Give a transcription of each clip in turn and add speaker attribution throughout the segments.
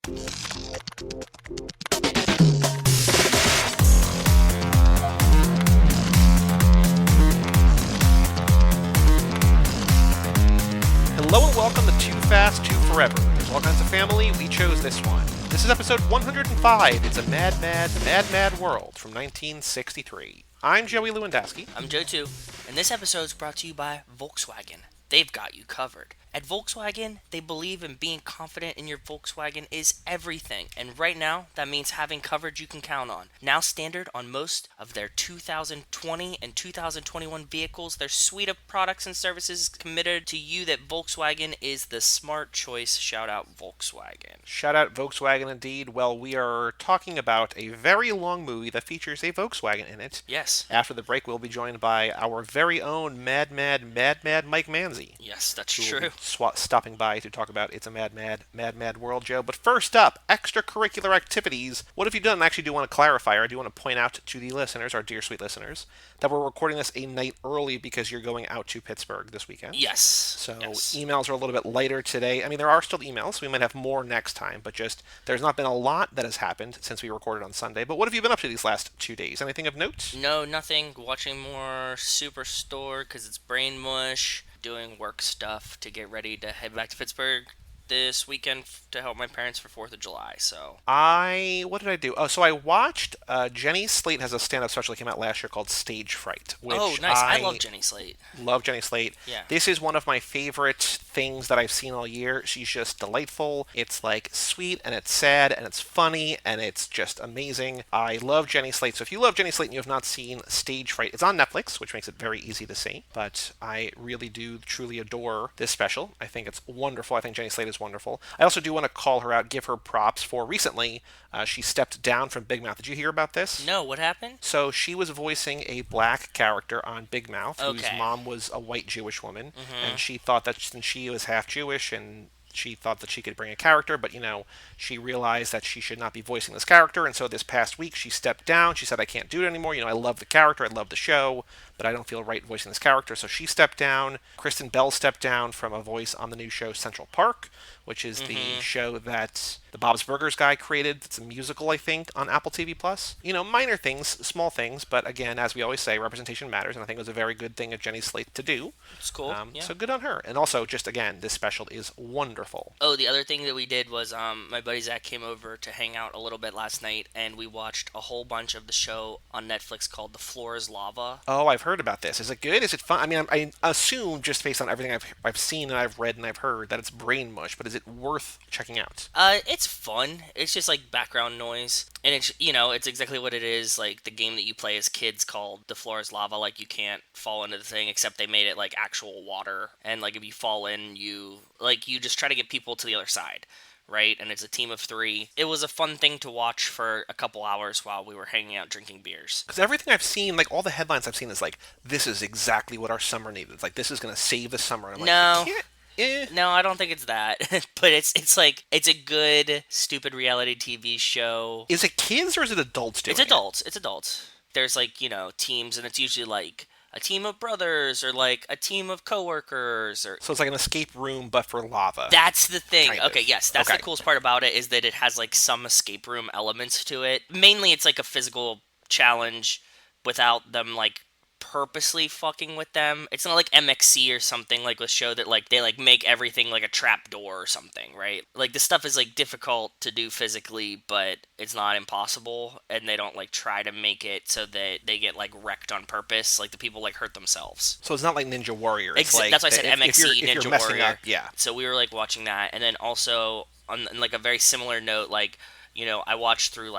Speaker 1: Hello and welcome to Too Fast, Too Forever. There's all kinds of family, we chose this one. This is episode 105. It's a mad, mad, mad, mad world from 1963. I'm Joey Lewandowski.
Speaker 2: I'm Joe too, and this episode is brought to you by Volkswagen. They've got you covered. At Volkswagen, they believe in being confident in your Volkswagen is everything, and right now, that means having coverage you can count on. Now standard on most of their 2020 and 2021 vehicles, their suite of products and services is committed to you that Volkswagen is the smart choice. Shout out Volkswagen.
Speaker 1: Shout out Volkswagen indeed. Well, we are talking about a very long movie that features a Volkswagen in it.
Speaker 2: Yes.
Speaker 1: After the break, we'll be joined by our very own mad, mad Mike Manzi.
Speaker 2: Yes, that's true.
Speaker 1: Stopping by to talk about It's a Mad, Mad World, Joe. But first up, extracurricular activities. What have you done? I actually do want to clarify, or I do want to point out to the listeners, our dear sweet listeners, that we're recording this a night early because you're going out to Pittsburgh this weekend.
Speaker 2: Yes.
Speaker 1: So emails are a little bit lighter today. I mean, there are still emails, so we might have more next time, but just there's not been a lot that has happened since we recorded on Sunday. But what have you been up to these last 2 days? Anything of note?
Speaker 2: No, nothing. Watching more Superstore because it's brain mush. Doing work stuff to get ready to head back to Pittsburgh this weekend to help my parents for 4th of July, so.
Speaker 1: What did I do? Oh, so I watched, Jenny Slate has a stand-up special that came out last year called Stage Fright. Which
Speaker 2: oh, nice. I love Jenny Slate.
Speaker 1: Love Jenny Slate.
Speaker 2: Yeah.
Speaker 1: This is one of my favorite things that I've seen all year. She's just delightful. It's, like, sweet, and it's sad, and it's funny, and it's just amazing. I love Jenny Slate. So if you love Jenny Slate and you have not seen Stage Fright, it's on Netflix, which makes it very easy to see. But I really do truly adore this special. I think it's wonderful. I think Jenny Slate is wonderful. I also do want to call her out, give her props for recently she stepped down from Big Mouth. Did you hear about this?
Speaker 2: No, what happened?
Speaker 1: So she was voicing a black character on Big Mouth, whose
Speaker 2: Okay.
Speaker 1: mom was a white Jewish woman, and she thought that since she was half Jewish and she thought that she could bring a character, but, she realized that she should not be voicing this character, and so this past week she stepped down. She said, I can't do it anymore. I love the character, I love the show, but I don't feel right voicing this character, so she stepped down. Kristen Bell stepped down from a voice on the new show Central Park, which is the show that the Bob's Burgers guy created. It's a musical, I think, on Apple TV+. Minor things, small things, but again, as we always say, representation matters, and I think it was a very good thing of Jenny Slate to do.
Speaker 2: It's cool. Yeah.
Speaker 1: So good on her. And also, just again, this special is wonderful.
Speaker 2: Oh, the other thing that we did was my buddy Zach came over to hang out a little bit last night, and we watched a whole bunch of the show on Netflix called The Floor is Lava.
Speaker 1: Oh, I've heard about this. Is it good? Is it fun? I mean, I assume, just based on everything I've seen and I've read and I've heard, that it's brain mush, but is it worth checking out?
Speaker 2: It's fun. It's just like background noise, and it's exactly what it is. Like the game that you play as kids called The Floor is Lava. Like you can't fall into the thing, except they made it like actual water, and like if you fall in, you just try to get people to the other side. Right, and it's a team of 3. It was a fun thing to watch for a couple hours while we were hanging out drinking beers.
Speaker 1: Because everything I've seen, like all the headlines I've seen, is like, this is exactly what our summer needed. It's like, this is going to save the summer. And I'm
Speaker 2: No.
Speaker 1: like,
Speaker 2: No, I don't think it's that. But it's a good, stupid reality TV show.
Speaker 1: Is it kids or is it adults doing it?
Speaker 2: It's adults. There's teams, and it's usually like a team of brothers or like a team of coworkers or.
Speaker 1: So it's like an escape room, but for lava.
Speaker 2: That's the thing.
Speaker 1: Kind of.
Speaker 2: Okay, yes, that's the coolest part about it is that it has like some escape room elements to it. Mainly, it's like a physical challenge without them like purposely fucking with them. It's not like MXC or something like a show that like they like make everything like a trap door or something, right? Like the stuff is like difficult to do physically, but it's not impossible, and they don't like try to make it so that they get like wrecked on purpose. Like the people like hurt themselves.
Speaker 1: So it's not like Ninja Warrior. It's
Speaker 2: that's why I said MXC,
Speaker 1: if you're
Speaker 2: Ninja
Speaker 1: messing
Speaker 2: Warrior.
Speaker 1: Up, yeah.
Speaker 2: So we were like watching that, and then also on like a very similar note, like I watched through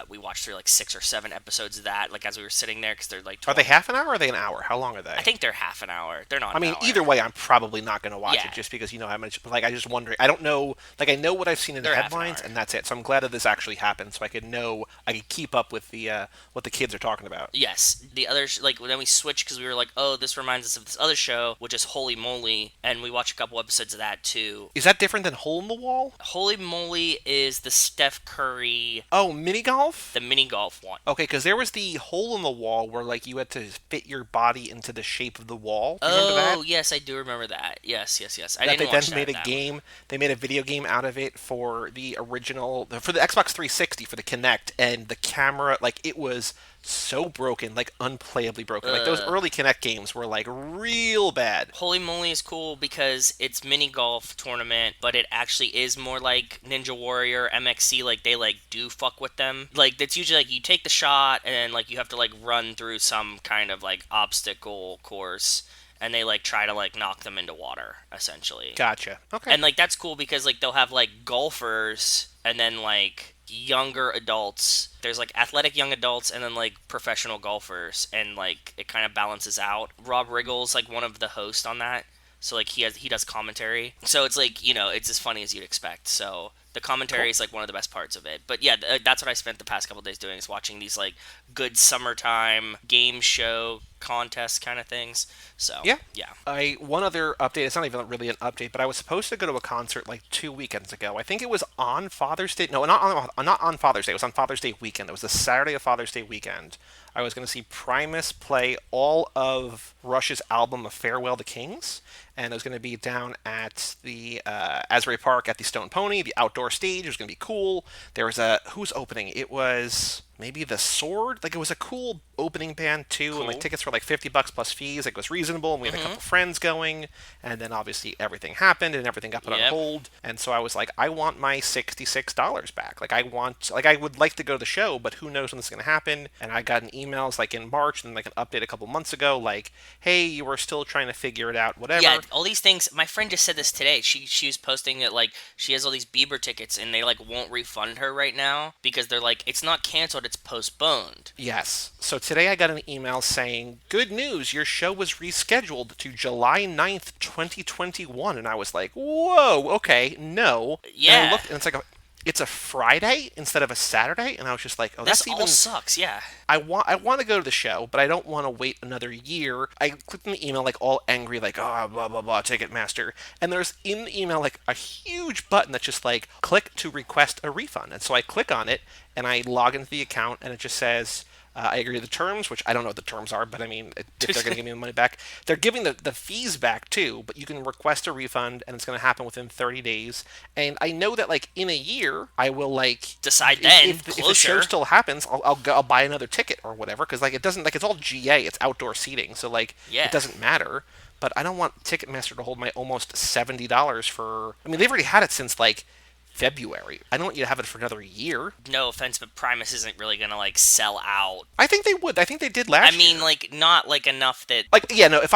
Speaker 2: we watched through 6 or 7 episodes of that, like as we were sitting there, because they're like
Speaker 1: 20. Are they half an hour or are they an hour? How long are they?
Speaker 2: I think they're half an hour. They're not.
Speaker 1: I mean, either way, I'm probably not going to watch it just because how much. Like, I just wondering. I don't know. Like, I know what I've seen in the headlines, and that's it. So I'm glad that this actually happened, so I could keep up with the what the kids are talking about.
Speaker 2: Yes, the other then we switched because we were like, oh, this reminds us of this other show, which is Holy Moly, and we watched a couple episodes of that too.
Speaker 1: Is that different than Hole in the Wall?
Speaker 2: Holy Moly is the Steph Curry.
Speaker 1: Oh, mini golf. golf?
Speaker 2: The mini golf one.
Speaker 1: Okay, because there was the hole in the wall where like you had to fit your body into the shape of the wall. Do you remember that?
Speaker 2: Oh, yes, I do remember that. Yes, yes, yes. I
Speaker 1: That they
Speaker 2: didn't
Speaker 1: then
Speaker 2: watch
Speaker 1: made a
Speaker 2: that one.
Speaker 1: game. They made a video game out of it for the original, for the Xbox 360, for the Kinect, and the camera, like it was so broken, like unplayably broken. Like those
Speaker 2: Uh,
Speaker 1: early Kinect games were like real bad.
Speaker 2: Holy Moly is cool because it's mini golf tournament, but it actually is more like Ninja Warrior, MXC. Like they like do fuck with them. Like that's usually like you take the shot and then like you have to like run through some kind of like obstacle course, and they like try to like knock them into water essentially.
Speaker 1: Gotcha. Okay.
Speaker 2: And like that's cool because like they'll have like golfers and then like younger adults. There's like athletic young adults and then like professional golfers, and like it kind of balances out. Rob Riggle's like one of the hosts on that. So like he does commentary. So it's like, it's as funny as you'd expect. So the
Speaker 1: Cool.
Speaker 2: commentary is like one of the best parts of it. But yeah, that's what I spent the past couple days doing, is watching these like good summertime game show contest kind of things. So,
Speaker 1: Yeah.
Speaker 2: yeah.
Speaker 1: I one other update. It's not even really an update, but I was supposed to go to a concert like 2 weekends ago. I think it was on Father's Day. No, not on Father's Day. It was on Father's Day weekend. It was the Saturday of Father's Day weekend. I was going to see Primus play all of Rush's album of Farewell to Kings, and it was going to be down at the Asbury Park at the Stone Pony, the outdoor stage. It was going to be cool. There was a who's opening? It was maybe the Sword. Like it was a cool opening band too, and like
Speaker 2: Cool.
Speaker 1: tickets were like $50 plus fees. Like it was reasonable, and we had a
Speaker 2: Mm-hmm.
Speaker 1: couple friends going, and then obviously everything happened and everything got put on
Speaker 2: Yep.
Speaker 1: hold, and so I was like, I want my $66 back. Like I would like to go to the show, but who knows when this is going to happen? And I got an emails like in March and like an update a couple months ago, like, hey, you were still trying to figure it out,
Speaker 2: Yeah,
Speaker 1: whatever.
Speaker 2: all these things. My friend just said this today. She was posting it like she has all these Bieber tickets and they like won't refund her right now because they're like it's not canceled, it's postponed.
Speaker 1: Yes. So today I got an email saying, good news, your show was rescheduled to July 9th, 2021. And I was like, whoa, okay, no. And I
Speaker 2: Yeah,
Speaker 1: looked, and it's a Friday instead of a Saturday. And I was just like, oh,
Speaker 2: this
Speaker 1: that's
Speaker 2: all
Speaker 1: even.
Speaker 2: sucks. Yeah.
Speaker 1: I want to go to the show, but I don't want to wait another year. I clicked on the email like all angry, like, oh, blah, blah, blah, Ticketmaster. And there's in the email like a huge button that's just like, click to request a refund. And so I click on it and I log into the account and it just says, I agree to the terms, which I don't know what the terms are, but I mean, if they're going to give me the money back, they're giving the fees back too, but you can request a refund and it's going to happen within 30 days. And I know that like in a year, I will like,
Speaker 2: Decide then,
Speaker 1: if the show
Speaker 2: closer.
Speaker 1: still happens, I'll buy another ticket or whatever, because like it doesn't, like it's all GA, it's outdoor seating, so like it
Speaker 2: Yeah.
Speaker 1: doesn't matter. But I don't want Ticketmaster to hold my almost $70 for. I mean, they've already had it since like February. I don't want you to have it for another year.
Speaker 2: No offense, but Primus isn't really gonna like sell out.
Speaker 1: I think they would. I think they did
Speaker 2: I
Speaker 1: last
Speaker 2: mean,
Speaker 1: year.
Speaker 2: like not like enough that.
Speaker 1: Like yeah, no. If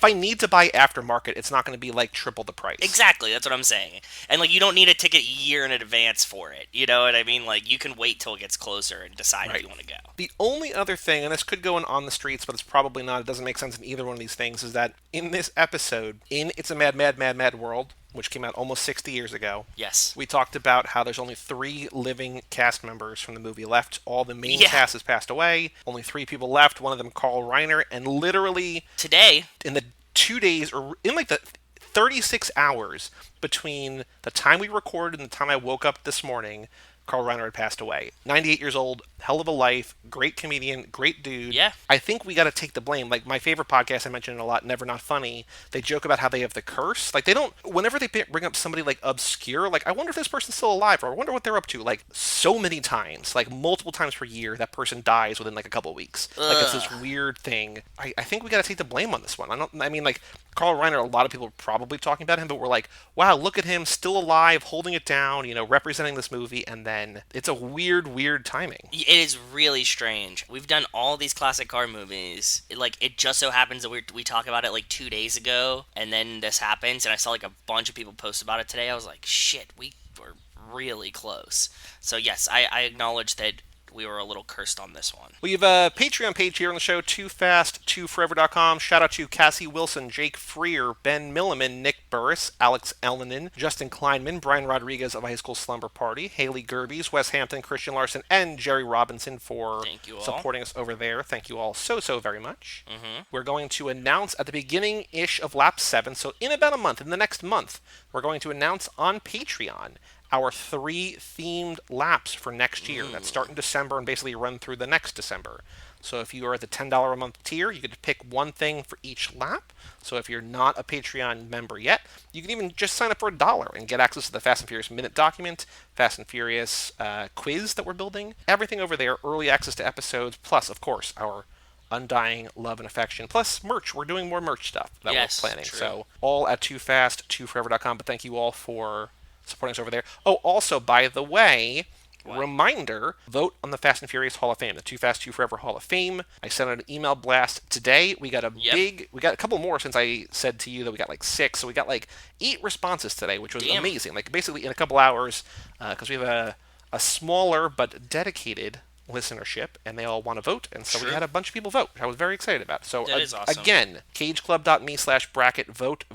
Speaker 1: I need to buy aftermarket, it's not going to be like triple the price.
Speaker 2: Exactly, that's what I'm saying. And like you don't need a ticket a year in advance for it. You know what I mean? Like you can wait till it gets closer and decide if
Speaker 1: Right.
Speaker 2: you want to go.
Speaker 1: The only other thing, and this could go on the streets, but it's probably not. It doesn't make sense in either one of these things. Is that in this episode, in It's a Mad, Mad, Mad, Mad World, which came out almost 60 years ago,
Speaker 2: Yes.
Speaker 1: we talked about how there's only 3 living cast members from the movie left. All the main
Speaker 2: Yeah.
Speaker 1: cast has passed away. Only 3 people left. One of them, Carl Reiner, and literally
Speaker 2: Today,
Speaker 1: in the 2 days, or in like the 36 hours between the time we recorded and the time I woke up this morning, Carl Reiner had passed away. 98 years old, hell of a life, great comedian, great dude.
Speaker 2: yeah.
Speaker 1: I think we got to take the blame. Like my favorite podcast, I mentioned it a lot, Never Not Funny. They joke about how they have the curse. Like they don't. Whenever they bring up somebody like obscure, like I wonder if this person's still alive, or I wonder what they're up to. Like so many times, like multiple times per year, that person dies within like a couple of weeks. Like it's this
Speaker 2: Ugh.
Speaker 1: weird thing. I think we got to take the blame on this one. I mean, like Carl Reiner, a lot of people are probably talking about him, but we're like, wow, look at him, still alive, holding it down, representing this movie, and then it's a weird, weird timing.
Speaker 2: It is really strange. We've done all these classic car movies. It just so happens that we talk about it like 2 days ago, and then this happens, and I saw like a bunch of people post about it today. I was like, shit, we were really close. So yes, I acknowledge that we were a little cursed on this one.
Speaker 1: We have a Patreon page here on the show, toofast2forever.com. Shout out to Cassie Wilson, Jake Freer, Ben Milliman, Nick Burris, Alex Elnanen, Justin Kleinman, Brian Rodriguez of High School Slumber Party, Haley Gerbies, Wes Hampton, Christian Larson, and Jerry Robinson for
Speaker 2: Thank you all.
Speaker 1: supporting us over there. Thank you all so very much.
Speaker 2: Mm-hmm.
Speaker 1: We're going to announce at the beginning-ish of Lap 7, so in about a month, in the next month, we're going to announce on Patreon our 3 themed laps for next year that start in December and basically run through the next December. So if you are at the $10 a month tier, you get to pick one thing for each lap. So if you're not a Patreon member yet, you can even just sign up for $1 and get access to the Fast and Furious Minute document, Fast and Furious quiz that we're building, everything over there, early access to episodes, plus, of course, our undying love and affection, plus merch. We're doing more merch stuff that we're planning.
Speaker 2: True.
Speaker 1: So all at toofast2forever.com. But thank you all for supporting us over there. Oh, also, by the way, reminder, vote on the Fast and Furious Hall of Fame, the Too Fast, Too Forever Hall of Fame. I sent out an email blast today. We got we got a couple more since I said to you that we got like 6. So we got like 8 responses today, which was amazing. Like basically in a couple hours, because we have a smaller but dedicated listenership, and they all want to vote, and so we had a bunch of people vote, which I was very excited about. So
Speaker 2: that is awesome.
Speaker 1: Again, cageclub.me/bracket vote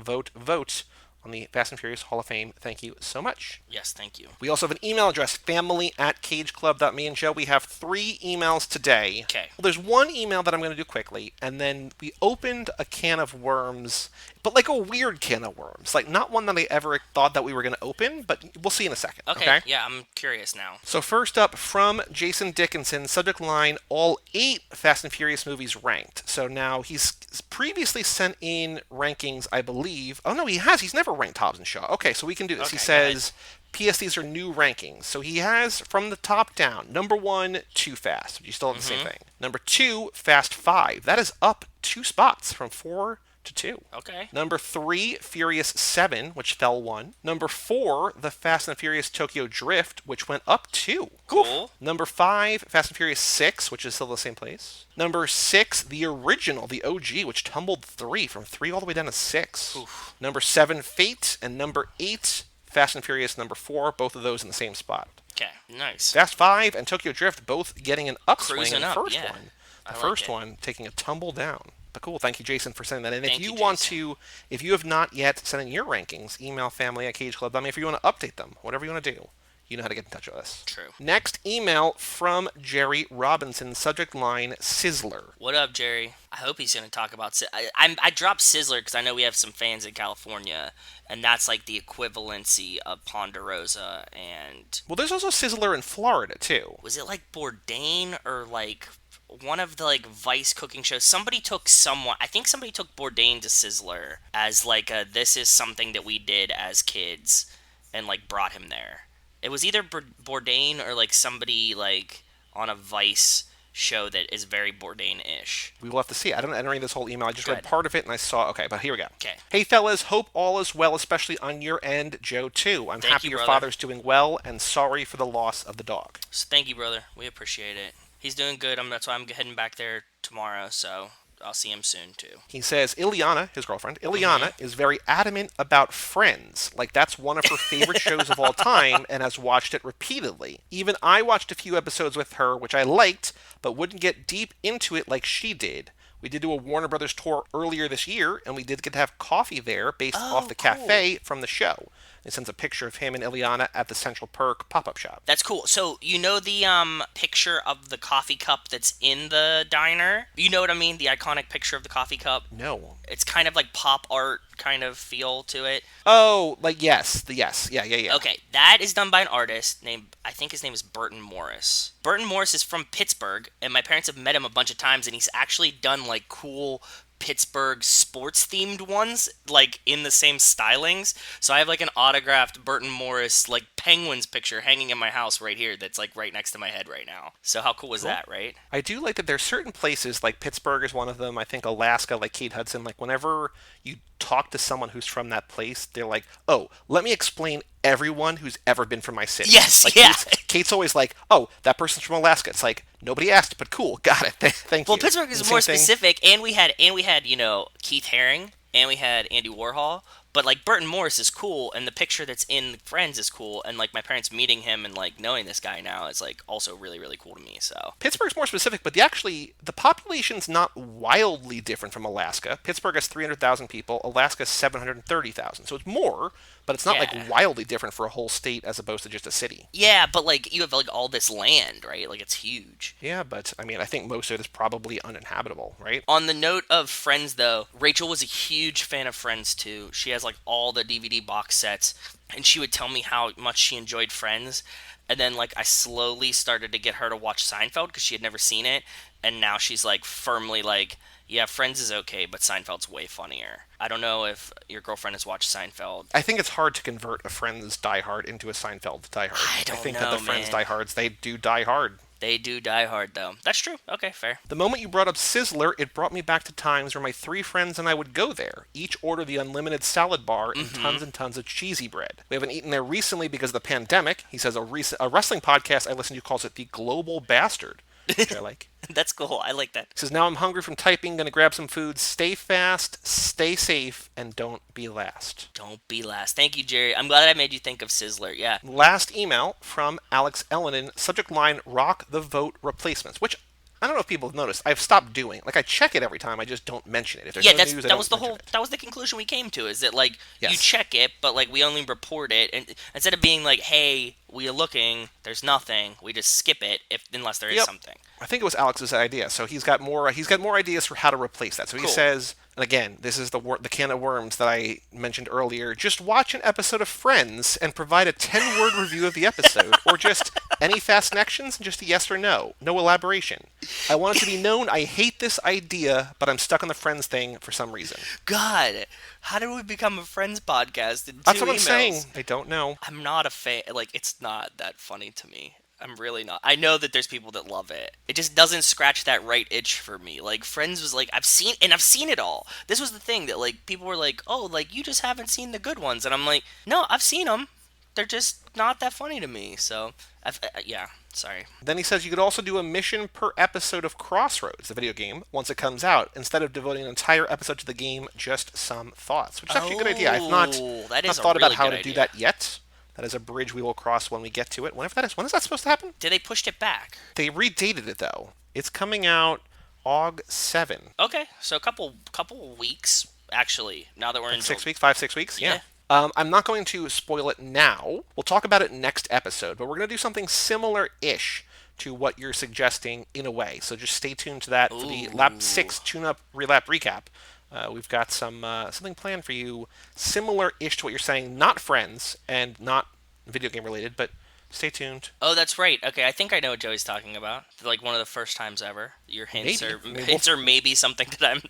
Speaker 1: on the Fast and Furious Hall of Fame. Thank you so much.
Speaker 2: Yes, thank you.
Speaker 1: We also have an email address, family@cageclub.me, and Joe, we have 3 emails today.
Speaker 2: Okay.
Speaker 1: Well, there's one email that I'm going to do quickly, and then we opened a can of worms, but like a weird can of worms. Like, not one that I ever thought that we were going to open, but we'll see in a second. Okay?
Speaker 2: Yeah, I'm curious now.
Speaker 1: So first up, from Jason Dickinson, subject line, all 8 Fast and Furious movies ranked. So now he's previously sent in rankings, I believe. Oh, no, he has. He's never ranked Hobbs and Shaw. Okay, so we can do this. He says, P.S. These are new rankings. So he has, from the top down, number 1, Too Fast, which you still have the same thing. Number 2, Fast 5. That is up 2 spots from 4 to 2.
Speaker 2: Okay.
Speaker 1: Number 3, Furious 7, which fell 1. Number 4, The Fast and Furious Tokyo Drift, which went up 2.
Speaker 2: Cool.
Speaker 1: Number 5, Fast and Furious 6, which is still the same place. Number 6, the original, the OG, which tumbled 3, from 3 all the way down to 6.
Speaker 2: Oof.
Speaker 1: Number 7, Fate, and number 8, Fast and Furious number 4, both of those in the same spot.
Speaker 2: Okay, nice.
Speaker 1: Fast 5 and Tokyo Drift both getting an upswing in the first one. The first one taking a tumble down. But cool, thank you, Jason, for sending that in. If you have not yet sent in your rankings, email family@cageclub.me. If you want to update them, whatever you want to do, you know how to get in touch with us.
Speaker 2: True.
Speaker 1: Next email from Jerry Robinson, subject line, Sizzler.
Speaker 2: What up, Jerry? I hope he's going to talk about... I dropped Sizzler because I know we have some fans in California, and that's like the equivalency of Ponderosa and...
Speaker 1: Well, there's also Sizzler in Florida, too.
Speaker 2: Was it like Bourdain or like... one of the like Vice cooking shows? I think somebody took Bourdain to Sizzler as like this is something that we did as kids and like brought him there. It was either Bourdain or like somebody like on a Vice show that is very Bourdain-ish.
Speaker 1: We will have to see. I didn't read this whole email. I just read part of it and I saw... Okay, but here we go.
Speaker 2: Okay.
Speaker 1: Hey, fellas. Hope all is well, especially on your end. Joe, too. I'm happy your father's doing well and sorry for the loss of the dog.
Speaker 2: So thank you, brother. We appreciate it. He's doing good. That's why I'm heading back there tomorrow, so I'll see him soon, too.
Speaker 1: He says, Ileana, his girlfriend, is very adamant about Friends. Like, that's one of her favorite shows of all time and has watched it repeatedly. Even I watched a few episodes with her, which I liked, but wouldn't get deep into it like she did. We did do a Warner Brothers tour earlier this year, and we did get to have coffee there based off the cafe from the show. It sends a picture of him and Ileana at the Central Perk pop-up shop.
Speaker 2: That's cool. So, you know the picture of the coffee cup that's in the diner? You know what I mean? The iconic picture of the coffee cup?
Speaker 1: No.
Speaker 2: It's kind of like pop art kind of feel to it.
Speaker 1: Oh, like yes. Yeah.
Speaker 2: Okay, that is done by an artist named, I think his name is Burton Morris. Burton Morris is from Pittsburgh, and my parents have met him a bunch of times, and he's actually done like cool Pittsburgh sports themed ones, like in the same stylings. So I have like an autographed Burton Morris like Penguins picture hanging in my house right here that's like right next to my head right now. So how cool is that, right?
Speaker 1: I do like that there's certain places, like Pittsburgh is one of them, I think Alaska, like Kate Hudson, like whenever you talk to someone who's from that place, they're like, oh, let me explain everyone who's ever been from my city.
Speaker 2: Yes,
Speaker 1: like
Speaker 2: yeah.
Speaker 1: Kate's always like, oh, that person's from Alaska. It's like, nobody asked, but cool, got it. Thank you.
Speaker 2: Well, Pittsburgh is more specific, and we had, you know, Keith Haring, and we had Andy Warhol. But, like, Burton Morris is cool, and the picture that's in Friends is cool, and, like, my parents meeting him and, like, knowing this guy now is, like, also really, really cool to me, so.
Speaker 1: Pittsburgh's more specific, but the population's not wildly different from Alaska. Pittsburgh has 300,000 people, Alaska's 730,000, so it's more, but it's not, like, wildly different for a whole state as opposed to just a city.
Speaker 2: Yeah, but, like, you have, like, all this land, right? Like, it's huge.
Speaker 1: Yeah, but, I mean, I think most of it is probably uninhabitable, right?
Speaker 2: On the note of Friends, though, Rachel was a huge fan of Friends, too. She has like all the DVD box sets, and she would tell me how much she enjoyed Friends. And then like I slowly started to get her to watch Seinfeld because she had never seen it, and now she's like firmly like, yeah, Friends is okay, but Seinfeld's way funnier. I don't know if your girlfriend has watched Seinfeld.
Speaker 1: I think it's hard to convert a Friends Die Hard into a Seinfeld Die Hard.
Speaker 2: I don't
Speaker 1: think
Speaker 2: know,
Speaker 1: that the Friends
Speaker 2: man.
Speaker 1: Die Hards, they do die hard.
Speaker 2: They do die hard though. That's true. Okay, fair.
Speaker 1: The moment you brought up Sizzler, it brought me back to times where my 3 friends and I would go there, each order the unlimited salad bar and tons of cheesy bread. We haven't eaten there recently because of the pandemic. He says a wrestling podcast I listen to calls it the Global Bastard, which I like.
Speaker 2: That's cool. I like that.
Speaker 1: He says, now I'm hungry from typing, gonna grab some food. Stay fast, stay safe, and don't be last.
Speaker 2: Don't be last. Thank you, Jerry. I'm glad I made you think of Sizzler. Yeah.
Speaker 1: Last email from Alex Ellenin, subject line, rock the vote replacements, which I don't know if people have noticed. I've stopped doing. Like, I check it every time, I just don't mention it. If there's
Speaker 2: Yeah,
Speaker 1: no
Speaker 2: that's
Speaker 1: news, I
Speaker 2: that was
Speaker 1: don't
Speaker 2: the
Speaker 1: mention
Speaker 2: whole
Speaker 1: it.
Speaker 2: that was the conclusion we came to, is that like you
Speaker 1: Yes.
Speaker 2: check it, but like we only report it, and instead of being like, hey, we are looking, there's nothing, we just skip it if unless there is
Speaker 1: Yep.
Speaker 2: something.
Speaker 1: I think it was Alex's idea, so he's got more ideas for how to replace that. So he
Speaker 2: Cool.
Speaker 1: says, and again, this is the can of worms that I mentioned earlier. Just watch an episode of Friends and provide a 10-word review of the episode, or just any fast connections and just a yes or no, no elaboration. I want it to be known I hate this idea, but I'm stuck on the Friends thing for some reason.
Speaker 2: God, how did we become a Friends podcast in 2
Speaker 1: That's what I'm
Speaker 2: emails?
Speaker 1: saying. I don't know.
Speaker 2: I'm not a fan. Like, it's not that funny to me. I'm really not. I know that there's people that love it. It just doesn't scratch that right itch for me. Like, Friends was like, I've seen it all. This was the thing that, like, people were like, oh, like, you just haven't seen the good ones. And I'm like, no, I've seen them. They're just not that funny to me. So, yeah, sorry.
Speaker 1: Then he says you could also do a mission per episode of Crossroads, the video game, once it comes out, instead of devoting an entire episode to the game, just some thoughts. Which is actually a good idea. I've not
Speaker 2: that is a
Speaker 1: thought about
Speaker 2: really
Speaker 1: how
Speaker 2: good
Speaker 1: to do
Speaker 2: idea.
Speaker 1: that yet. That is a bridge we will cross when we get to it. Whenever that is. When is that supposed to happen?
Speaker 2: They pushed it back.
Speaker 1: They redated it, though. It's coming out Aug 7.
Speaker 2: Okay, so a couple weeks, actually, now that we're in
Speaker 1: 6 weeks? 5, 6 weeks?
Speaker 2: Yeah.
Speaker 1: I'm not going to spoil it now. We'll talk about it next episode, but we're going to do something similar-ish to what you're suggesting in a way. So just stay tuned to that for the Lap 6 Tune-Up Relap Recap. We've got something planned for you similar-ish to what you're saying, not Friends and not video game related, but stay tuned.
Speaker 2: Oh, that's right. Okay, I think I know what Joey's talking about. Like one of the first times ever. Your hints
Speaker 1: Maybe.
Speaker 2: are
Speaker 1: I mean,
Speaker 2: hints are maybe something that I'm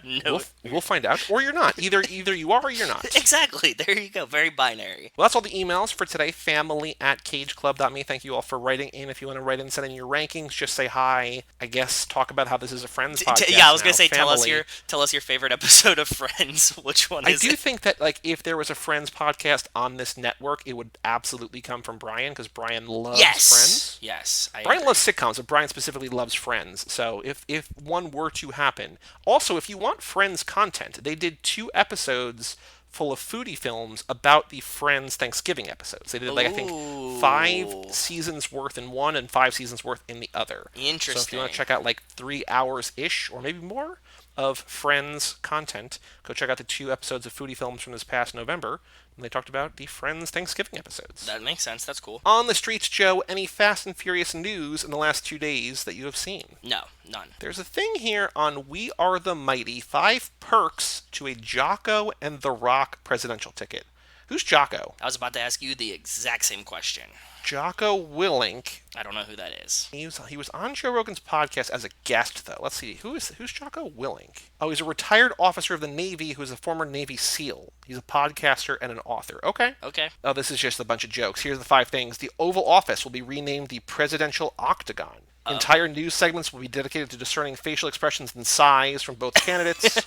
Speaker 2: no.
Speaker 1: We'll find out, or you're not. Either you are or you're not.
Speaker 2: Exactly. There you go. Very binary.
Speaker 1: Well, that's all the emails for today. Family@cageclub.me. Thank you all for writing in. If you want to write in, send in your rankings. Just say hi. I guess talk about how this is a Friends podcast.
Speaker 2: Yeah, I was
Speaker 1: now.
Speaker 2: gonna say tell us
Speaker 1: Family.
Speaker 2: your favorite episode of Friends. Which one
Speaker 1: I
Speaker 2: is
Speaker 1: do
Speaker 2: it?
Speaker 1: think that like if there was a Friends podcast on this network, it would absolutely come from Brian because Brian loves Friends.
Speaker 2: Yes.
Speaker 1: Brian
Speaker 2: agree.
Speaker 1: loves sitcoms, but Brian specifically loves Friends. So if one were to happen, also if you want Friends content, they did 2 episodes full of foodie films about the Friends Thanksgiving episodes. They did like I think
Speaker 2: Ooh.
Speaker 1: 5 seasons worth in one and 5 seasons worth in the other.
Speaker 2: Interesting.
Speaker 1: So if you want to check out like 3 hours ish or maybe more of Friends content, go check out the 2 episodes of foodie films from this past November. And they talked about the Friends Thanksgiving episodes.
Speaker 2: That makes sense. That's cool.
Speaker 1: On the streets, Joe, any Fast and Furious news in the last 2 days that you have seen?
Speaker 2: No, none.
Speaker 1: There's a thing here on We Are the Mighty, 5 perks to a Jocko and The Rock presidential ticket. Who's Jocko?
Speaker 2: I was about to ask you the exact same question.
Speaker 1: Jocko Willink.
Speaker 2: I don't know who that is.
Speaker 1: He was on Joe Rogan's podcast as a guest, though. Let's see. Who's Jocko Willink? Oh, he's a retired officer of the Navy who's a former Navy SEAL. He's a podcaster and an author. Okay.
Speaker 2: Okay.
Speaker 1: Oh, this is just a bunch of jokes. Here's the 5 things. The Oval Office will be renamed the Presidential Octagon. Entire news segments will be dedicated to discerning facial expressions and sighs from both candidates.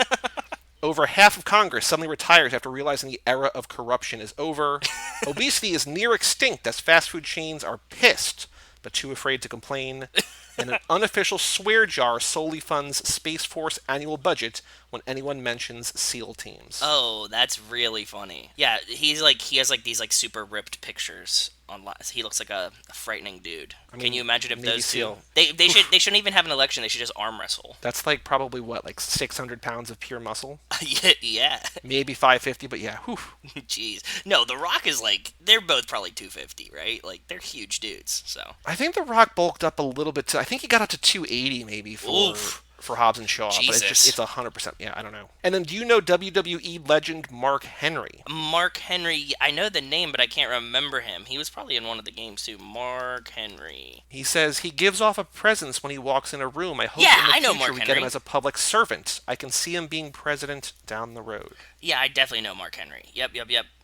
Speaker 1: Over half of Congress suddenly retires after realizing the era of corruption is over. Obesity is near extinct as fast food chains are pissed, but too afraid to complain. And an unofficial swear jar solely funds Space Force annual budget when anyone mentions SEAL teams.
Speaker 2: Oh, that's really funny. Yeah, he has like these like super ripped pictures online. He looks like a frightening dude. Can you imagine if
Speaker 1: Navy
Speaker 2: those
Speaker 1: SEAL.
Speaker 2: two? They shouldn't even have an election. They should just arm wrestle.
Speaker 1: That's like probably what, like 600 pounds of pure muscle?
Speaker 2: Yeah.
Speaker 1: Maybe 550, but yeah, whew.
Speaker 2: Jeez. No, The Rock is like they're both probably 250, right? Like they're huge dudes. So.
Speaker 1: I think The Rock bulked up a little bit. I think he got up to 280 maybe for
Speaker 2: Oof.
Speaker 1: for Hobbs and Shaw, but it's 100%. Yeah, I don't know. And then, do you know WWE legend Mark Henry?
Speaker 2: Mark Henry, I know the name, but I can't remember him. He was probably in one of the games too. Mark Henry.
Speaker 1: He says he gives off a presence when he walks in a room. I hope
Speaker 2: Yeah,
Speaker 1: in
Speaker 2: I
Speaker 1: the
Speaker 2: know
Speaker 1: future
Speaker 2: Mark
Speaker 1: we get him
Speaker 2: Henry.
Speaker 1: as a public servant. I can see him being president down the road.
Speaker 2: Yeah, I definitely know Mark Henry. Yep.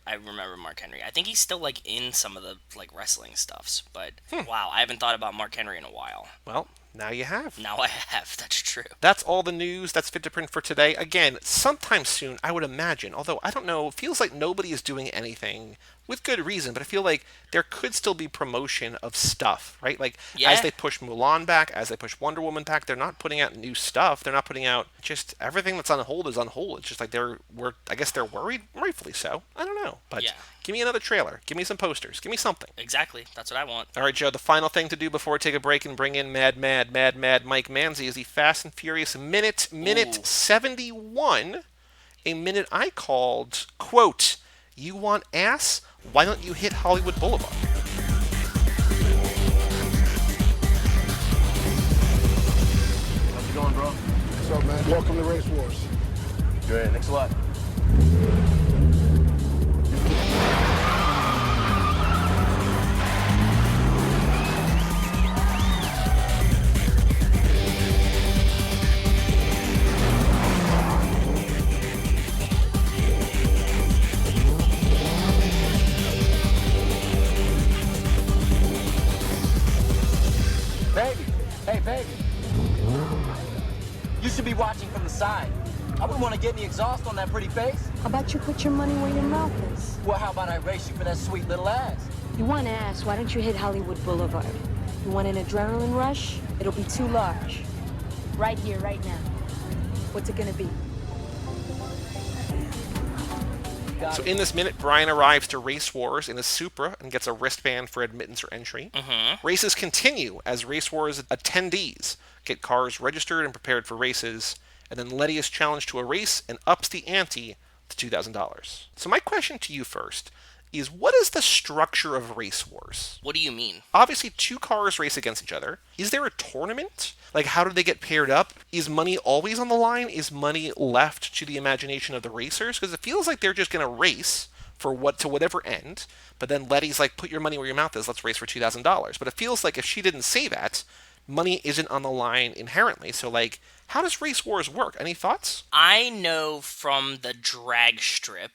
Speaker 2: I remember Mark Henry. I think he's still like in some of the like wrestling stuffs, but wow, I haven't thought about Mark Henry in a while.
Speaker 1: Well, now you have.
Speaker 2: Now I have. That's true.
Speaker 1: That's all the news that's fit to print for today. Again, sometime soon, I would imagine, although I don't know, it feels like nobody is doing anything with good reason, but I feel like there could still be promotion of stuff, right? Like,
Speaker 2: Yeah.
Speaker 1: as they push Mulan back, as they push Wonder Woman back, they're not putting out new stuff. They're not putting out just everything that's on hold is on hold. It's just like I guess they're worried, rightfully so. I don't know. But
Speaker 2: Yeah.
Speaker 1: give me another trailer. Give me some posters. Give me something.
Speaker 2: Exactly. That's what I want.
Speaker 1: All right, Joe, the final thing to do before we take a break and bring in Mad Mike Manzi is the Fast and Furious minute
Speaker 2: Ooh.
Speaker 1: 71, a minute I called, quote, "You want ass? Why don't you hit Hollywood Boulevard?"
Speaker 3: How's it going, bro?
Speaker 4: What's up, man? Welcome to Race Wars.
Speaker 3: Great, thanks a lot. Baby, hey, baby. You should be watching from the side. I wouldn't want to get any exhaust on that pretty face.
Speaker 5: How about you put your money where your mouth is?
Speaker 3: Well, how about I race you for that sweet little ass?
Speaker 5: You want ass, why don't you hit Hollywood Boulevard? You want an adrenaline rush? It'll be too large. Right here, right now. What's it gonna be?
Speaker 1: So in this minute, Brian arrives to Race Wars in a Supra and gets a wristband for admittance or entry. Races continue as Race Wars attendees get cars registered and prepared for races, and then Letty is challenged to a race and ups the ante to $2,000. So my question to you first is, what is the structure of Race Wars?
Speaker 2: What do you mean?
Speaker 1: Obviously, two cars race against each other. Is there a tournament? Like, how do they get paired up? Is money always on the line? Is money left to the imagination of the racers? Because it feels like they're just going to race to whatever end, but then Letty's like, put your money where your mouth is, let's race for $2,000. But it feels like if she didn't say that, money isn't on the line inherently. So, like, how does Race Wars work? Any thoughts?
Speaker 2: I know from the drag strip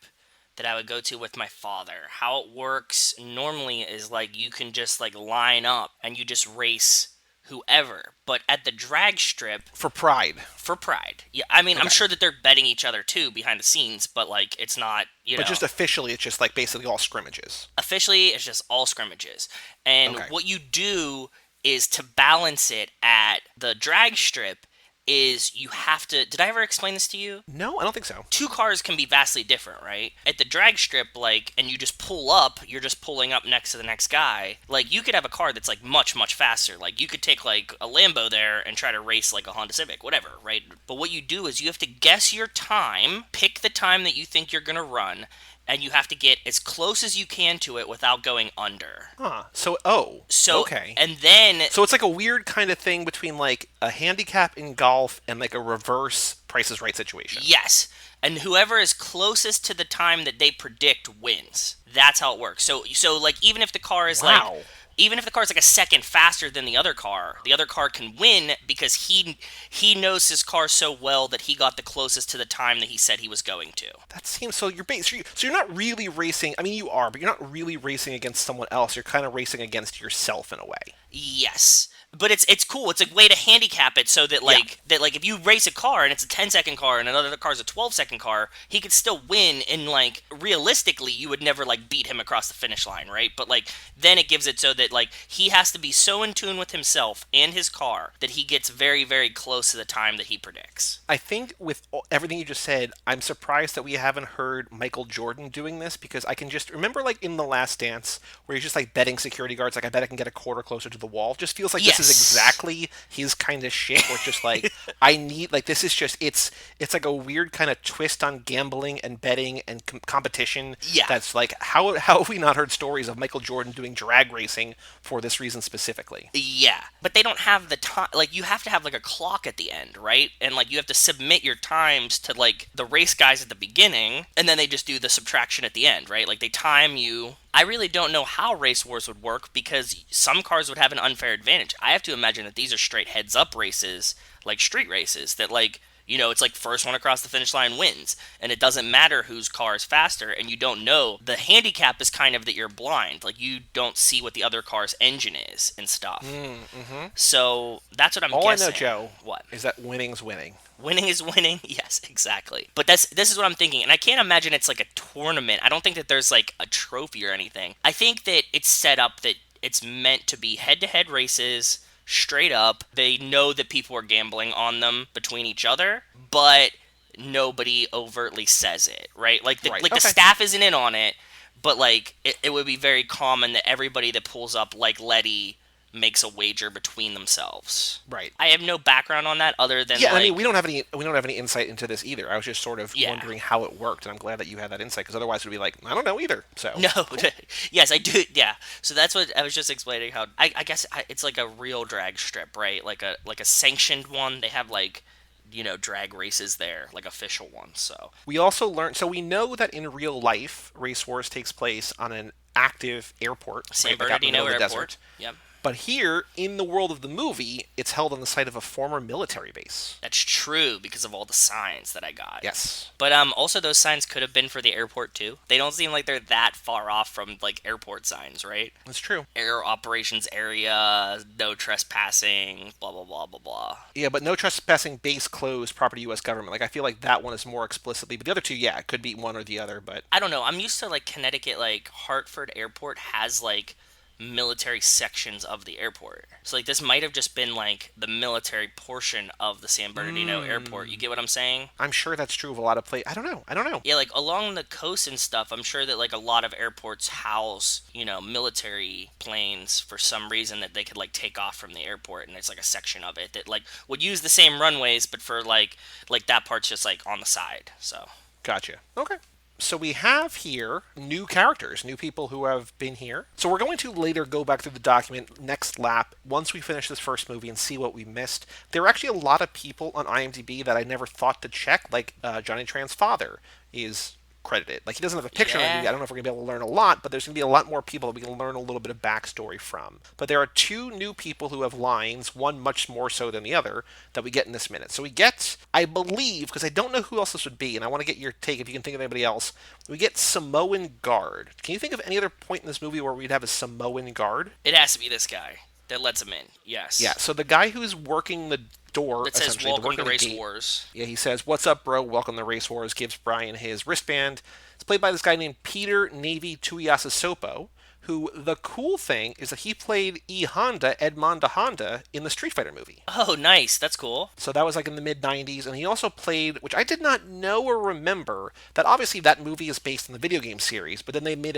Speaker 2: that I would go to with my father. How it works normally is like you can just like line up and you just race whoever. But at the drag strip
Speaker 1: For pride.
Speaker 2: for pride, yeah, I mean, I'm
Speaker 1: Okay.
Speaker 2: sure that they're betting each other too behind the scenes, but like it's not, you
Speaker 1: But
Speaker 2: know,
Speaker 1: just officially, it's just like basically all scrimmages.
Speaker 2: officially it's just all scrimmages. And
Speaker 1: Okay.
Speaker 2: what you do is to balance it at the drag strip is you have to. Did I ever explain this to you?
Speaker 1: No, I don't think so.
Speaker 2: Two cars can be vastly different, right? At the drag strip, like, and you just pull up, you're just pulling up next to the next guy. Like, you could have a car that's, like, much, much faster. Like, you could take, like, a Lambo there and try to race, like, a Honda Civic, whatever, right? But what you do is you have to guess your time, pick the time that you think you're going to run, and you have to get as close as you can to it without going under.
Speaker 1: Huh. So, okay.
Speaker 2: And then
Speaker 1: So it's like a weird kind of thing between like a handicap in golf and like a reverse Price is Right situation.
Speaker 2: yes. And whoever is closest to the time that they predict wins. That's how it works. So like even if the car is
Speaker 1: Wow.
Speaker 2: like even if the car is like a second faster than the other car can win because he knows his car so well that he got the closest to the time that he said he was going to.
Speaker 1: That seems so. So you're not really racing. I mean, you are, but you're not really racing against someone else. You're kind of racing against yourself in a way.
Speaker 2: Yes. But it's cool. It's a way to handicap it so that like if you race a car and it's a 10-second car and another car is a 12-second car, he could still win, and like realistically you would never like beat him across the finish line, right? But like then it gives it so that like he has to be so in tune with himself and his car that he gets very, very close to the time that he predicts.
Speaker 1: I think with everything you just said, I'm surprised that we haven't heard Michael Jordan doing this, because I can just remember like in The Last Dance where he's just like betting security guards, like I bet I can get a quarter closer to the wall. Just feels like this
Speaker 2: Yes.
Speaker 1: is exactly his kind of shit. Where it's just like, I need, like, this is just, it's like a weird kind of twist on gambling and betting and competition.
Speaker 2: Yeah.
Speaker 1: That's like, how have we not heard stories of Michael Jordan doing drag racing for this reason specifically?
Speaker 2: Yeah, but they don't have the time. Like, you have to have like a clock at the end, right? And like you have to submit your times to like the race guys at the beginning, and then they just do the subtraction at the end, right? Like they time you. I really don't know how Race Wars would work because some cars would have an unfair advantage. I have to imagine that these are straight heads up races, like street races, that like, you know, it's like first one across the finish line wins, and it doesn't matter whose car is faster, and you don't know. The handicap is kind of that you're blind, like you don't see what the other car's engine is and stuff. So that's what I'm
Speaker 1: All
Speaker 2: guessing.
Speaker 1: I know, Joe,
Speaker 2: What?
Speaker 1: is that winning's winning.
Speaker 2: Winning is winning. Yes, exactly. But this is what I'm thinking, and I can't imagine it's like a tournament. I don't think that there's like a trophy or anything. I think that it's set up that it's meant to be head-to-head races, straight up. They know that people are gambling on them between each other, but nobody overtly says it, right? Like the
Speaker 1: Right,
Speaker 2: the
Speaker 1: okay.
Speaker 2: staff isn't in on it, but like it would be very common that everybody that pulls up like Letty makes a wager between themselves.
Speaker 1: Right.
Speaker 2: I have no background on that other than
Speaker 1: Yeah,
Speaker 2: like,
Speaker 1: I mean, we don't have any insight into this either. I was just sort of
Speaker 2: Yeah.
Speaker 1: wondering how it worked, and I'm glad that you had that insight, because otherwise it would be like, I don't know either. So
Speaker 2: No, yes, I do. Yeah, so that's what I was just explaining. How I guess it's like a real drag strip, right? Like a sanctioned one. They have like, you know, drag races there, like official ones. So
Speaker 1: we also learned. So we know that in real life, Race Wars takes place on an active airport,
Speaker 2: San
Speaker 1: right, like out in the
Speaker 2: Bernardino
Speaker 1: middle of the
Speaker 2: Airport.
Speaker 1: desert.
Speaker 2: Yep,
Speaker 1: But here, in the world of the movie, it's held on the site of a former military base.
Speaker 2: that's true because of all the signs that I got.
Speaker 1: Yes.
Speaker 2: But also those signs could have been for the airport too. They don't seem like they're that far off from like airport signs, right?
Speaker 1: That's true.
Speaker 2: Air operations area, no trespassing, blah blah blah blah blah.
Speaker 1: Yeah, but no trespassing, base closed, property U.S. government. Like, I feel like that one is more explicitly, but the other two, yeah, it could be one or the other, but
Speaker 2: I don't know. I'm used to like Connecticut, like Hartford Airport has like military sections of the airport. So like this might have just been like the military portion of the San Bernardino Airport. You get what I'm saying?
Speaker 1: I'm sure that's true of a lot of places. I don't know.
Speaker 2: Yeah, like along the coast and stuff, I'm sure that like a lot of airports house, you know, military planes for some reason that they could like take off from the airport, and it's like a section of it that like would use the same runways, but for like that part's just like on the side. So
Speaker 1: Gotcha. Okay. So we have here new characters, new people who have been here. So we're going to later go back through the document next lap once we finish this first movie and see what we missed. There are actually a lot of people on IMDb that I never thought to check, like Johnny Tran's father is credited. Like, he doesn't have a picture on
Speaker 2: Yeah.
Speaker 1: IMDb. I don't know if we're going to be able to learn a lot, but there's going to be a lot more people that we can learn a little bit of backstory from. But there are two new people who have lines, one much more so than the other, that we get in this minute. So we get, I believe, because I don't know who else this would be, and I want to get your take if you can think of anybody else, we get Samoan Guard. Can you think of any other point in this movie where we'd have a Samoan Guard?
Speaker 2: it has to be this guy that lets him in. Yes.
Speaker 1: Yeah, so the guy who's working the door,
Speaker 2: That says
Speaker 1: essentially,
Speaker 2: "Welcome
Speaker 1: working
Speaker 2: to
Speaker 1: the
Speaker 2: Race
Speaker 1: gate.
Speaker 2: Wars."
Speaker 1: Yeah, he says, "What's up, bro? Welcome to Race Wars." Gives Brian his wristband. It's played by this guy named Peter Navy Tuiasosopo, who, the cool thing is that he played E. Honda, Edmonda Honda, in the Street Fighter movie.
Speaker 2: Oh, nice. That's cool.
Speaker 1: So that was like in the mid-90s, and he also played, which I did not know or remember, that obviously that movie is based on the video game series, but then they made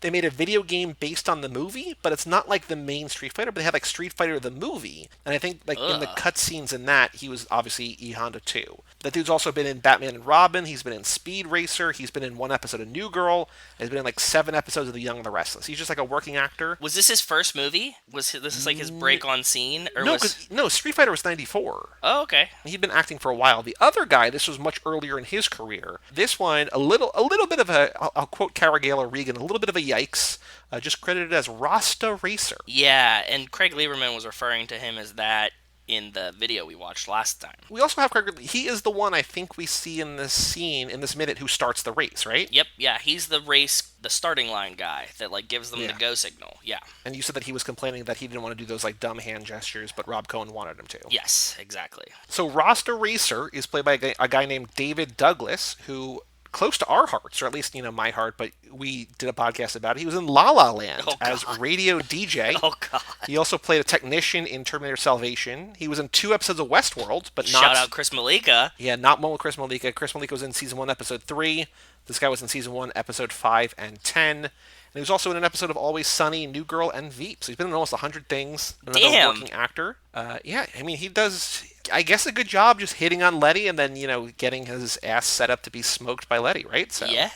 Speaker 1: they made a video game based on the movie, but it's not like the main Street Fighter, but they had like Street Fighter the movie, and I think like in the cutscenes in that, he was obviously E. Honda too. That dude's also been in Batman and Robin, he's been in Speed Racer, he's been in one episode of New Girl, and he's been in like 7 episodes of The Young and the Restless. He's just like a working actor.
Speaker 2: Was this his first movie? Was this like his break on scene? Or
Speaker 1: No,
Speaker 2: was...
Speaker 1: 'cause- no, Street Fighter was 94.
Speaker 2: Oh, okay.
Speaker 1: He'd been acting for a while. The other guy, this was much earlier in his career. This one, a little bit of a, I'll quote Carragale or Regan, a little bit of a yikes. Just credited as Rasta Racer.
Speaker 2: Yeah, and Craig Lieberman was referring to him as that in the video we watched last time.
Speaker 1: We also have Craig. He is the one I think we see in this scene, in this minute, who starts the race, right?
Speaker 2: Yep, yeah, he's the starting line guy that like gives them
Speaker 1: Yeah.
Speaker 2: the go signal. Yeah.
Speaker 1: And you said that he was complaining that he didn't want to do those like dumb hand gestures, but Rob Cohen wanted him to.
Speaker 2: Yes, exactly.
Speaker 1: So Rasta Racer is played by a guy named David Douglas, who close to our hearts, or at least, my heart, but we did a podcast about it. He was in La La Land as radio DJ.
Speaker 2: Oh, God.
Speaker 1: He also played a technician in Terminator Salvation. He was in 2 episodes of Westworld, but not...
Speaker 2: Shout out Chris Malika.
Speaker 1: Yeah, not one with Chris Malika. Chris Malika was in Season 1, Episode 3. This guy was in Season 1, Episode 5 and 10. And he was also in an episode of Always Sunny, New Girl, and Veep. So he's been in almost 100 things. Another working actor. Yeah, I mean, he does, I guess, a good job just hitting on Letty and then, getting his ass set up to be smoked by Letty, right? So
Speaker 2: Yeah.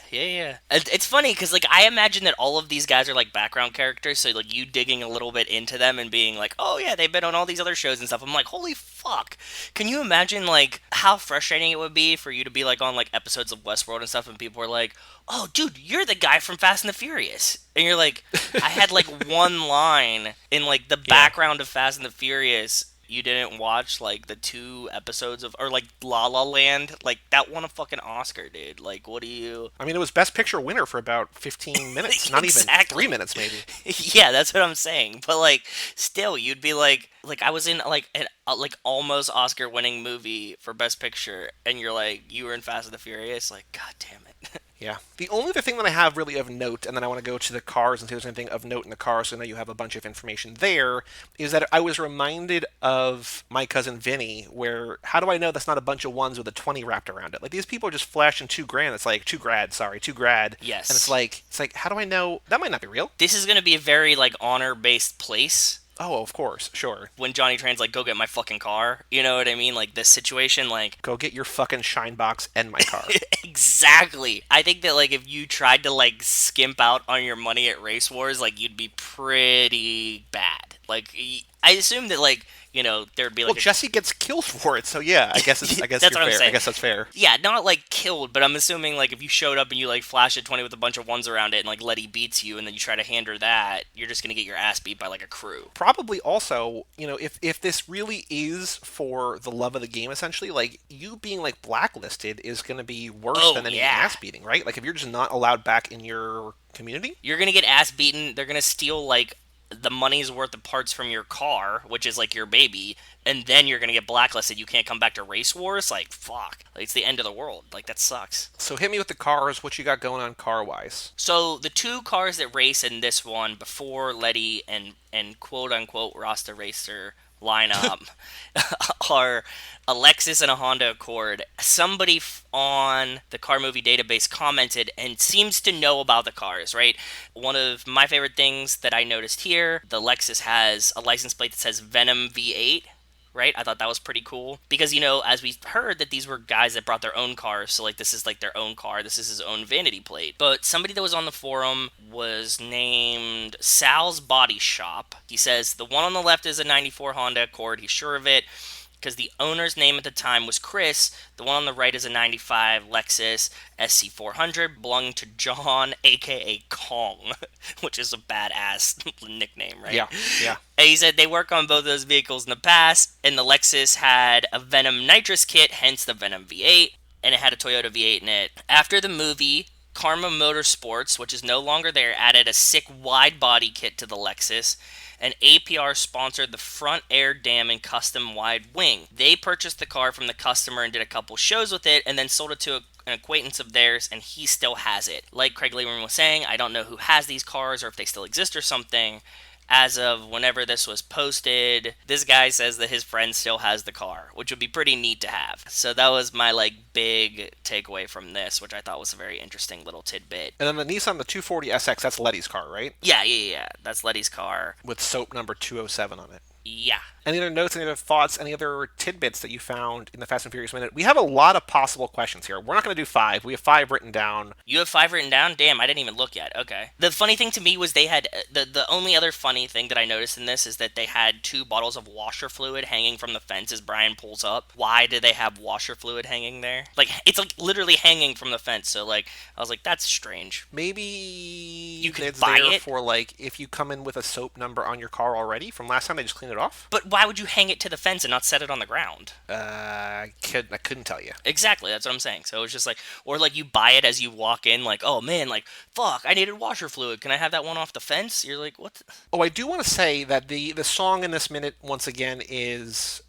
Speaker 2: It's funny because, like, I imagine that all of these guys are, like, background characters. So, like, you digging a little bit into them and being like, oh, yeah, they've been on all these other shows and stuff. I'm like, holy fuck. Can you imagine, like, how frustrating it would be for you to be, like, on, like, episodes of Westworld and stuff and people are like, oh, dude, you're the guy from Fast and the Furious. And you're like, I had, like, one line in, like, the background of Fast and the Furious. You didn't watch, like, the 2 episodes of, or, like, La La Land? Like, that won a fucking Oscar, dude. Like, what do you...
Speaker 1: I mean, it was Best Picture winner for about 15 minutes. Not even 3 minutes, maybe.
Speaker 2: Yeah, that's what I'm saying. But, like, still, you'd be like, I was in, like, an almost Oscar-winning movie for Best Picture, and you're like, you were in Fast and the Furious? Like, god damn it.
Speaker 1: Yeah. The only other thing that I have really of note, and then I want to go to the cars and see if there's anything of note in the cars, so I know you have a bunch of information there, is that I was reminded of My Cousin Vinny, where, how do I know that's not a bunch of ones with a 20 wrapped around it? Like, these people are just flashing $2,000. It's like, two grad.
Speaker 2: Yes.
Speaker 1: And it's like, how do I know? That might not be real.
Speaker 2: This is going to be a very, like, honor-based place.
Speaker 1: Oh, of course, sure.
Speaker 2: When Johnny Tran's like, go get my fucking car. You know what I mean? Like, this situation, like...
Speaker 1: Go get your fucking shine box and my car.
Speaker 2: Exactly. I think that, like, if you tried to, like, skimp out on your money at Race Wars, like, you'd be pretty bad. Like, I assume that, like, there'd be, like...
Speaker 1: Well, Jesse gets killed for it, so yeah, I guess
Speaker 2: that's
Speaker 1: you're
Speaker 2: what
Speaker 1: fair.
Speaker 2: I'm saying.
Speaker 1: I guess that's fair.
Speaker 2: Yeah, not, like, killed, but I'm assuming, like, if you showed up and you, like, flash a 20 with a bunch of ones around it and, like, Letty beats you and then you try to hand her that, you're just gonna get your ass beat by, like, a crew.
Speaker 1: Probably also, if this really is for the love of the game, essentially, like, you being, like, blacklisted is gonna be worse than any ass beating, right? Like, if you're just not allowed back in your community?
Speaker 2: You're gonna get ass beaten, they're gonna steal, like, the money's worth of parts from your car, which is like your baby, and then you're gonna get blacklisted. You can't come back to Race Wars. Like, fuck, like, it's the end of the world. Like, that sucks.
Speaker 1: So hit me with the cars. What you got going on car wise?
Speaker 2: So the 2 cars that race in this one before Letty and quote unquote Rasta Racer lineup are a Lexus and a Honda Accord. Somebody on the Car Movie Database commented and seems to know about the cars, right? One of my favorite things that I noticed here, the Lexus has a license plate that says Venom V8, right? I thought that was pretty cool because, as we heard that these were guys that brought their own cars, so, like, this is, like, their own car. This is his own vanity plate. But somebody that was on the forum was named Sal's Body Shop. He says, the one on the left is a 94 Honda Accord. He's sure of it because the owner's name at the time was Chris. The one on the right is a 95 Lexus SC400, belonging to John, a.k.a. Kong, which is a badass nickname, right?
Speaker 1: Yeah.
Speaker 2: And he said they work on both those vehicles in the past, and the Lexus had a Venom nitrous kit, hence the Venom V8, and it had a Toyota V8 in it. After the movie, Karma Motorsports, which is no longer there, added a sick wide body kit to the Lexus, and APR sponsored the front air dam and custom wide wing. They purchased the car from the customer and did a couple shows with it, and then sold it to an acquaintance of theirs, and he still has it. Like Craig Lieberman was saying, I don't know who has these cars or if they still exist or something. As of whenever this was posted, this guy says that his friend still has the car, which would be pretty neat to have. So that was my, like, big takeaway from this, which I thought was a very interesting little tidbit.
Speaker 1: And then the Nissan, the 240SX, that's Letty's car, right?
Speaker 2: Yeah. That's Letty's car.
Speaker 1: With soap number 207 on it.
Speaker 2: Yeah.
Speaker 1: Any other notes, any other thoughts, any other tidbits that you found in the Fast and Furious Minute? We have a lot of possible questions here. We're not going to do 5. We have 5 written down.
Speaker 2: You have 5 written down? Damn, I didn't even look yet. Okay. The funny thing to me was they had... The only other funny thing that I noticed in this is that they had 2 bottles of washer fluid hanging from the fence as Brian pulls up. Why did they have washer fluid hanging there? Like, it's, like, literally hanging from the fence. So, like, I was like, that's strange.
Speaker 1: Maybe
Speaker 2: you could
Speaker 1: it's
Speaker 2: buy
Speaker 1: there
Speaker 2: it
Speaker 1: for, like, if you come in with a soap number on your car already from last time, they just cleaned it it off?
Speaker 2: But why would you hang it to the fence and not set it on the ground?
Speaker 1: I couldn't tell you.
Speaker 2: Exactly, that's what I'm saying. So it's just like, or like you buy it as you walk in, like, oh man, like, fuck, I needed washer fluid. Can I have that one off the fence? You're like, what?
Speaker 1: Oh, I do want to say that the song in this minute, once again, is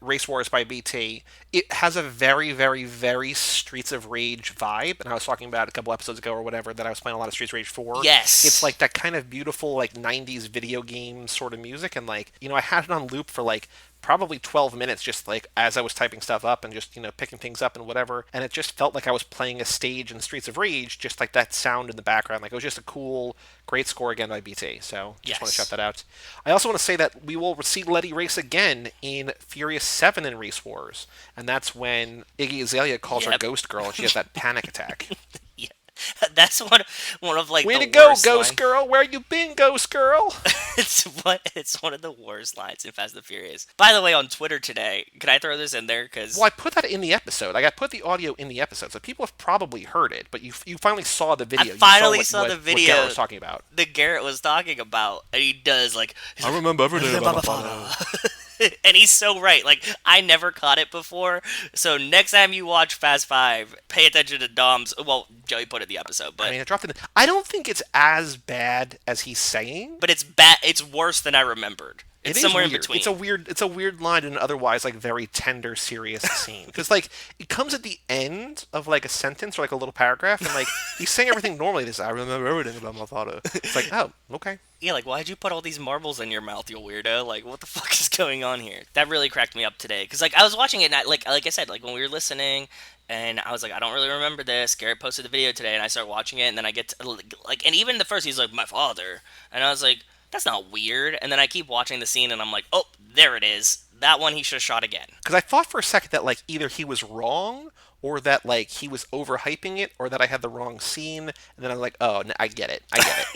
Speaker 1: Race Wars by BT. It has a very, very, very Streets of Rage vibe, and I was talking about a couple episodes ago or whatever that I was playing a lot of Streets of Rage 4.
Speaker 2: Yes.
Speaker 1: It's like that kind of beautiful, like, 90s video game sort of music, and like, I had it on loop for like probably 12 minutes just like as I was typing stuff up and just picking things up and whatever, and it just felt like I was playing a stage in Streets of Rage, just like that sound in the background. Like, it was just a cool, great score again by BT. So just want to shout that out. I also want to say that we will see Letty race again in Furious 7 in Race Wars, and that's when Iggy Azalea calls her Ghost Girl and she has that panic attack.
Speaker 2: That's one of like
Speaker 1: way
Speaker 2: the
Speaker 1: to go,
Speaker 2: worst
Speaker 1: Ghost Girl! Where you been, Ghost Girl?
Speaker 2: it's one of the worst lines in Fast and the Furious. By the way, on Twitter today, can I throw this in there?
Speaker 1: Well, I put that in the episode. I put the audio in the episode, so people have probably heard it. But you finally saw the video.
Speaker 2: I finally saw the video.
Speaker 1: What Garrett was talking about.
Speaker 2: That Garrett was talking about, and he does like.
Speaker 1: I remember everything about my father.
Speaker 2: And he's so right. Like, I never caught it before. So next time you watch Fast 5, pay attention to Dom's. Well, Joey put it in the episode, but
Speaker 1: I mean, it dropped in. I don't think it's as bad as he's saying.
Speaker 2: But it's bad. It's worse than I remembered. It's somewhere
Speaker 1: weird.
Speaker 2: in between.
Speaker 1: It's a weird line in an otherwise like very tender, serious scene. Because like it comes at the end of like a sentence or like a little paragraph, and like he's saying everything normally. This I remember everything about my father. It's like, oh, okay.
Speaker 2: Yeah, like, why'd you put all these marbles in your mouth, you weirdo? Like, what the fuck is going on here? That really cracked me up today. Because, like, I was watching it, and like I said, like, when we were listening, and I was like, I don't really remember this. Garrett posted the video today, and I started watching it, and then I get to, like, and even the first, he's like, my father. And I was like, that's not weird. And then I keep watching the scene, and I'm like, oh, there it is. That one he should have shot again.
Speaker 1: Because I thought for a second that, like, either he was wrong, or that, like, he was overhyping it, or that I had the wrong scene, and then I was like, oh, I get it.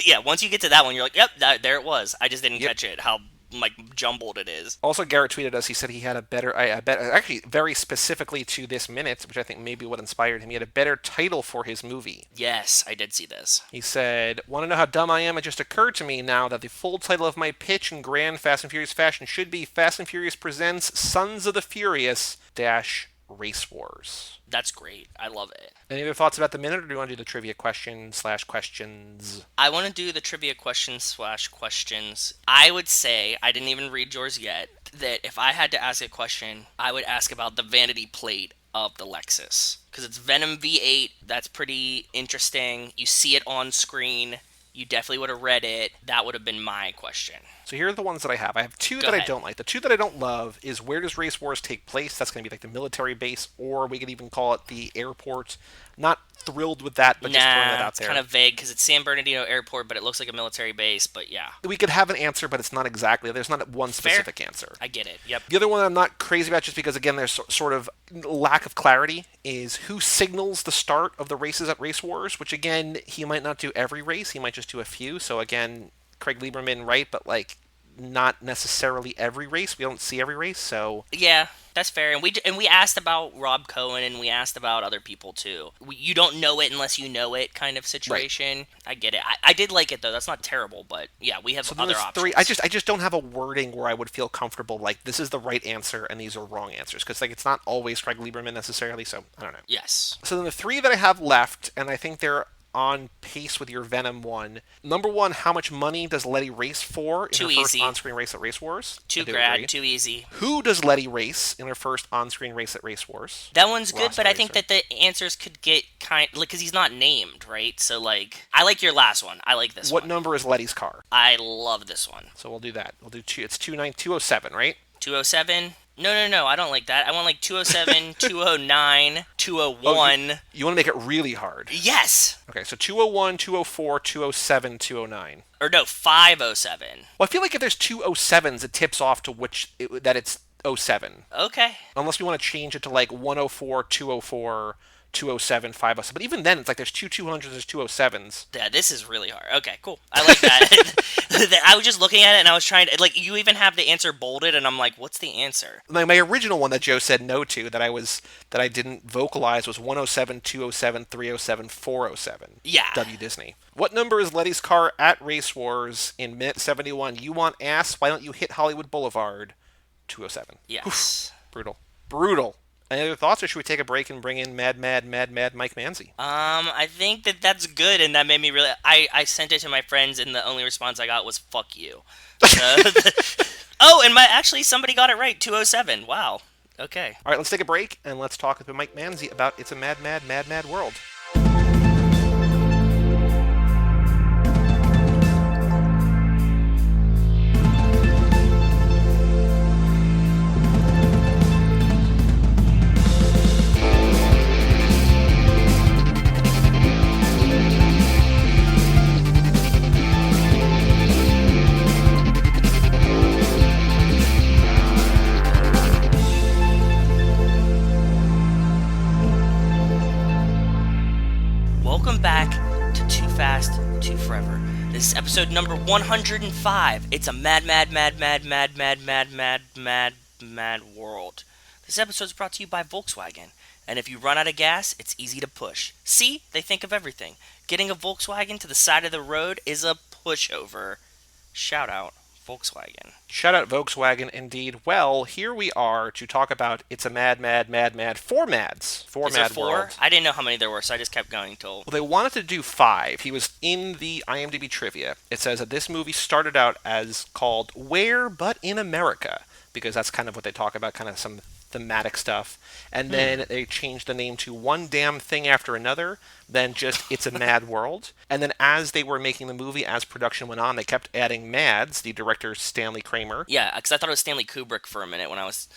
Speaker 2: Yeah, once you get to that one, you're like, yep, there it was. I just didn't catch it, how, like, jumbled it is.
Speaker 1: Also, Garrett tweeted us, he said he had a better, actually, very specifically to this minute, which I think may be what inspired him, he had a better title for his movie.
Speaker 2: Yes, I did see this.
Speaker 1: He said, want to know how dumb I am? It just occurred to me now that the full title of my pitch in grand Fast and Furious fashion should be Fast and Furious Presents Sons of the Furious - Race Wars.
Speaker 2: That's great. I love it.
Speaker 1: Any other thoughts about the minute, or do you want to do the trivia question/questions?
Speaker 2: I want to do the trivia questions/questions. I would say, I didn't even read yours yet, that if I had to ask a question, I would ask about the vanity plate of the Lexus. Because it's Venom V8. That's pretty interesting. You see it on screen. You definitely would have read it. That would have been my question.
Speaker 1: So here are the ones that I have. I have two
Speaker 2: Go
Speaker 1: that
Speaker 2: ahead.
Speaker 1: I don't like. The two that I don't love is, where does Race Wars take place? That's going to be like the military base, or we could even call it the airport. Not thrilled with that, but just throwing that out
Speaker 2: it's
Speaker 1: there.
Speaker 2: kind of vague because it's San Bernardino Airport, but it looks like a military base, but yeah.
Speaker 1: We could have an answer, but it's not exactly. There's not one specific answer.
Speaker 2: I get it, yep.
Speaker 1: The other one I'm not crazy about, just because, again, there's sort of lack of clarity, is who signals the start of the races at Race Wars, which, again, he might not do every race. He might just do a few. So, again, Craig Lieberman, right, but, like, not necessarily every race. We don't see every race, so...
Speaker 2: Yeah, that's fair. And we asked about Rob Cohen, and we asked about other people, too. You don't know it unless you know it kind of situation. Right. I get it. I did like it, though. That's not terrible, but, yeah, we have other options.
Speaker 1: Three. I just don't have a wording where I would feel comfortable, like, this is the right answer, and these are wrong answers. Because, like, it's not always Craig Lieberman, necessarily, so I don't know.
Speaker 2: Yes.
Speaker 1: So then the three that I have left, and I think they're on pace with your Venom one. Number one, how much money does Letty race for in her first on-screen race at Race Wars?
Speaker 2: Too easy.
Speaker 1: Who does Letty race in her first on-screen race at Race Wars?
Speaker 2: That one's good, but I think that the answers could get like, because he's not named, right? So, like, I like your last one. I like this one.
Speaker 1: What number is Letty's car?
Speaker 2: I love this one.
Speaker 1: So we'll do that. We'll do it's 207, right?
Speaker 2: 207? No, I don't like that. I want like 207, 209, 201.
Speaker 1: You want to make it really hard.
Speaker 2: Yes!
Speaker 1: Okay, so 201, 204, 207, 209.
Speaker 2: Or no, 507.
Speaker 1: Well, I feel like if there's 207s, it tips off to that it's 07.
Speaker 2: Okay.
Speaker 1: Unless we want to change it to like 104, 204, 207, 507. But even then, it's like there's two 200s, there's 207s.
Speaker 2: Yeah, this is really hard. Okay, cool. I like that. I was just looking at it and I was trying to, like, you even have the answer bolded and I'm like, what's the answer?
Speaker 1: My original one that Joe said no to that I didn't vocalize was 107, 207, 307, 407.
Speaker 2: Yeah.
Speaker 1: W Disney. What number is Letty's car at Race Wars in minute 71? You want ass? Why don't you hit Hollywood Boulevard? 207.
Speaker 2: Yes.
Speaker 1: Brutal. Brutal. Any other thoughts, or should we take a break and bring in Mad Mike Manzi?
Speaker 2: I think that's good, and that made me really... I sent it to my friends, and the only response I got was, fuck you. Oh, and actually, somebody got it right, 207. Wow. Okay.
Speaker 1: All right, let's take a break, and let's talk with Mike Manzi about It's a Mad World.
Speaker 2: Welcome back to Too Fast, Too Forever. This is episode number 105. It's a mad world. This episode is brought to you by Volkswagen. And if you run out of gas, it's easy to push. See? They think of everything. Getting a Volkswagen to the side of the road is a pushover. Shout out Volkswagen.
Speaker 1: Shout out Volkswagen, indeed. Well, here we are to talk about It's a Mad Four Mads.
Speaker 2: Is there four? World. I didn't know how many there were, so I just kept going till...
Speaker 1: Well, they wanted to do 5. He was in the IMDb trivia. It says that this movie started out as called Where But in America, because that's kind of what they talk about, kind of some thematic stuff. And then they changed the name to One Damn Thing After Another, then just It's a Mad World. And then as they were making the movie, as production went on, they kept adding Mads, the director Stanley Kramer.
Speaker 2: Yeah, because I thought it was Stanley Kubrick for a minute when I was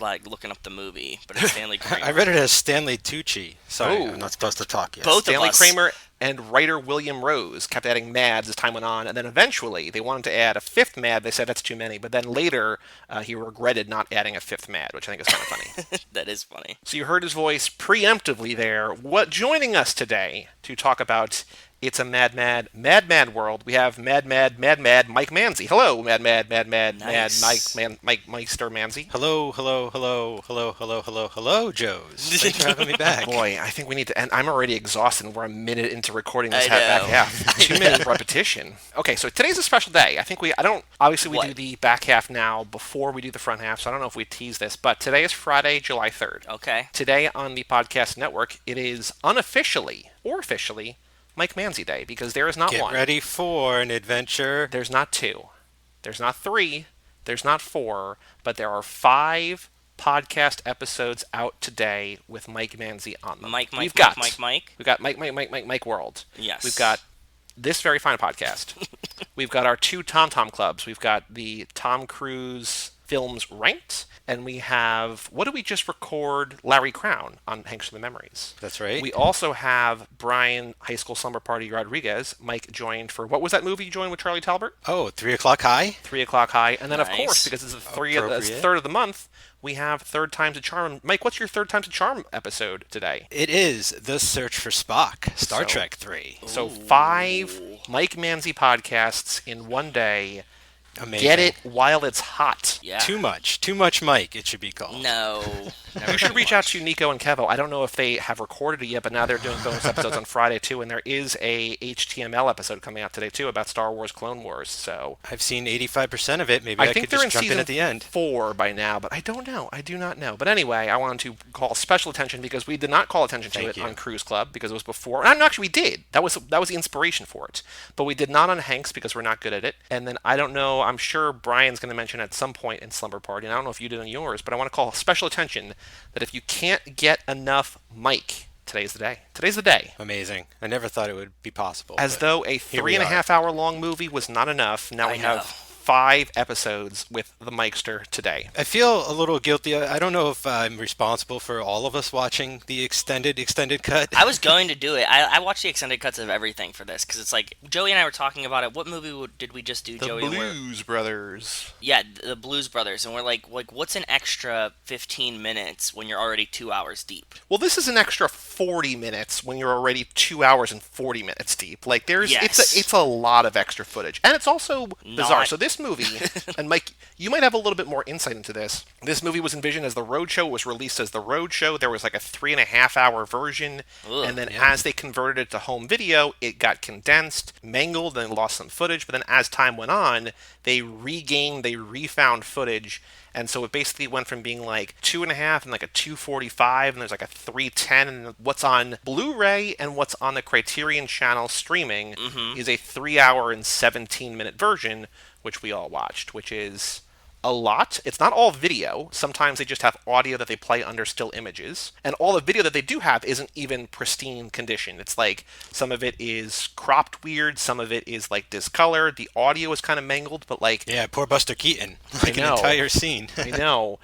Speaker 2: like looking up the movie, but it's Stanley Kramer.
Speaker 6: I read it as Stanley Tucci. Sorry, I'm not supposed to talk yet.
Speaker 2: Both
Speaker 1: Stanley
Speaker 2: of us.
Speaker 1: Kramer and writer William Rose kept adding Mads as time went on, and then eventually they wanted to add a 5th Mad. They said that's too many, but then later he regretted not adding a 5th Mad, which I think is kind of funny.
Speaker 2: That is funny.
Speaker 1: So you heard his voice preemptively there. Joining us today to talk about It's a Mad World, we have Mad Mike Manzi. Hello, Mad Nice. Mike Mikestir Manzi.
Speaker 6: Hello, Joes. Thanks for having me back.
Speaker 1: Boy, I think we need to end. I'm already exhausted, and we're a minute into recording this back half. 2 minutes repetition. Okay, so today's a special day. I think we do the back half now before we do the front half, so I don't know if we tease this, but today is Friday, July 3rd.
Speaker 2: Okay.
Speaker 1: Today on the podcast network, it is unofficially or officially Mike Manzi Day, because there is not one.
Speaker 6: Get ready for an adventure.
Speaker 1: There's not 2. There's not 3. There's not 4. But there are 5 podcast episodes out today with Mike Manzi on them.
Speaker 2: We've got
Speaker 1: Mike World.
Speaker 2: Yes.
Speaker 1: We've got this very fine podcast. We've got our 2 Tom clubs. We've got the Tom Cruise films ranked. And we have, what did we just record? Larry Crown on Hanks for the Memories.
Speaker 6: That's right.
Speaker 1: We also have Brian High School Slumber Party Rodriguez. Mike joined for, what was that movie you joined with Charlie Talbert?
Speaker 6: Oh, 3 O'Clock High?
Speaker 1: 3 O'Clock High. And then,
Speaker 2: Nice.
Speaker 1: of course, because it's the 3rd of the month, we have Third Time's a Charm. Mike, what's your Third Time's a Charm episode today?
Speaker 6: It is The Search for Spock, Star Trek 3.
Speaker 1: So 5 Mike Manzi podcasts in one day.
Speaker 6: Amazing.
Speaker 1: Get it while it's hot.
Speaker 2: Yeah.
Speaker 6: Too much Mike, it should be called.
Speaker 2: No.
Speaker 1: You should reach out to Nico and Kevo. I don't know if they have recorded it yet, but now they're doing bonus episodes on Friday too, and there is a HTML episode coming out today too about Star Wars Clone Wars. So
Speaker 6: I've seen 85% of it. Maybe I
Speaker 1: think
Speaker 6: could
Speaker 1: they're
Speaker 6: just
Speaker 1: in
Speaker 6: jump
Speaker 1: season
Speaker 6: in at the end.
Speaker 1: 4 by now, but I don't know. I do not know. But anyway, I wanted to call special attention because we did not call attention to it on Cruise Club because it was before. And actually, we did. That was the inspiration for it. But we did not on Hanks because we're not good at it. And then I don't know. I'm sure Brian's going to mention at some point in Slumber Party, and I don't know if you did on yours, but I want to call special attention that if you can't get enough Mike, today's the day. Today's the day.
Speaker 6: Amazing. I never thought it would be possible.
Speaker 1: As though a 3.5 hour long movie was not enough. Now we have 5 episodes with the Mikestir today.
Speaker 6: I feel a little guilty. I don't know if I'm responsible for all of us watching the extended cut.
Speaker 2: I was going to do it. I watched the extended cuts of everything for this because it's like Joey and I were talking about it. What movie did we just do,
Speaker 1: The
Speaker 2: Joey?
Speaker 1: Blues Brothers.
Speaker 2: Yeah, the Blues Brothers, and we're like, what's an extra 15 minutes when you're already 2 hours deep?
Speaker 1: Well, this is an extra 40 minutes when you're already 2 hours and 40 minutes deep. Like, it's a lot of extra footage. And it's also bizarre. So this movie, and Mike, you might have a little bit more insight into this. This movie was envisioned as the Roadshow, was released as the Roadshow. There was like a 3.5-hour version.
Speaker 2: Ugh,
Speaker 1: and then as they converted it to home video, it got condensed, mangled, and lost some footage. But then as time went on, they refound footage. And so it basically went from being like 2.5 and like a 2:45, and there's like a 3:10, and what's on Blu-ray and what's on the Criterion Channel streaming is a 3-hour and 17-minute version, which we all watched, which is a lot. It's not all video. Sometimes they just have audio that they play under still images. And all the video that they do have isn't even pristine condition. It's like some of it is cropped weird, some of it is like discolored. The audio is kind of mangled, but like...
Speaker 6: Yeah, poor Buster Keaton. Like an entire scene.
Speaker 1: I know.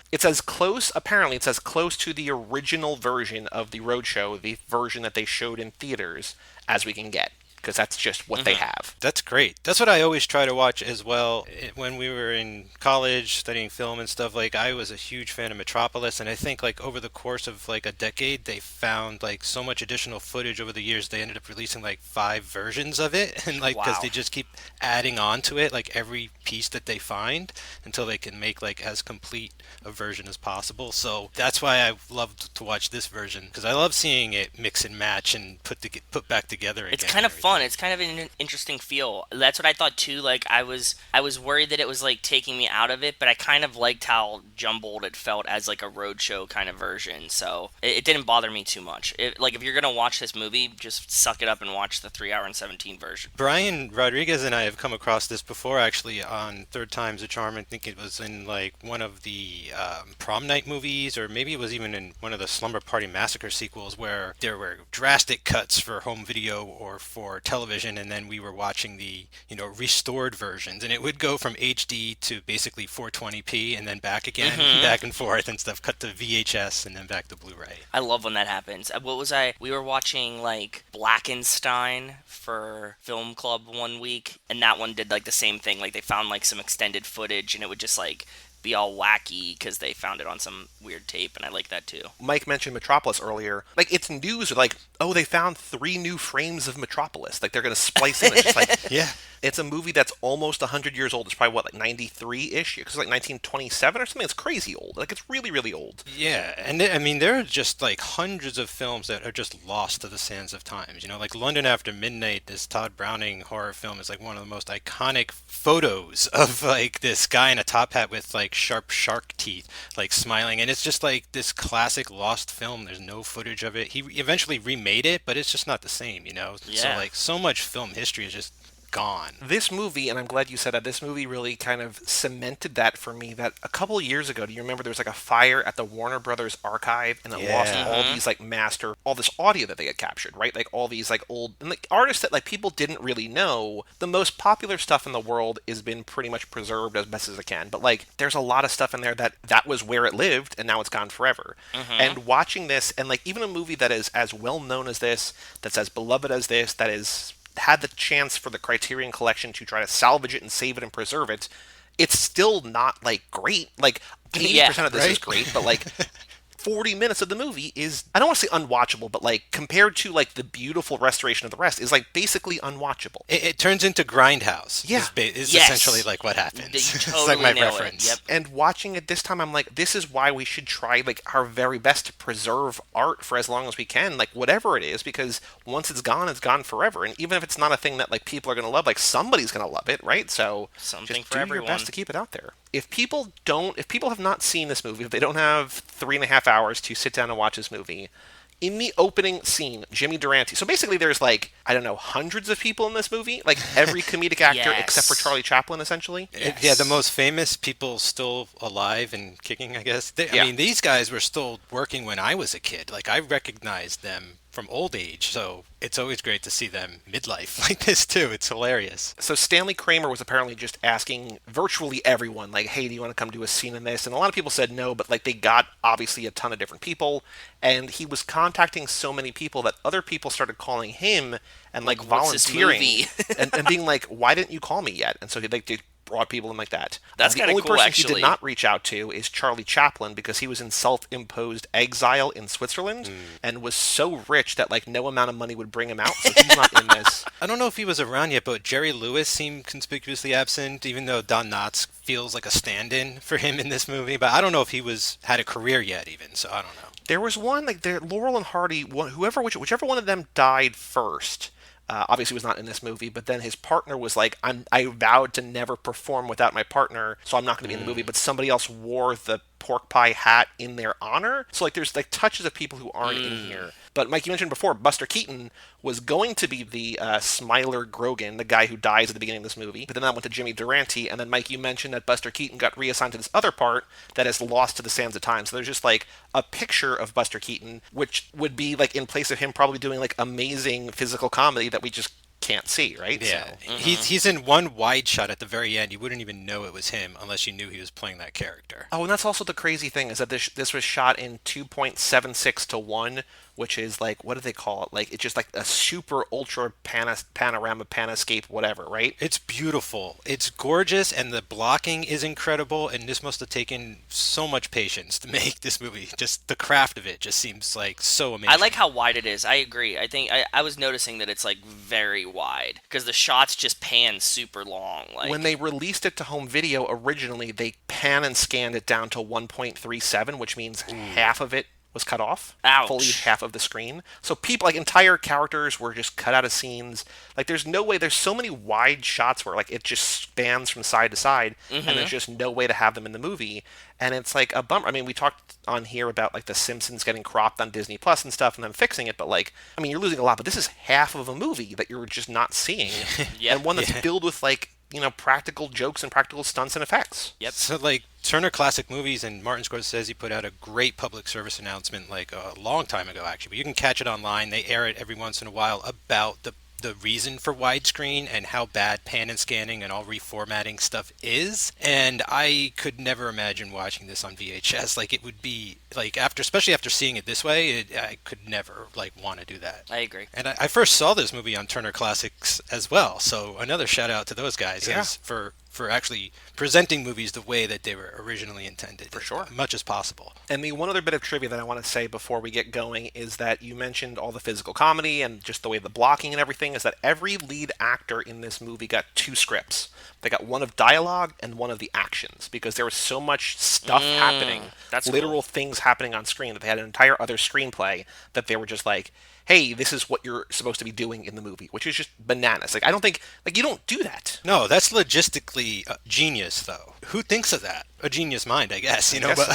Speaker 1: Apparently it's as close to the original version of the Roadshow, the version that they showed in theaters, as we can get. Because that's just what they have.
Speaker 6: That's great. That's what I always try to watch as well. When we were in college studying film and stuff, like I was a huge fan of Metropolis, and I think like over the course of like a decade, they found like so much additional footage over the years. They ended up releasing like 5 versions of it, and like because they just keep adding on to it, like every piece that they find, until they can make like as complete a version as possible. So that's why I loved to watch this version, because I love seeing it mix and match and put back together again.
Speaker 2: It's kind of fun. It's kind of an interesting feel. That's what I thought too. Like I was worried that it was like taking me out of it, but I kind of liked how jumbled it felt as like a Roadshow kind of version. So it didn't bother me too much. Like if you're gonna watch this movie, just suck it up and watch the 3 hour and 17 version.
Speaker 6: Brian Rodriguez and I have come across this before, actually, on Third Time's a Charm. I think it was in like one of the Prom Night movies, or maybe it was even in one of the Slumber Party Massacre sequels, where there were drastic cuts for home video or for television, and then we were watching the restored versions, and it would go from HD to basically 420p and then back again, back and forth and stuff, cut to VHS and then back to Blu-ray.
Speaker 2: I love when that happens. We were watching like Blackenstein for film club one week, and that one did like the same thing. Like they found like some extended footage, and it would just like be all wacky because they found it on some weird tape, and I like that too.
Speaker 1: Mike mentioned Metropolis earlier. Like, it's news, like, oh, they found 3 new frames of Metropolis. Like, they're going to splice in. It's just like,
Speaker 6: yeah.
Speaker 1: It's a movie that's almost 100 years old. It's probably, what, like 93-ish? Because it's like 1927 or something. It's crazy old. Like, it's really, really old.
Speaker 6: Yeah, and I mean, there are just like hundreds of films that are just lost to the sands of times. Like London After Midnight, this Todd Browning horror film, is like one of the most iconic photos of like this guy in a top hat with like sharp shark teeth, like smiling. And it's just like this classic lost film. There's no footage of it. He eventually remade it, but it's just not the same,
Speaker 2: Yeah.
Speaker 6: So like so much film history is just gone.
Speaker 1: This movie, and I'm glad you said that, this movie really kind of cemented that for me, that a couple of years ago, do you remember there was like a fire at the Warner Brothers archive, and it lost all these like all this audio that they had captured, right? Like all these like old, and like artists that like people didn't really know. The most popular stuff in the world has been pretty much preserved as best as it can, but like there's a lot of stuff in there that was where it lived, and now it's gone forever. And watching this, and like even a movie that is as well known as this, that's as beloved as this, that is had the chance for the Criterion Collection to try to salvage it and save it and preserve it, it's still not like great. Like 80% of this is great, but like 40 minutes of the movie is, I don't want to say unwatchable, but like compared to like the beautiful restoration of the rest, is like basically unwatchable.
Speaker 6: It turns into Grindhouse.
Speaker 1: Yeah.
Speaker 6: Is essentially like what happens.
Speaker 2: You
Speaker 6: It's
Speaker 2: totally
Speaker 6: like my
Speaker 2: nail
Speaker 6: reference.
Speaker 2: it. Yep.
Speaker 1: And watching it this time, I'm like, this is why we should try like our very best to preserve art for as long as we can, like whatever it is, because once it's gone forever. And even if it's not a thing that like people are going to love, like somebody's going to love it, right? So
Speaker 2: Something
Speaker 1: just
Speaker 2: for
Speaker 1: do
Speaker 2: everyone.
Speaker 1: your best to keep it out there. If people have not seen this movie, if they don't have 3.5 hours to sit down and watch this movie, in the opening scene, Jimmy Durante. So basically, there's like, I don't know, hundreds of people in this movie, like every comedic actor except for Charlie Chaplin, essentially.
Speaker 2: Yes.
Speaker 6: Yeah, the most famous people still alive and kicking, I guess. I mean, these guys were still working when I was a kid. Like, I recognized them from old age. So it's always great to see them midlife like this too. It's hilarious.
Speaker 1: So Stanley Kramer was apparently just asking virtually everyone, like, hey, do you want to come do a scene in this? And a lot of people said no, but like they got obviously a ton of different people, and he was contacting so many people that other people started calling him and like
Speaker 2: What's this
Speaker 1: volunteering
Speaker 2: movie?
Speaker 1: and being like, why didn't you call me yet? And so they brought people in like that.
Speaker 2: That's
Speaker 1: The
Speaker 2: kinda
Speaker 1: only
Speaker 2: cool,
Speaker 1: person he
Speaker 2: actually.
Speaker 1: did not reach out to is Charlie Chaplin because he was in self-imposed exile in Switzerland and was so rich that like no amount of money would bring him out, so he's not in this.
Speaker 6: I don't know if he was around yet, but Jerry Lewis seemed conspicuously absent, even though Don Knotts feels like a stand-in for him in this movie. But I don't know if he had a career yet, even. So I don't know.
Speaker 1: There was one like Laurel and Hardy, whichever one of them died first. Obviously, was not in this movie, but then his partner was like, I vowed to never perform without my partner, so I'm not going to be in the movie. But somebody else wore the pork pie hat in their honor. So like, there's like touches of people who aren't in here. But Mike, you mentioned before, Buster Keaton was going to be the Smiler Grogan, the guy who dies at the beginning of this movie. But then that went to Jimmy Durante, and then Mike, you mentioned that Buster Keaton got reassigned to this other part that is lost to the sands of time. So there's just like a picture of Buster Keaton, which would be like in place of him probably doing like amazing physical comedy that we just can't see, right?
Speaker 6: Yeah,
Speaker 1: So,
Speaker 6: he's in one wide shot at the very end. You wouldn't even know it was him unless you knew he was playing that character.
Speaker 1: oh, and that's also the crazy thing is that this was shot in 2.76 to 1, which is like, what do they call it? Like, it's just like a super ultra panorama, panoscape, whatever, right?
Speaker 6: It's beautiful. It's gorgeous, and the blocking is incredible. And this must have taken so much patience to make this movie. Just the craft of it just seems like so amazing.
Speaker 2: I like how wide it is. I agree. I think I was noticing that it's like very wide because the shots just pan super long. Like
Speaker 1: When they released it to home video originally, they pan and scanned it down to 1.37, which means half of it was cut off.
Speaker 2: Ouch.
Speaker 1: Fully half of the screen. So people, like entire characters were just cut out of scenes. Like there's no way, there's so many wide shots where like it just spans from side to side and there's just no way to have them in the movie. And it's like a bummer. I mean, we talked on here about like The Simpsons getting cropped on Disney Plus and stuff and then fixing it, but like, I mean, you're losing a lot, but this is half of a movie that you're just not seeing.
Speaker 2: Yep.
Speaker 1: And one that's filled with like, you know, practical jokes and practical stunts and effects.
Speaker 2: Yep.
Speaker 6: So, like, Turner Classic Movies and Martin Scorsese put out a great public service announcement, like, a long time ago, actually. But you can catch it online. They air it every once in a while about the reason for widescreen and how bad pan and scanning and all reformatting stuff is. And I could never imagine watching this on VHS. Like, it would be, like, especially after seeing it this way, I could never, like, want to do that.
Speaker 2: I agree.
Speaker 6: And I first saw this movie on Turner Classics as well, so another shout out to those guys for actually presenting movies the way that they were originally intended.
Speaker 1: For sure.
Speaker 6: As much as possible.
Speaker 1: And the one other bit of trivia that I want to say before we get going is that you mentioned all the physical comedy and just the way the blocking and everything is that every lead actor in this movie got 2 scripts. They got one of dialogue and one of the actions because there was so much stuff happening,
Speaker 2: that's
Speaker 1: literal
Speaker 2: cool.
Speaker 1: things happening on screen that they had an entire other screenplay that they were just like, hey, this is what you're supposed to be doing in the movie, which is just bananas. Like, I don't think, like, you don't do that.
Speaker 6: No, that's logistically genius, though. Who thinks of that? A genius mind, I guess, you know, but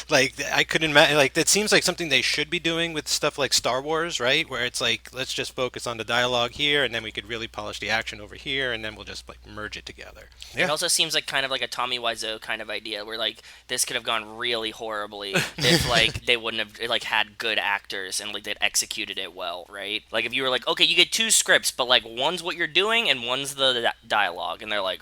Speaker 6: like, I couldn't imagine, like, that seems like something they should be doing with stuff like Star Wars, right? Where it's like, let's just focus on the dialogue here, and then we could really polish the action over here, and then we'll just, like, merge it together.
Speaker 2: It also seems like kind of like a Tommy Wiseau kind of idea where like this could have gone really horribly if like they wouldn't have like had good actors and like they'd executed it well, right? Like if you were like, okay, you get 2 scripts, but like one's what you're doing and one's the dialogue, and they're like,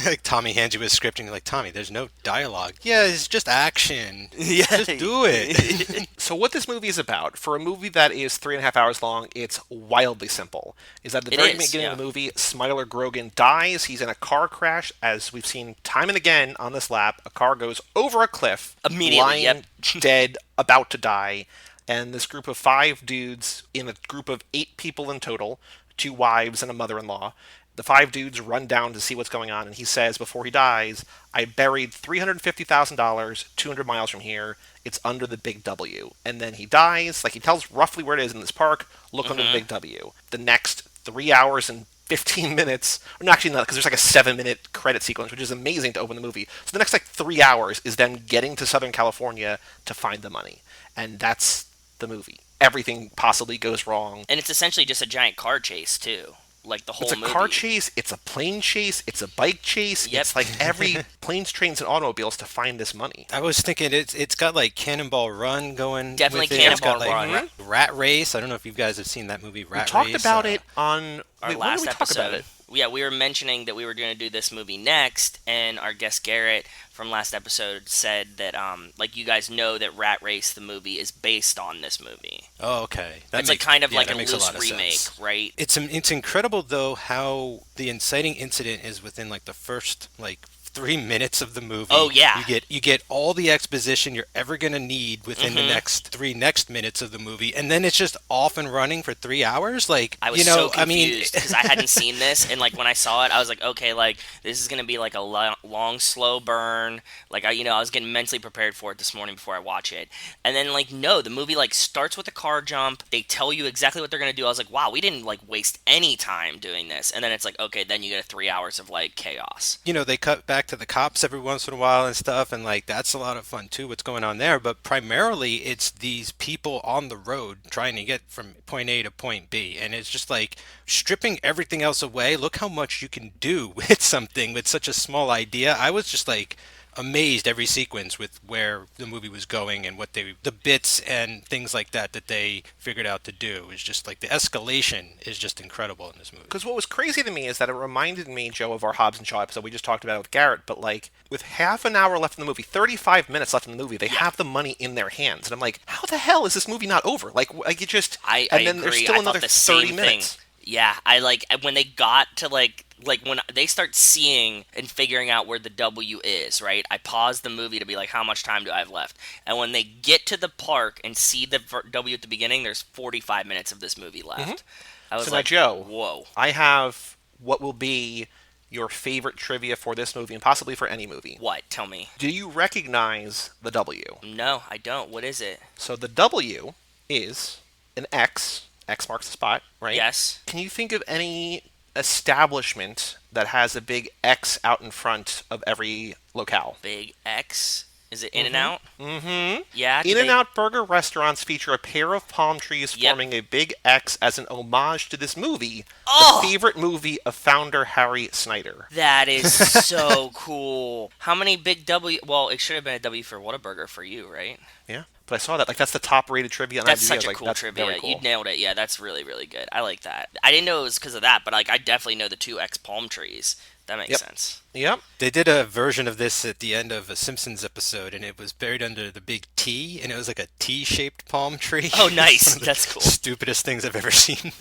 Speaker 6: Like, Tommy hands you a script, and you're like, Tommy, there's no dialogue. Yeah, it's just action.
Speaker 2: Yeah.
Speaker 6: Just do it.
Speaker 1: So what this movie is about, for a movie that is 3.5 hours long, it's wildly simple. Is that at the
Speaker 2: It
Speaker 1: very
Speaker 2: is,
Speaker 1: beginning
Speaker 2: yeah.
Speaker 1: of the movie, Smiler Grogan dies. He's in a car crash, as we've seen time and again on this lap. A car goes over a cliff,
Speaker 2: Immediately,
Speaker 1: lying
Speaker 2: yep.
Speaker 1: dead, about to die. And this group of 5 dudes, in a group of 8 people in total, 2 wives and a mother-in-law, the 5 dudes run down to see what's going on, and he says before he dies, I buried $350,000 200 miles from here. It's under the Big W. And then he dies. Like, he tells roughly where it is in this park. Look under the Big W. The next 3 hours and 15 minutes, or no, actually not, because there's like a 7-minute credit sequence, which is amazing to open the movie. So the next like 3 hours is them getting to Southern California to find the money. And that's the movie. Everything possibly goes wrong.
Speaker 2: and it's essentially just a giant car chase too. like the whole
Speaker 1: It's a
Speaker 2: movie.
Speaker 1: car chase, it's a plane chase, it's a bike chase.
Speaker 2: Yep.
Speaker 1: It's like every planes, trains, and automobiles to find this money.
Speaker 6: I was thinking it's got like Cannonball Run going.
Speaker 2: Definitely
Speaker 6: with it. It's got,
Speaker 2: Cannonball
Speaker 6: like,
Speaker 2: Run.
Speaker 6: Rat Race. I don't know if you guys have seen that movie, Rat Race.
Speaker 1: We talked about it on
Speaker 2: Our
Speaker 1: wait, when did
Speaker 2: last
Speaker 1: we talk
Speaker 2: episode.
Speaker 1: about it?
Speaker 2: Yeah, we were mentioning that we were going to do this movie next, and our guest Garrett from last episode said that, like, you guys know that Rat Race, the movie, is based on this movie.
Speaker 6: Oh, okay.
Speaker 2: It's like kind of like a
Speaker 6: that makes
Speaker 2: loose
Speaker 6: lot of
Speaker 2: remake,
Speaker 6: sense.
Speaker 2: right?
Speaker 6: It's incredible though how the inciting incident is within like the first like 3 minutes of the movie.
Speaker 2: Oh, yeah.
Speaker 6: You get all the exposition you're ever gonna need within the next next minutes of the movie, and then it's just off and running for 3 hours. Like
Speaker 2: I was so confused because I hadn't seen this, and like when I saw it, I was like, okay, like this is gonna be like a long, slow burn. Like I was getting mentally prepared for it this morning before I watch it, and then like no, the movie like starts with a car jump. They tell you exactly what they're gonna do. I was like, wow, we didn't like waste any time doing this, and then it's like, okay, then you get 3 hours of like chaos.
Speaker 6: They cut back to the cops every once in a while and stuff, and like that's a lot of fun too, what's going on there. But primarily it's these people on the road trying to get from point A to point B, and it's just like stripping everything else away. Look how much you can do with something with such a small idea. I was just like amazed every sequence with where the movie was going and what the bits and things like that they figured out to do. Is just like the escalation is just incredible in this movie.
Speaker 1: Because what was crazy to me is that it reminded me, Joe, of our Hobbs and Shaw episode. We just talked about it with Garrett, but like with half an hour left in the movie, 35 minutes left in the movie, they have the money in their hands, and I'm like, how the hell is this movie not over? Like you just
Speaker 2: I
Speaker 1: and then
Speaker 2: agree.
Speaker 1: there's still
Speaker 2: I
Speaker 1: another
Speaker 2: thought the
Speaker 1: 30
Speaker 2: same
Speaker 1: minutes.
Speaker 2: thing. Yeah, I like when they got to like when they start seeing and figuring out where the W is, right? I paused the movie to be like, how much time do I have left? And when they get to the park and see the W at the beginning, there's 45 minutes of this movie left. I was
Speaker 1: So now,
Speaker 2: like,
Speaker 1: Joe,
Speaker 2: whoa.
Speaker 1: I have what will be your favorite trivia for this movie and possibly for any movie.
Speaker 2: What? Tell me.
Speaker 1: Do you recognize the W?
Speaker 2: No, I don't. What is it?
Speaker 1: So the W is an X. X marks the spot, right?
Speaker 2: Yes.
Speaker 1: Can you think of any establishment that has a big X out in front of every locale?
Speaker 2: Big X. Is it In-N-Out?
Speaker 1: Mm-hmm.
Speaker 2: Yeah.
Speaker 1: In-N-Out burger restaurants feature a pair of palm trees
Speaker 2: Yep.
Speaker 1: forming a big X as an homage to this movie,
Speaker 2: Oh!
Speaker 1: the favorite movie of founder Harry Snyder.
Speaker 2: That is so cool. How many big W? Well, it should have been a W for Whataburger for you, right?
Speaker 1: Yeah, but I saw that. Like, that's the top-rated trivia on
Speaker 2: That's
Speaker 1: IMDb. I
Speaker 2: such
Speaker 1: was
Speaker 2: a
Speaker 1: like,
Speaker 2: cool
Speaker 1: that's
Speaker 2: trivia.
Speaker 1: very cool.
Speaker 2: You nailed it. Yeah, that's really, really good. I like that. I didn't know it was because of that, but like I definitely know the 2X palm trees. That makes
Speaker 1: Yep.
Speaker 2: sense.
Speaker 1: Yep.
Speaker 6: They did a version of this at the end of a Simpsons episode, and it was buried under the big T, and it was like a T-shaped palm tree.
Speaker 2: Oh, nice.
Speaker 6: One of the
Speaker 2: That's cool.
Speaker 6: Stupidest things I've ever seen.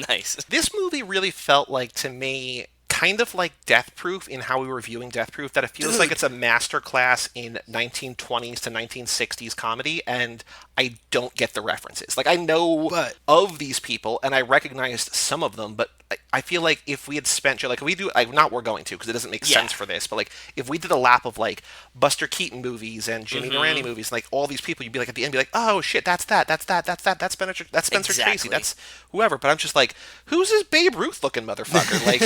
Speaker 2: Nice.
Speaker 1: This movie really felt like, to me, kind of like Death Proof in how we were viewing Death Proof, that it feels like it's a masterclass in 1920s to 1960s comedy, and I don't get the references. Like, I know of these people, and I recognized some of them, but I feel like if we had spent, like, we do, not we're going to, because it doesn't make sense for this, but like, if we did a lap of like Buster Keaton movies and Jimmy Durante movies, like all these people, you'd be like, at the end, be like, oh shit, that's Spencer Tracy,
Speaker 2: Exactly.
Speaker 1: that's whoever. But I'm just like, who's this Babe Ruth looking motherfucker? Like,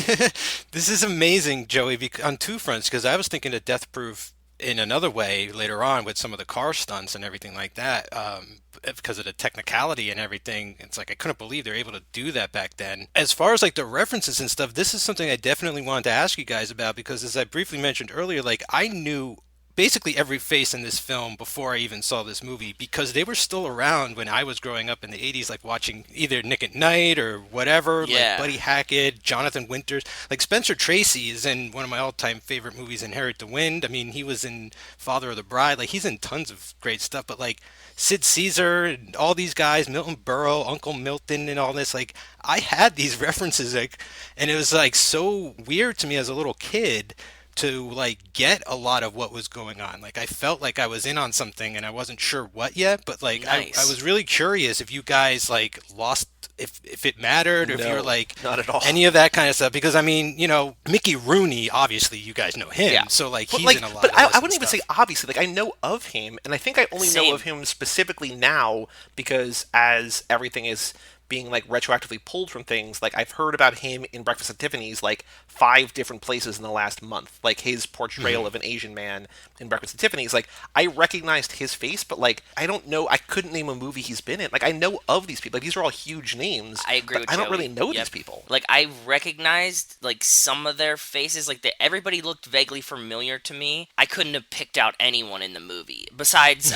Speaker 6: This is amazing, Joey, on two fronts, because I was thinking of Death Proof in another way later on with some of the car stunts and everything like that, because of the technicality and everything. It's like I couldn't believe they were able to do that back then. As far as like the references and stuff, this is something I definitely wanted to ask you guys about, because as I briefly mentioned earlier, like I knew basically every face in this film before I even saw this movie, because they were still around when I was growing up in the 80s, like watching either Nick at Night or whatever,
Speaker 2: Yeah.
Speaker 6: like Buddy Hackett, Jonathan Winters. Like Spencer Tracy is in one of my all-time favorite movies, Inherit the Wind. I mean, he was in Father of the Bride. Like, he's in tons of great stuff, but like Sid Caesar and all these guys, Milton Berle, Uncle Milton and all this, like I had these references, like, and it was like so weird to me as a little kid to like get a lot of what was going on. Like I felt like I was in on something and I wasn't sure what yet, but like
Speaker 2: Nice.
Speaker 6: I was really curious if you guys like lost, if it mattered, or if
Speaker 1: No,
Speaker 6: you were like
Speaker 1: not at all.
Speaker 6: any of that kind of stuff, because I mean, Mickey Rooney, obviously you guys know him,
Speaker 1: Yeah.
Speaker 6: so like
Speaker 1: but
Speaker 6: he's
Speaker 1: like,
Speaker 6: in a lot
Speaker 1: but
Speaker 6: of
Speaker 1: I
Speaker 6: this and
Speaker 1: wouldn't even say
Speaker 6: stuff.
Speaker 1: obviously. Like, I know of him, and I think I only know
Speaker 2: Same.
Speaker 1: of him specifically now because as everything is being like retroactively pulled from things. Like I've heard about him in Breakfast at Tiffany's like 5 different places in the last month. Like his portrayal of an Asian man in Breakfast at Tiffany's. Like I recognized his face, but like I don't know. I couldn't name a movie he's been in. Like I know of these people. Like these are all huge names.
Speaker 2: I agree
Speaker 1: but
Speaker 2: with
Speaker 1: I don't
Speaker 2: Joey.
Speaker 1: really know
Speaker 2: Yep.
Speaker 1: these people.
Speaker 2: Like I recognized like some of their faces. Like everybody looked vaguely familiar to me. I couldn't have picked out anyone in the movie besides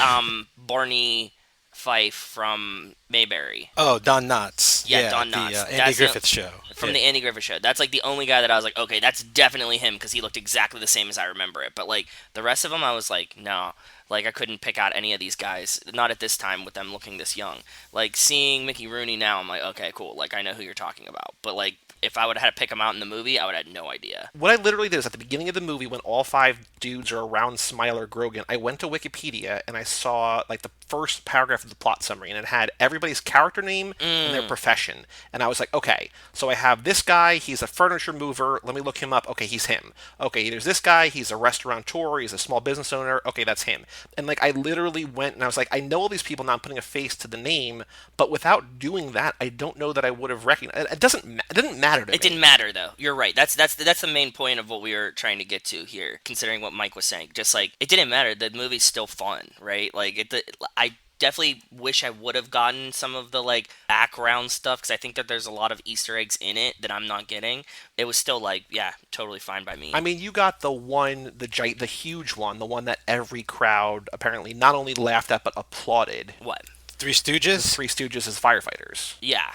Speaker 2: Barney Fife from Mayberry.
Speaker 6: Oh, Don Knotts.
Speaker 2: Yeah, Don
Speaker 6: the,
Speaker 2: Knotts.
Speaker 6: Andy
Speaker 2: That's
Speaker 6: Griffith show.
Speaker 2: From
Speaker 6: Yeah.
Speaker 2: the Andy Griffith Show. That's like the only guy that I was like, okay, that's definitely him because he looked exactly the same as I remember it. But like the rest of them, I was like, no. Like I couldn't pick out any of these guys. Not at this time with them looking this young. Like seeing Mickey Rooney now, I'm like, okay, cool. Like I know who you're talking about. But like if I would have had to pick him out in the movie, I would have had no idea.
Speaker 1: What I literally did is at the beginning of the movie, when all 5 dudes are around Smiler Grogan, I went to Wikipedia and I saw like the first paragraph of the plot summary, and it had everybody's character name and their profession. And I was like, okay, so I have this guy, he's a furniture mover. Let me look him up. Okay, he's him. Okay, there's this guy, he's a restaurateur, he's a small business owner. Okay, that's him. And like I literally went and I was like, I know all these people now. I'm putting a face to the name, but without doing that, I don't know that I would have recognized. It didn't matter to me.
Speaker 2: It didn't matter though. You're right. That's the main point of what we were trying to get to here. Considering what Mike was saying, just like it didn't matter. The movie's still fun, right? Like I definitely wish I would have gotten some of the like background stuff because I think that there's a lot of Easter eggs in it that I'm not getting. It was still like, yeah, totally fine by me.
Speaker 1: I mean, you got the huge one, the one that every crowd apparently not only laughed at but applauded.
Speaker 2: What?
Speaker 6: Three Stooges?
Speaker 1: Three Stooges as firefighters.
Speaker 2: Yeah.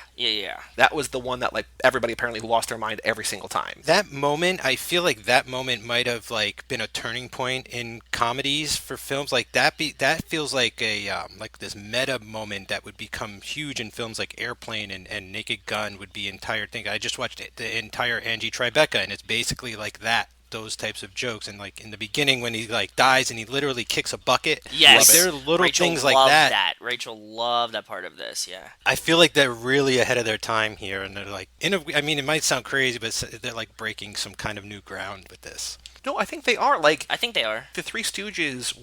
Speaker 1: That was the one that like everybody apparently lost their mind every single time.
Speaker 6: That moment, I feel like that moment might have like been a turning point in comedies for films. Like that feels like a like this meta moment that would become huge in films like Airplane and Naked Gun would be entire thing. I just watched the entire Angie Tribeca, and it's basically like that. Those types of jokes, and like in the beginning when he like dies and he literally kicks a bucket.
Speaker 2: Yes,
Speaker 6: like, there are little
Speaker 2: Rachel
Speaker 6: things like
Speaker 2: loved
Speaker 6: that.
Speaker 2: Rachel loved that part of this. Yeah,
Speaker 6: I feel like they're really ahead of their time here, and they're like, I mean, it might sound crazy, but they're like breaking some kind of new ground with this.
Speaker 1: No, I think they are. Like,
Speaker 2: I think they are.
Speaker 1: The Three Stooges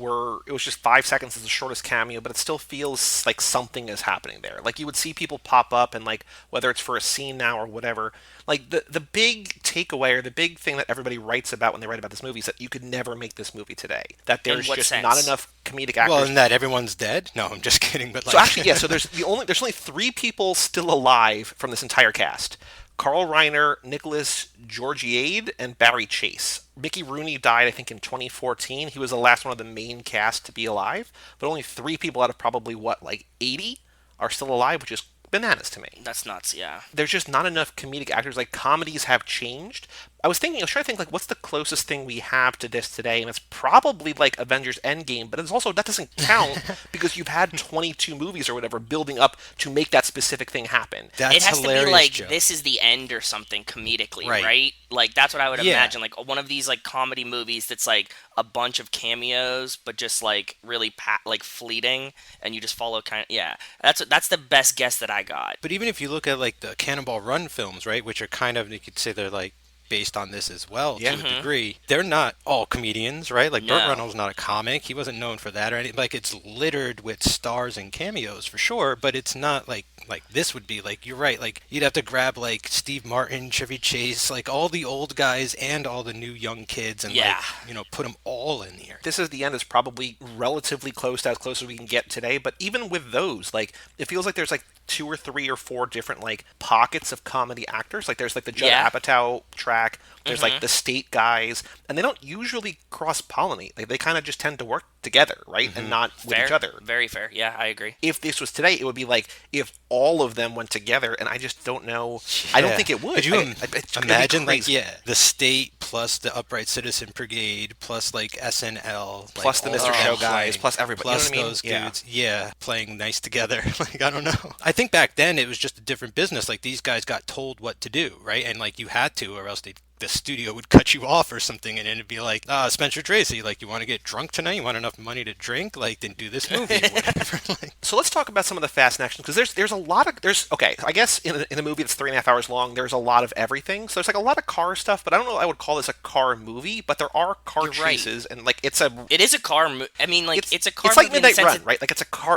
Speaker 1: it was just 5 seconds as the shortest cameo, but it still feels like something is happening there. Like, you would see people pop up, and like, whether it's for a scene now or whatever, like, the big takeaway or the big thing that everybody writes about when they write about this movie is that you could never make this movie today. That there's just
Speaker 2: sense?
Speaker 1: not enough comedic actors.
Speaker 6: Well, and that everyone's dead? No, I'm just kidding. But like,
Speaker 1: So actually, yeah. So there's only 3 people still alive from this entire cast: Carl Reiner, Nicholas Georgiade, and Barry Chase. Mickey Rooney died, I think, in 2014. He was the last one of the main cast to be alive, but only 3 people out of probably like 80 are still alive, which is bananas to me.
Speaker 2: That's nuts. Yeah.
Speaker 1: There's just not enough comedic actors. Like, comedies have changed. I was trying to think, like, what's the closest thing we have to this today? And it's probably, like, Avengers Endgame, but it's also, that doesn't count because you've had 22 movies or whatever building up to make that specific thing happen.
Speaker 6: that's
Speaker 2: It has to
Speaker 6: hilarious,
Speaker 2: be like,
Speaker 6: Joe.
Speaker 2: this is the end or something comedically,
Speaker 6: Right.
Speaker 2: right? Like, that's what I would
Speaker 6: Yeah.
Speaker 2: imagine. Like, one of these, like, comedy movies that's, like, a bunch of cameos, but just, like, really, like, fleeting, and you just follow kind of, yeah. That's the best guess that I got.
Speaker 6: But even if you look at like the Cannonball Run films, right, which are kind of, you could say they're like based on this as well
Speaker 1: Yeah.
Speaker 6: to a degree. They're not all comedians, right? Like
Speaker 2: No.
Speaker 6: Burt Reynolds not a comic. He wasn't known for that or anything. Like it's littered with stars and cameos for sure, but it's not like this would be like, you're right, like you'd have to grab like Steve Martin, Chevy Chase, like all the old guys and all the new young kids and
Speaker 2: Yeah.
Speaker 6: like, you know, put them all in here.
Speaker 1: This is the end is probably relatively close as we can get today, but even with those, like, it feels like there's like 2 or 3 or 4 different like pockets of comedy actors. Like there's like the Judd
Speaker 2: Yeah.
Speaker 1: Apatow track, there's like the state guys, and they don't usually cross pollinate. Like they kind of just tend to work together, right? And not with
Speaker 2: Fair.
Speaker 1: each other.
Speaker 2: Very fair. Yeah, I agree.
Speaker 1: If this was today, it would be like if all of them went together, and I just don't know. I don't
Speaker 6: Yeah.
Speaker 1: think it would.
Speaker 6: Could you
Speaker 1: it'd be
Speaker 6: imagine, like,
Speaker 1: crazy.
Speaker 6: yeah, the state plus the Upright Citizen Brigade plus like SNL,
Speaker 1: Plus the
Speaker 6: all
Speaker 1: Mr.
Speaker 6: of
Speaker 1: Show
Speaker 6: them
Speaker 1: guys,
Speaker 6: playing,
Speaker 1: plus everybody.
Speaker 6: plus
Speaker 1: You know what I mean?
Speaker 6: those
Speaker 1: Yeah.
Speaker 6: dudes, yeah, playing nice together. Like I don't know. I think back then it was just a different business. Like these guys got told what to do, right? And like you had to, or else the studio would cut you off or something, and it'd be like, Spencer Tracy, like, you want to get drunk tonight? You want enough money to drink? Like, then do this movie or whatever. Like,
Speaker 1: So let's talk about some of the fast action, because there's a lot of okay, I guess in a movie that's 3.5 hours long, there's a lot of everything. So there's like a lot of car stuff, but I don't know if I would call this a car movie, but there are car
Speaker 2: You're right.
Speaker 1: chases, and like
Speaker 2: It is a car. I mean, like it's a car.
Speaker 1: It's like
Speaker 2: movie in the
Speaker 1: Midnight
Speaker 2: sense
Speaker 1: Run,
Speaker 2: that
Speaker 1: right? Like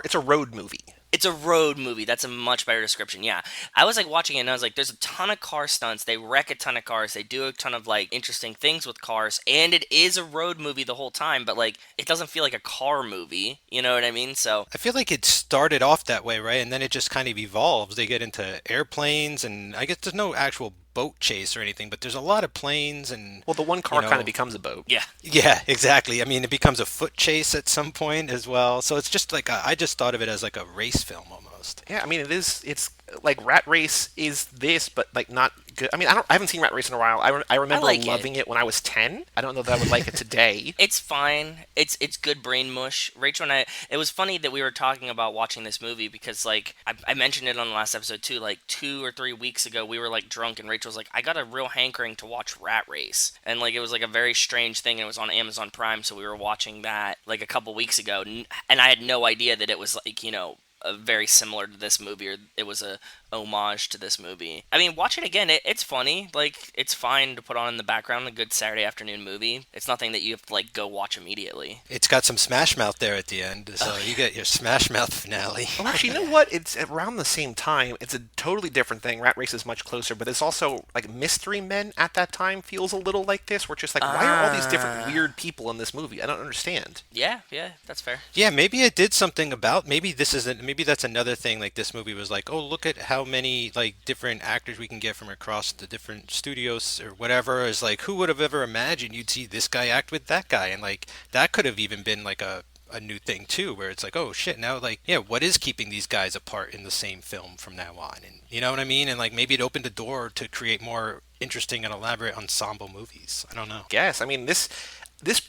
Speaker 1: it's a road movie.
Speaker 2: It's a road movie. That's a much better description. Yeah. I was like watching it and I was like, there's a ton of car stunts. They wreck a ton of cars. They do a ton of like interesting things with cars. And it is a road movie the whole time, but like it doesn't feel like a car movie. You know what I mean? So
Speaker 6: I feel like it started off that way, right? And then it just kind of evolves. They get into airplanes, and I guess there's no actual boat chase or anything, but there's a lot of planes and
Speaker 1: Well, the one car
Speaker 6: you
Speaker 1: kind
Speaker 6: know,
Speaker 1: of becomes a boat.
Speaker 2: yeah.
Speaker 6: yeah, exactly. I mean, it becomes a foot chase at some point as well. So it's just like I just thought of it as like a race film almost.
Speaker 1: Yeah, I mean, it's like Rat Race is this, but like not good. I mean, I haven't seen Rat Race in a while. I remember
Speaker 2: like
Speaker 1: loving it when I was 10. I don't know that I would like it today.
Speaker 2: It's fine. It's good brain mush. Rachel and I. It was funny that we were talking about watching this movie because like I mentioned it on the last episode too. Like 2 or 3 weeks ago, we were like drunk and Rachel was like, "I got a real hankering to watch Rat Race," and like it was like a very strange thing. And it was on Amazon Prime, so we were watching that like a couple weeks ago, and I had no idea that it was like very similar to this movie, or it was a homage to this movie. I mean, watch it again. It's funny. Like, it's fine to put on in the background. A good Saturday afternoon movie. It's nothing that you have to like go watch immediately.
Speaker 6: It's got some Smash Mouth there at the end, so you get your Smash Mouth finale.
Speaker 1: Well, actually, you know what? It's around the same time. It's a totally different thing. Rat Race is much closer, but it's also like Mystery Men at that time feels a little like this. We're just like, why are all these different weird people in this movie? I don't understand.
Speaker 2: Yeah, that's fair.
Speaker 6: Yeah, maybe it did something about maybe that's another thing. Like this movie was like, oh, look at how many like different actors we can get from across the different studios or whatever. Is like, who would have ever imagined you'd see this guy act with that guy, and like that could have even been like a new thing too, where it's like, oh shit, now like, yeah, what is keeping these guys apart in the same film from now on? And you know what I mean? And like maybe it opened a door to create more interesting and elaborate ensemble movies. I don't know.
Speaker 1: Yes, I mean this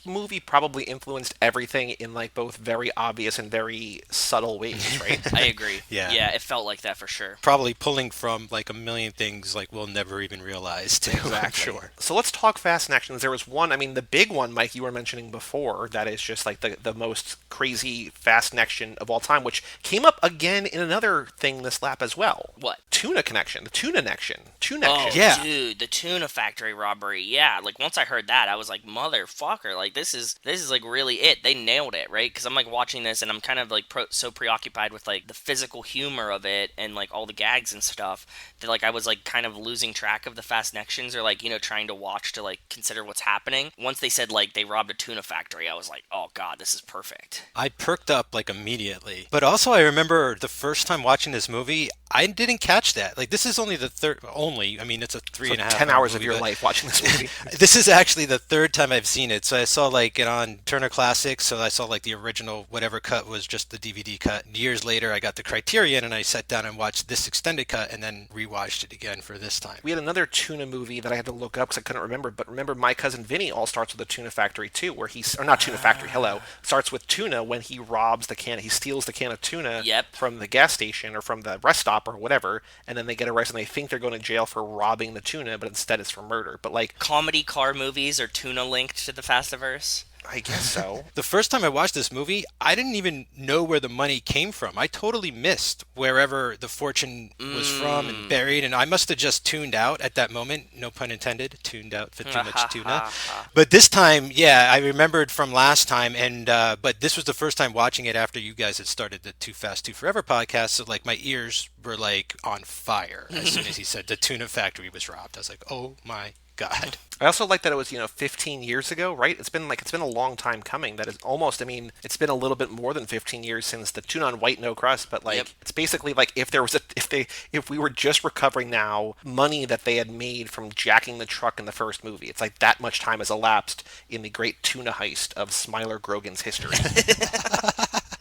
Speaker 1: movie probably influenced everything in like both very obvious and very subtle ways, right?
Speaker 2: I agree.
Speaker 6: Yeah.
Speaker 2: It felt like that for sure.
Speaker 6: Probably pulling from like a million things like we'll never even realize too. I'm
Speaker 1: Exactly.
Speaker 6: sure.
Speaker 1: So let's talk fast and actions. There was one, I mean, the big one, Mike, you were mentioning before, that is just like the most crazy fast action of all time, which came up again in another thing this lap as well.
Speaker 2: What?
Speaker 1: Tuna connection. The tuna connection.
Speaker 2: Oh,
Speaker 6: Yeah.
Speaker 2: dude, the tuna factory robbery. Yeah, like once I heard that, I was like, motherfucker, like this is like really it. They nailed it, right? Because I'm like watching this and I'm kind of like so preoccupied with like the physical humor of it and like all the gags and stuff that like I was like kind of losing track of the fast connections or like trying to watch to like consider what's happening. Once they said like they robbed a tuna factory, I was like, oh god, this is perfect.
Speaker 6: I perked up like immediately. But also I remember the first time watching this movie, I didn't catch that. Like this is only the third I mean it's a three
Speaker 1: So
Speaker 6: and a half
Speaker 1: 10 hours
Speaker 6: movie,
Speaker 1: of your
Speaker 6: but
Speaker 1: life watching this movie.
Speaker 6: this is actually the third time I've seen it. So I saw like it on Turner Classics, so I saw like the original whatever cut was just the DVD cut. Years later I got the Criterion and I sat down and watched this extended cut and then rewatched it again for this time.
Speaker 1: We had another tuna movie that I had to look up because I couldn't remember, but remember My Cousin Vinny all starts with a tuna factory too, where or not tuna factory, hello, starts with tuna when he robs the can, he steals the can of tuna from the gas station or from the rest stop or whatever, and then they get arrested and they think they're going to jail for robbing the tuna, but instead it's for murder. But like,
Speaker 2: Comedy car movies are tuna linked to the Fastiverse.
Speaker 1: I guess so.
Speaker 6: The first time I watched this movie, I didn't even know where the money came from. I totally missed wherever the fortune was from and buried, and I must have just tuned out at that moment, no pun intended, tuned out for too much tuna. But this time, yeah, I remembered from last time, and but this was the first time watching it after you guys had started the Too Fast, Too Forever podcast, so like my ears were like on fire as soon as he said the tuna factory was robbed. I was like, oh my God.
Speaker 1: I also like that it was 15 years ago, right? It's been a long time coming. That is almost, I mean, it's been a little bit more than 15 years since the tuna on white no crust, but like it's basically like if we were just recovering now money that they had made from jacking the truck in the first movie. It's like that much time has elapsed in the great tuna heist of Smiler Grogan's history.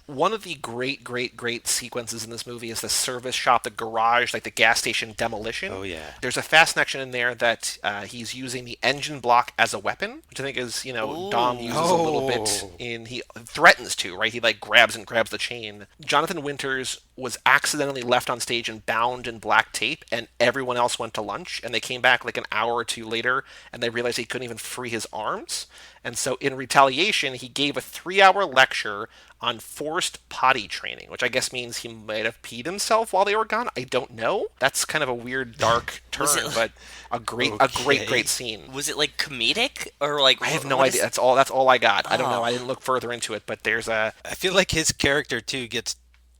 Speaker 1: One of the great sequences in this movie is the service shop, the garage, like the gas station demolition.
Speaker 6: Oh, yeah.
Speaker 1: There's a fast action in there that he's using the engine block as a weapon, which I think is, Dom uses a little bit he threatens to, right? He like grabs the chain. Jonathan Winters was accidentally left on stage and bound in black tape, and everyone else went to lunch, and they came back like an hour or two later, and they realized he couldn't even free his arms. And so in retaliation, he gave a 3-hour lecture on forced potty training, which I guess means he might have peed himself while they were gone. I don't know. That's kind of a weird, dark turn, but a great scene.
Speaker 2: Was it like comedic or like?
Speaker 1: I have no idea. That's all I got. I don't know. I didn't look further into it, but there's a.
Speaker 6: I feel like his character too gets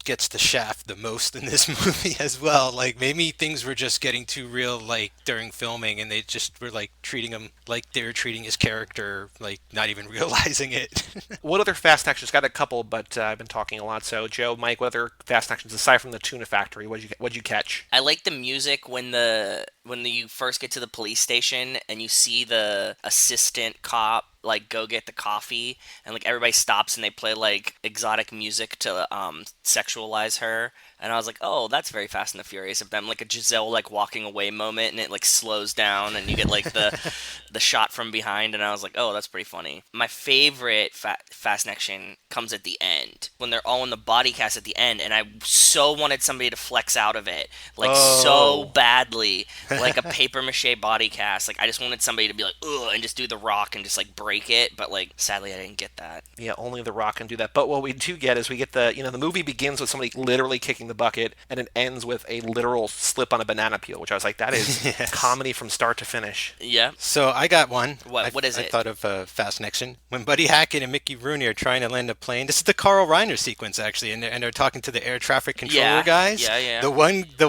Speaker 6: gets the shaft the most in this movie as well. Like maybe things were just getting too real, like during filming, and they just were like treating him like they were treating his character, like not even realizing it.
Speaker 1: What other fast actions? Got a couple, but I've been talking a lot. So Joe, Mike, what other fast actions aside from the tuna factory? What'd you catch?
Speaker 2: I like the music when you first get to the police station and you see the assistant cop like go get the coffee, and like everybody stops and they play like exotic music to sexualize her. And I was like, oh, that's very Fast and the Furious of them, like a Giselle like walking away moment, and it like slows down and you get like the shot from behind, and I was like, oh, that's pretty funny. My favorite fast action comes at the end when they're all in the body cast at the end, and I so wanted somebody to flex out of it like so badly, like a paper mache body cast. Like I just wanted somebody to be like, ugh, and just do the Rock and just like break it, but like sadly I didn't get that.
Speaker 1: Yeah, only The Rock can do that. But what we do get is we get the movie begins with somebody literally kicking the bucket, and it ends with a literal slip on a banana peel, which I was like, that is
Speaker 6: Yes.
Speaker 1: comedy from start to finish.
Speaker 2: Yeah.
Speaker 6: So I got one.
Speaker 2: What is
Speaker 6: I
Speaker 2: it?
Speaker 6: thought of Fast Action. When Buddy Hackett and Mickey Rooney are trying to land a plane. This is the Carl Reiner sequence, actually, and they're talking to the air traffic controller guys.
Speaker 2: Yeah.
Speaker 6: The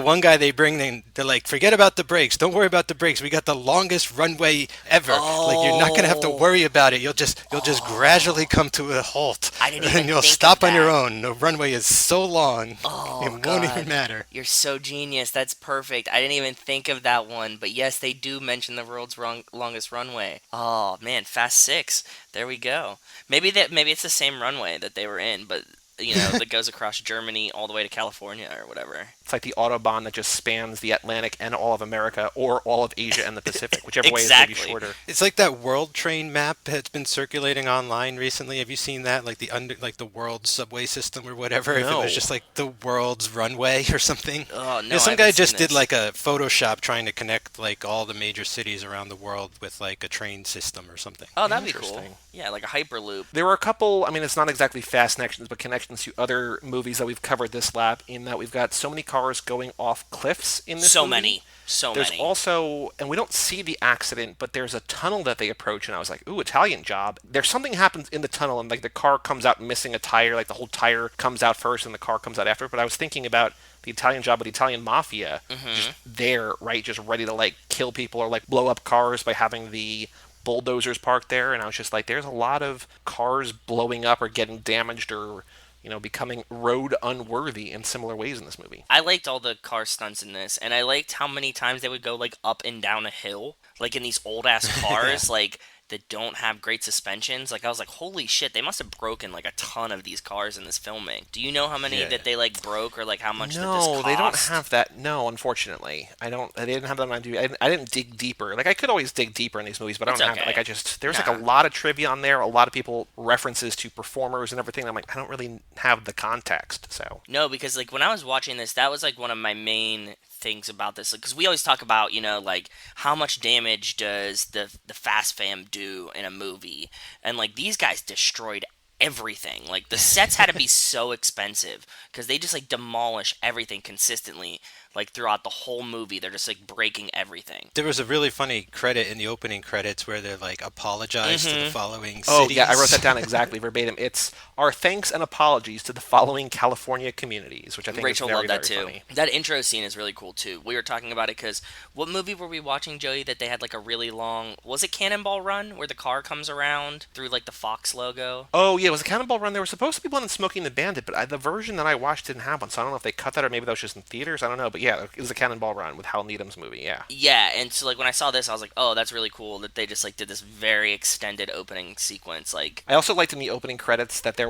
Speaker 6: one guy they bring in, they're like, forget about the brakes. Don't worry about the brakes. We got the longest runway ever. Like you're not gonna have to worry about it. You'll just gradually come to a halt.
Speaker 2: I didn't even
Speaker 6: and you'll
Speaker 2: think
Speaker 6: stop
Speaker 2: of
Speaker 6: on your
Speaker 2: that.
Speaker 6: own. The runway is so long.
Speaker 2: Oh,
Speaker 6: it won't
Speaker 2: God.
Speaker 6: even matter.
Speaker 2: You're so genius. That's perfect. I didn't even think of that one. But yes, they do mention the world's longest runway. Oh, man. Fast 6. There we go. Maybe it's the same runway that they were in, but that goes across Germany all the way to California or whatever.
Speaker 1: It's like the Autobahn that just spans the Atlantic and all of America, or all of Asia and the Pacific, whichever
Speaker 2: Exactly.
Speaker 1: way is maybe shorter.
Speaker 6: It's like that world train map that's been circulating online recently. Have you seen that? Like the world subway system or whatever. If it
Speaker 1: No.
Speaker 6: was just like the world's runway or something.
Speaker 2: Oh, no,
Speaker 6: Yeah, some
Speaker 2: I
Speaker 6: guy
Speaker 2: haven't
Speaker 6: just
Speaker 2: seen
Speaker 6: did
Speaker 2: this.
Speaker 6: like a Photoshop trying to connect like all the major cities around the world with like a train system or something.
Speaker 2: Oh, that'd be cool.
Speaker 1: Interesting.
Speaker 2: Yeah, like a Hyperloop.
Speaker 1: There were a couple, it's not exactly fast connections, but connections to other movies that we've covered this lap, in that we've got so many cars going off cliffs in this movie. There's
Speaker 2: many.
Speaker 1: also, and we don't see the accident, but there's a tunnel that they approach, and I was like, ooh, Italian job. There's something happens in the tunnel, and like the car comes out missing a tire, like the whole tire comes out first and the car comes out after. But I was thinking about the Italian job, but the Italian mafia, just there, right, just ready to like kill people or like blow up cars by having the bulldozers parked there. And I was just like, there's a lot of cars blowing up or getting damaged or becoming road unworthy in similar ways in this movie.
Speaker 2: I liked all the car stunts in this, and I liked how many times they would go like up and down a hill, like in these old ass cars, like that don't have great suspensions. Like I was like, holy shit, they must have broken like a ton of these cars in this filming. Do you know how many that they like broke, or like how much that this cost?
Speaker 1: No, they don't have that. No, unfortunately, I don't. They didn't have that on DVD. I didn't dig deeper. Like I could always dig deeper in these movies, but I
Speaker 2: It's
Speaker 1: don't
Speaker 2: okay.
Speaker 1: have. Like there's like a lot of trivia on there. A lot of people references to performers and everything. I'm like, I don't really have the context. So
Speaker 2: No, because like when I was watching this, that was like one of my main things about this, because we always talk about like how much damage does the Fast Fam do in a movie, and like these guys destroyed everything. Like the sets had to be so expensive because they just like demolish everything consistently, like throughout the whole movie. They're just like breaking everything.
Speaker 6: There was a really funny credit in the opening credits where they're like apologize to the following
Speaker 1: Oh,
Speaker 6: cities.
Speaker 1: yeah, I wrote that down exactly verbatim. It's our thanks and apologies to the following California communities, which I think
Speaker 2: Rachel
Speaker 1: is very,
Speaker 2: loved that
Speaker 1: very
Speaker 2: too.
Speaker 1: funny.
Speaker 2: That intro scene is really cool too. We were talking about it because what movie were we watching, Joey, that they had like a really long, was it Cannonball Run, where the car comes around through like the Fox logo?
Speaker 1: Oh, yeah, it was a Cannonball Run. There was supposed to be one in Smoking the Bandit, but the version that I watched didn't have one, so I don't know if they cut that or maybe that was just in theaters. I don't know, but yeah, it was a Cannonball Run with Hal Needham's movie, yeah.
Speaker 2: Yeah, and so like when I saw this, I was like, oh, that's really cool that they just like did this very extended opening sequence. Like,
Speaker 1: I also liked in the opening credits that they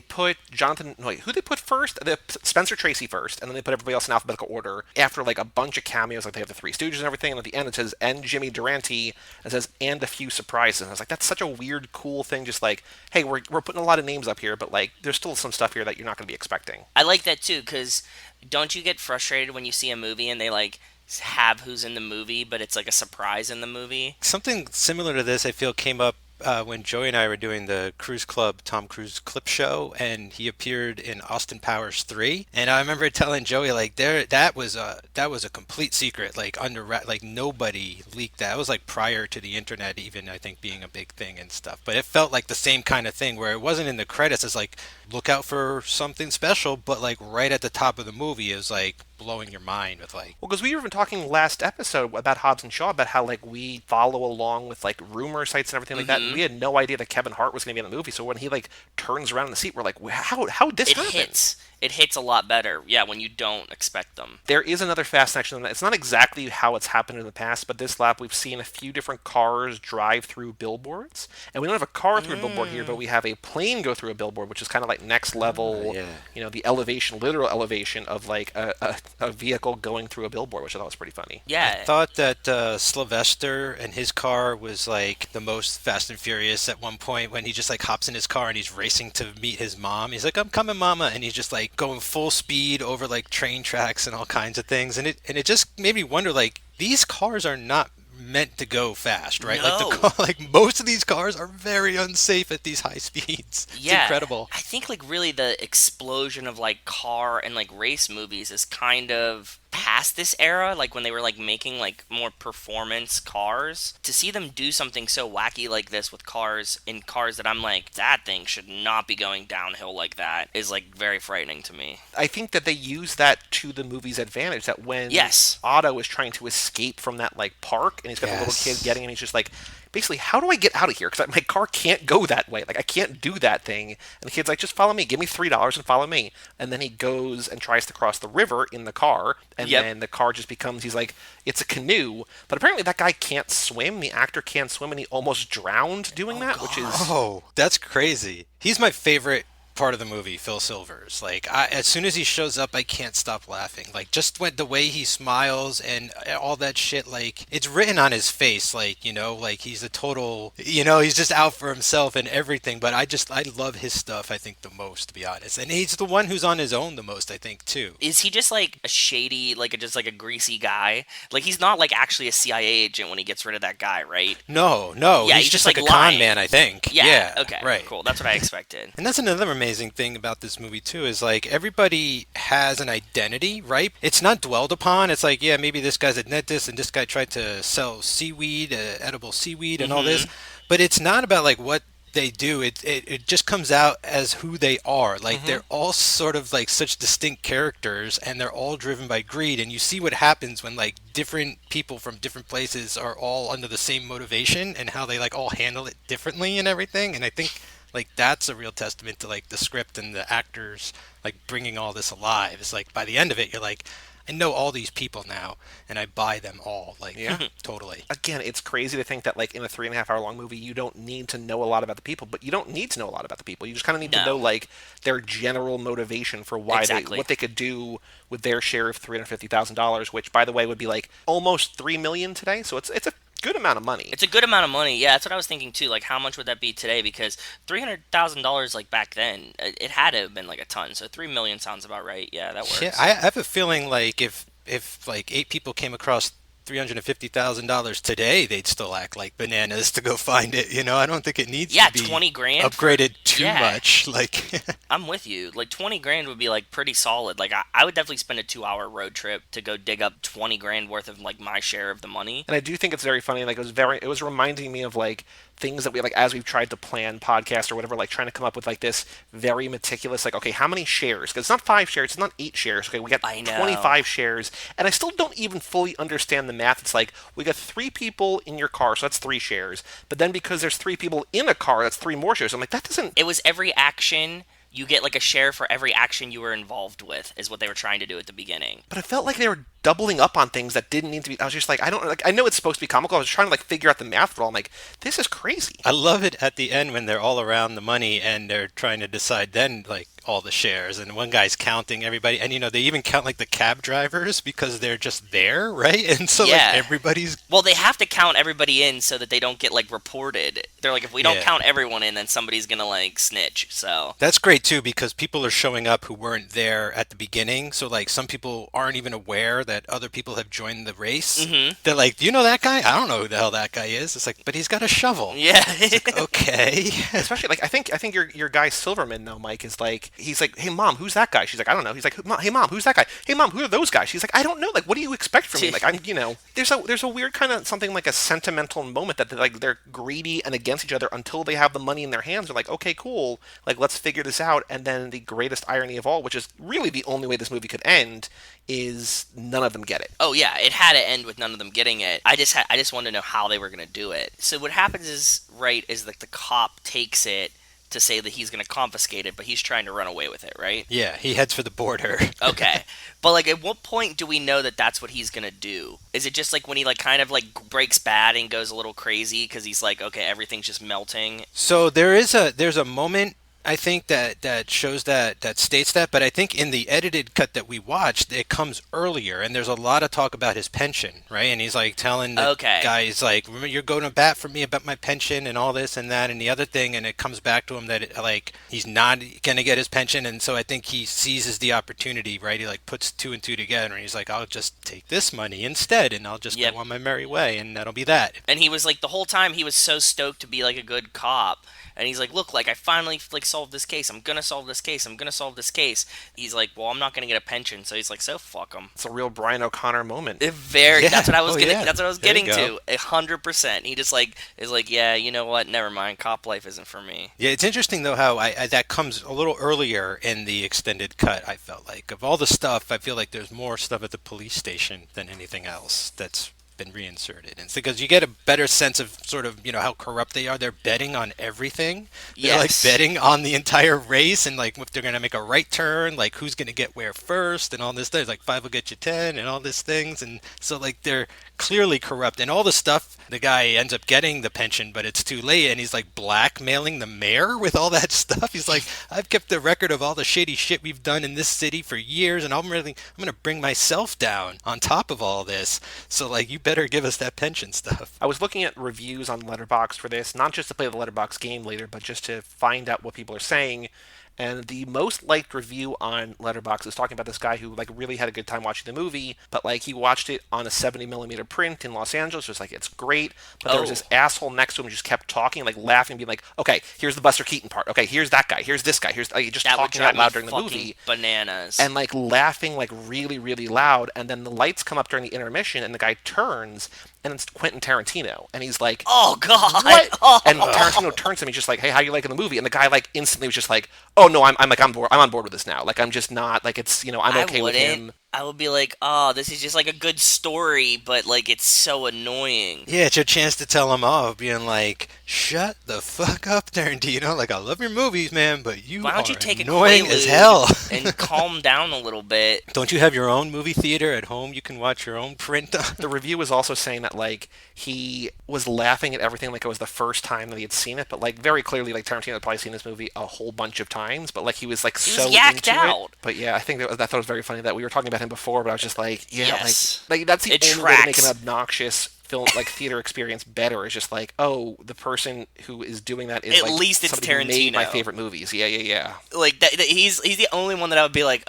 Speaker 1: put who they put first? Spencer Tracy first, and then they put everybody else in alphabetical order after like a bunch of cameos, like they have the Three Stooges and everything, and at the end it says, and Jimmy Durante, it says, and a few surprises. And I was like, that's such a weird, cool thing, just like, hey, we're putting a lot of names up here, but like, there's still some stuff here that you're not going to be expecting.
Speaker 2: I like that too, because don't you get frustrated when you see a movie and they like have who's in the movie, but it's like a surprise in the movie?
Speaker 6: Something similar to this, I feel, came up when Joey and I were doing the Cruise Club Tom Cruise clip show, and he appeared in Austin Powers 3. And I remember telling Joey, like, that was a complete secret, like like nobody leaked that. It was like prior to the internet even, I think, being a big thing and stuff. But it felt like the same kind of thing where it wasn't in the credits. It's like, look out for something special, but like right at the top of the movie is like blowing your mind with like.
Speaker 1: Well, because we were even talking last episode about Hobbs and Shaw about how like we follow along with like rumor sites and everything like that. And we had no idea that Kevin Hart was going to be in the movie. So when he like turns around in the seat, we're like, how did this happen?
Speaker 2: It hits a lot better, yeah, when you don't expect them.
Speaker 1: There is another fast action. It's not exactly how it's happened in the past, but this lap we've seen a few different cars drive through billboards. And we don't have a car through a billboard here, but we have a plane go through a billboard, which is kind of like next level, the elevation, literal elevation of like a vehicle going through a billboard, which I thought was pretty funny.
Speaker 2: Yeah.
Speaker 6: I thought that Sylvester and his car was like the most Fast and Furious at one point when he just like hops in his car and he's racing to meet his mom. He's like, "I'm coming, mama," and he's just like going full speed over like train tracks and all kinds of things, and it just made me wonder, like, these cars are not meant to go fast, right?
Speaker 2: No.
Speaker 6: Like most of these cars are very unsafe at these high speeds. It's incredible.
Speaker 2: I think like really the explosion of like car and like race movies is kind of past this era, like when they were like making like more performance cars. To see them do something so wacky like this with cars that I'm like, that thing should not be going downhill like that, is like very frightening to me.
Speaker 1: I think that they use that to the movie's advantage, that when Otto is trying to escape from that like park and he's got the little kid getting, and he's just like, basically, how do I get out of here? Because my car can't go that way. Like, I can't do that thing. And the kid's like, just follow me. Give me $3 and follow me. And then he goes and tries to cross the river in the car. And then the car just becomes, he's like, it's a canoe. But apparently that guy can't swim. The actor can't swim, and he almost drowned doing that, which is...
Speaker 6: Oh, that's crazy. He's my favorite part of the movie, Phil Silvers. Like, as soon as he shows up, I can't stop laughing. Like, just the way he smiles and all that shit, like, it's written on his face, like, like he's a total, he's just out for himself and everything. But I love his stuff, I think, the most, to be honest. And he's the one who's on his own the most, I think, too.
Speaker 2: Is he just like a shady, like just like a greasy guy? Like, he's not like actually a CIA agent when he gets rid of that guy, right?
Speaker 6: No.
Speaker 2: Yeah,
Speaker 6: he's just like a con man, I think.
Speaker 2: Yeah. Okay.
Speaker 6: Right.
Speaker 2: Cool. That's what I expected.
Speaker 6: And that's another amazing thing about this movie too, is like everybody has an identity, right? It's not dwelled upon. It's like, yeah, maybe this guy's a dentist and this guy tried to sell seaweed, edible seaweed and all this, but it's not about like what they do. It just comes out as who they are. Like they're all sort of like such distinct characters, and they're all driven by greed, and you see what happens when like different people from different places are all under the same motivation and how they like all handle it differently and everything. And I think like that's a real testament to like the script and the actors like bringing all this alive. It's like by the end of it, you're like, I know all these people now, and I buy them all. Like, totally.
Speaker 1: Again, it's crazy to think that like in a 3.5 hour long movie, you don't need to know a lot about the people, but you don't need to know a lot about the people. You just kind of need to know like their general motivation for why what they could do with their share of $350,000, which by the way would be like almost $3 million today. So it's a good amount of money.
Speaker 2: It's a good amount of money. Yeah, that's what I was thinking too. Like, how much would that be today? Because $300,000, like back then, it had to have been like a ton. So $3 million sounds about right. Yeah, that works.
Speaker 6: Yeah, I have a feeling like if like 8 people came across $350,000 today, they'd still act like bananas to go find it. I don't think it needs to be
Speaker 2: 20 grand
Speaker 6: upgraded too much. Like,
Speaker 2: I'm with you. Like 20 grand would be like pretty solid. Like I would definitely spend a 2-hour road trip to go dig up 20 grand worth of like my share of the money.
Speaker 1: And I do think it's very funny. Like it was reminding me of like things that we like as we've tried to plan podcasts or whatever, like trying to come up with like this very meticulous, like, okay, how many shares? Because it's not 5 shares, it's not 8 shares. Okay, we got 25 shares, and I still don't even fully understand the math. It's like we got 3 people in your car, so that's 3 shares. But then because there's 3 people in a car, that's 3 more shares. I'm like, that doesn't.
Speaker 2: It was every action. You get like a share for every action you were involved with, is what they were trying to do at the beginning.
Speaker 1: But it felt like they were doubling up on things that didn't need to be. I was just like, I know it's supposed to be comical. I was trying to like figure out the math, but I'm like, this is crazy.
Speaker 6: I love it at the end when they're all around the money and they're trying to decide then like all the shares, and one guy's counting everybody, and they even count like the cab drivers because they're just there, right? And so like everybody's,
Speaker 2: well, they have to count everybody in so that they don't get like reported. They're like, if we don't count everyone in, then somebody's gonna like snitch. So
Speaker 6: that's great too, because people are showing up who weren't there at the beginning, so like some people aren't even aware that that other people have joined the race. They're like, do you know that guy? I don't know who the hell that guy is. It's like, but he's got a shovel.
Speaker 2: Yeah.
Speaker 6: It's like, okay.
Speaker 1: Especially like I think your guy Silverman now, Mike, is like he's like, hey mom, who's that guy? She's like, I don't know. He's like, hey mom, who's that guy? Hey mom, who are those guys? She's like, I don't know. Like, what do you expect from me? Like, I'm there's a weird kind of something like a sentimental moment that they're greedy and against each other until they have the money in their hands. They're like, okay, cool, like let's figure this out. And then the greatest irony of all, which is really the only way this movie could end, is none of them get it.
Speaker 2: Oh yeah, it had to end with none of them getting it. I just wanted to know how they were gonna do it. So what happens is like the cop takes it to say that he's gonna confiscate it, but he's trying to run away with it, right?
Speaker 6: Yeah, he heads for the border.
Speaker 2: Okay, but like at what point do we know that that's what he's gonna do? Is it just like when he like kind of like breaks bad and goes a little crazy because he's like, okay, everything's just melting?
Speaker 6: So there's a moment, I think, that shows that states that, but I think in the edited cut that we watched, it comes earlier, and there's a lot of talk about his pension, right? And he's like telling the guys like, remember, you're going to bat for me about my pension and all this and that and the other thing, and it comes back to him that like he's not gonna get his pension, and so I think he seizes the opportunity, right? He like puts two and two together, and he's like, I'll just take this money instead, and I'll just go on my merry way, and that'll be that.
Speaker 2: And he was like, the whole time he was so stoked to be like a good cop. And he's like, look, like, I finally, like, solved this case. I'm gonna solve this case. I'm gonna solve this case. He's like, well, I'm not gonna get a pension. So he's like, so fuck him.
Speaker 1: It's a real Brian O'Connor moment.
Speaker 2: That's what I was That's what I was
Speaker 6: There
Speaker 2: getting
Speaker 6: you
Speaker 2: to. 100%. He just, like, is like, yeah, you know what? Never mind. Cop life isn't for me.
Speaker 6: Yeah, it's interesting, though, how I that comes a little earlier in the extended cut, I felt like. Of all the stuff, I feel like there's more stuff at the police station than anything else that's been reinserted. And it's because you get a better sense of sort of, how corrupt they are. They're betting on everything. They're like betting on the entire race, and like if they're gonna make a right turn, like who's gonna get where first, and all this stuff. Like 5 will get you 10, and all these things. And so like they're clearly corrupt, and all the stuff, the guy ends up getting the pension, but it's too late, and he's like blackmailing the mayor with all that stuff. He's like, I've kept the record of all the shady shit we've done in this city for years, and I'm gonna bring myself down on top of all this. So like, you better give us that pension stuff.
Speaker 1: I was looking at reviews on Letterboxd for this, not just to play the Letterboxd game later, but just to find out what people are saying. And the most liked review on Letterboxd is talking about this guy who like really had a good time watching the movie, but like he watched it on a 70mm print in Los Angeles, just like it's great. But there was this asshole next to him who just kept talking, like laughing, being like, okay, here's the Buster Keaton part. Okay, here's that guy. Here's this guy. Here's like, just
Speaker 2: that
Speaker 1: talking out loud during the movie.
Speaker 2: Bananas.
Speaker 1: And like laughing like really, really loud. And then the lights come up during the intermission, and the guy turns, and it's Quentin Tarantino, and he's like,
Speaker 2: "Oh God!"
Speaker 1: What?
Speaker 2: Oh.
Speaker 1: And Tarantino turns to me just like, "Hey, how you liking the movie?" And the guy like instantly was just like, "Oh no, I'm on board with this now. Like I'm just not like it's I'm okay with him."
Speaker 2: I would be like, oh, this is just like a good story, but like it's so annoying.
Speaker 6: Yeah, it's your chance to tell him off, being like, shut the fuck up, Tarantino. Like, I love your movies, man, but
Speaker 2: why don't you take
Speaker 6: annoying as hell.
Speaker 2: And calm down a little bit.
Speaker 6: Don't you have your own movie theater at home you can watch your own print on?
Speaker 1: The review was also saying that like he was laughing at everything like it was the first time that he had seen it, but like very clearly like Tarantino had probably seen this movie a whole bunch of times, but like he was like so
Speaker 2: yacked
Speaker 1: into
Speaker 2: out.
Speaker 1: it. But yeah, I think I thought it was very funny that we were talking about him before, but I was just like, yeah,
Speaker 2: yes.
Speaker 1: like that's the
Speaker 2: it
Speaker 1: only
Speaker 2: tracks.
Speaker 1: way to make an obnoxious film like theater experience better is just like, oh, the person who is doing that is
Speaker 2: at
Speaker 1: like
Speaker 2: least it's
Speaker 1: somebody who made
Speaker 2: Tarantino.
Speaker 1: my favorite movies. Yeah.
Speaker 2: Like he's the only one that I would be like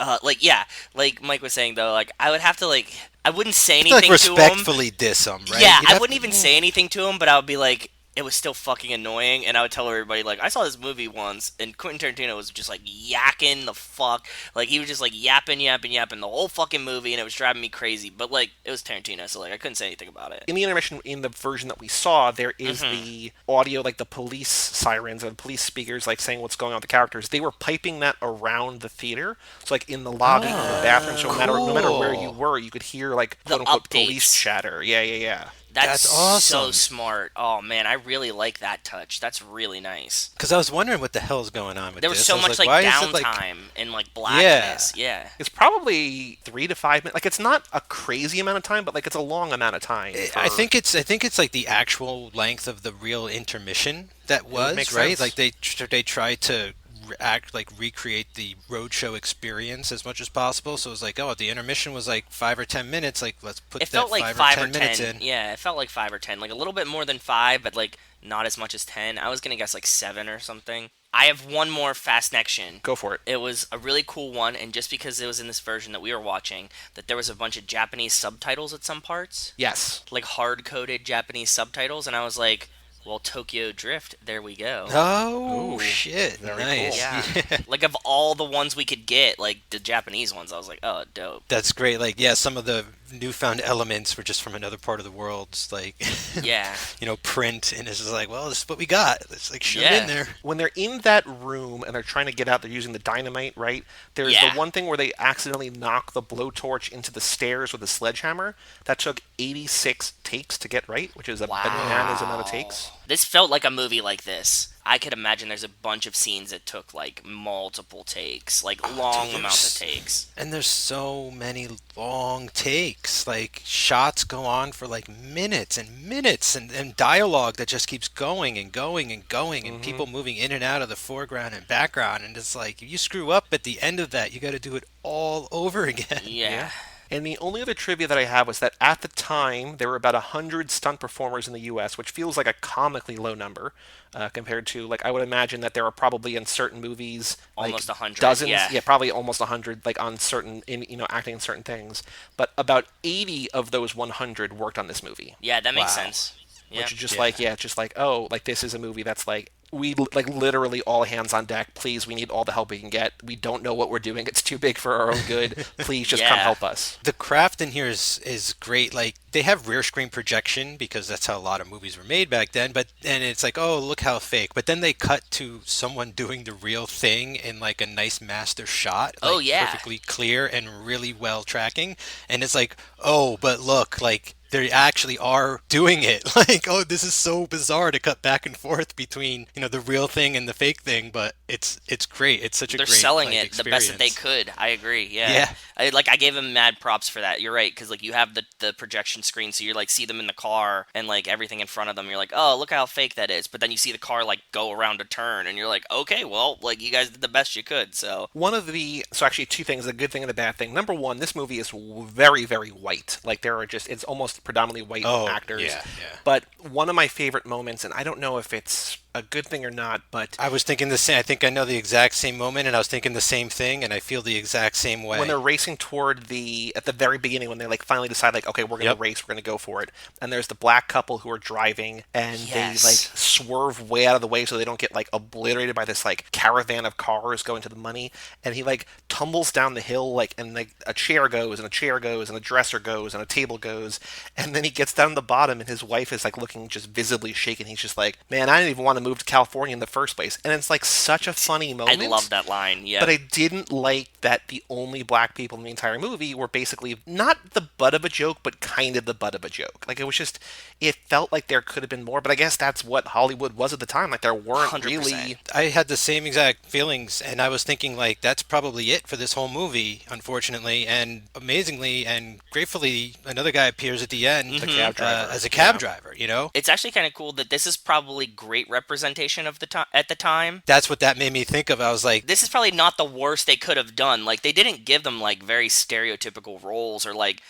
Speaker 2: like Mike was saying though, like I would have to like I wouldn't say anything
Speaker 6: like
Speaker 2: to him.
Speaker 6: Respectfully diss him, right?
Speaker 2: Yeah, I wouldn't even say anything to him, but I would be like, it was still fucking annoying, and I would tell everybody, like, I saw this movie once, and Quentin Tarantino was just, like, yakking the fuck. Like, he was just, like, yapping the whole fucking movie, and it was driving me crazy. But, like, it was Tarantino, so, like, I couldn't say anything about it.
Speaker 1: In the intermission, in the version that we saw, there is the audio, like, the police sirens or the police speakers, like, saying what's going on with the characters. They were piping that around the theater. So, like, in the lobby, in the bathroom, so no matter where you were, you could hear, like, quote-unquote police chatter. Yeah.
Speaker 2: That's
Speaker 6: awesome.
Speaker 2: So smart. Oh, man, I really like that touch. That's really nice.
Speaker 6: Because I was wondering what the hell's going on with this.
Speaker 2: There was so much, like, downtime and, like, blackness. Yeah.
Speaker 1: It's probably 3 to 5 minutes. Like, it's not a crazy amount of time, but, like, it's a long amount of time.
Speaker 6: I think it's, like, the actual length of the real intermission that was, right?
Speaker 1: Sense.
Speaker 6: Like, they tried to recreate the roadshow experience as much as possible. So it was like, oh, the intermission was like 5 or 10 minutes. Like, let's put
Speaker 2: It
Speaker 6: that
Speaker 2: felt like
Speaker 6: 5 or 10
Speaker 2: or
Speaker 6: minutes
Speaker 2: 10.
Speaker 6: in.
Speaker 2: Yeah, it felt like 5 or 10. Like a little bit more than 5, but like not as much as 10. I was gonna guess like 7 or something. I have one more fast connection.
Speaker 1: Go for it.
Speaker 2: It was a really cool one, and just because it was in this version that we were watching, that there was a bunch of Japanese subtitles at some parts.
Speaker 1: Yes.
Speaker 2: Like hard-coded Japanese subtitles, and I was like, well, Tokyo Drift, there we go.
Speaker 6: Oh,
Speaker 1: Ooh,
Speaker 6: shit.
Speaker 1: very
Speaker 6: Nice.
Speaker 1: cool.
Speaker 2: Yeah. Like, of all the ones we could get, like, the Japanese ones, I was like, oh, dope.
Speaker 6: That's great. Like, yeah, some of the newfound elements were just from another part of the world. It's like,
Speaker 2: Yeah.
Speaker 6: print, and it's just like, well, this is what we got. It's like, shoot it
Speaker 2: Yeah.
Speaker 6: in there.
Speaker 1: When they're in that room and they're trying to get out, they're using the dynamite, right? There's
Speaker 2: Yeah.
Speaker 1: the one thing where they accidentally knock the blowtorch into the stairs with a sledgehammer. That took 86 takes to get right, which is a bananas amount of takes.
Speaker 2: This felt like a movie like this. I could imagine there's a bunch of scenes that took, like, multiple takes. Like, long amounts of takes.
Speaker 6: And there's so many long takes. Like, shots go on for, like, minutes and minutes, and dialogue that just keeps going and going and going, and people moving in and out of the foreground and background. And it's like, if you screw up at the end of that, you got to do it all over again.
Speaker 2: Yeah.
Speaker 1: And the only other trivia that I have was that at the time, there were about 100 stunt performers in the U.S., which feels like a comically low number compared to, like, I would imagine that there are probably in certain movies, like,
Speaker 2: Almost 100,
Speaker 1: dozens,
Speaker 2: yeah.
Speaker 1: probably almost 100, like, on certain, acting in certain things. But about 80 of those 100 worked on this movie.
Speaker 2: Yeah, that makes
Speaker 6: Wow.
Speaker 2: sense. Yeah.
Speaker 1: Which is just like, oh, like, this is a movie that's like, we, like, literally all hands on deck. Please, we need all the help we can get. We don't know what we're doing. It's too big for our own good. Please just come
Speaker 2: Yeah.
Speaker 1: help us.
Speaker 6: The craft in here is great. Like, they have rear screen projection because that's how a lot of movies were made back then. And it's like, oh, look how fake. But then they cut to someone doing the real thing in like a nice master shot. Like,
Speaker 2: Oh, yeah.
Speaker 6: perfectly clear and really well tracking. And it's like, oh, but look, like, they actually are doing it. Like, oh, this is so bizarre to cut back and forth between, the real thing and the fake thing, but it's great. It's such a
Speaker 2: They're
Speaker 6: great,
Speaker 2: selling
Speaker 6: like,
Speaker 2: it the best that they
Speaker 6: experience.
Speaker 2: could. I agree. Yeah.
Speaker 6: Yeah.
Speaker 2: I gave them mad props for that. You're right, because like you have the projection screen, so you like see them in the car and like everything in front of them. You're like, oh, look how fake that is. But then you see the car like go around a turn, and you're like, okay, well, like you guys did the best you could. So
Speaker 1: So actually two things, a good thing and a bad thing. Number one, this movie is very, very white. Like it's almost predominantly white actors.
Speaker 6: yeah.
Speaker 1: But one of my favorite moments, and I don't know if it's a good thing or not, but
Speaker 6: I was thinking the same. I think I know the exact same moment, and I was thinking the same thing, and I feel the exact same way.
Speaker 1: when they're racing toward at the very beginning, when they like finally decide like, okay, we're gonna
Speaker 6: Yep.
Speaker 1: race, we're gonna go for it, and there's the black couple who are driving, and
Speaker 2: Yes.
Speaker 1: they like swerve way out of the way so they don't get like obliterated by this like caravan of cars going to the money, and he like tumbles down the hill like, and like a chair goes and a chair goes and a dresser goes and a table goes, and then he gets down to the bottom and his wife is like looking just visibly shaken. He's just like, man, I didn't even want to move to California in the first place, and it's like such a funny moment.
Speaker 2: I love that line. Yeah.
Speaker 1: But I didn't like that the only black people in the entire movie were basically not the butt of a joke, but kind of the butt of a joke. Like, it felt like there could have been more, but I guess that's what Hollywood was at the time. Like, there weren't
Speaker 2: 100%.
Speaker 1: really...
Speaker 6: I had the same exact feelings, and I was thinking, like, that's probably it for this whole movie, unfortunately. And amazingly and gratefully, another guy appears at the end
Speaker 1: cab driver.
Speaker 6: as a cab driver,
Speaker 2: It's actually kind of cool that this is probably great representation of at the time.
Speaker 6: That's what that made me think of. I was like,
Speaker 2: This is probably not the worst they could have done. Like, they didn't give them like very stereotypical roles or like,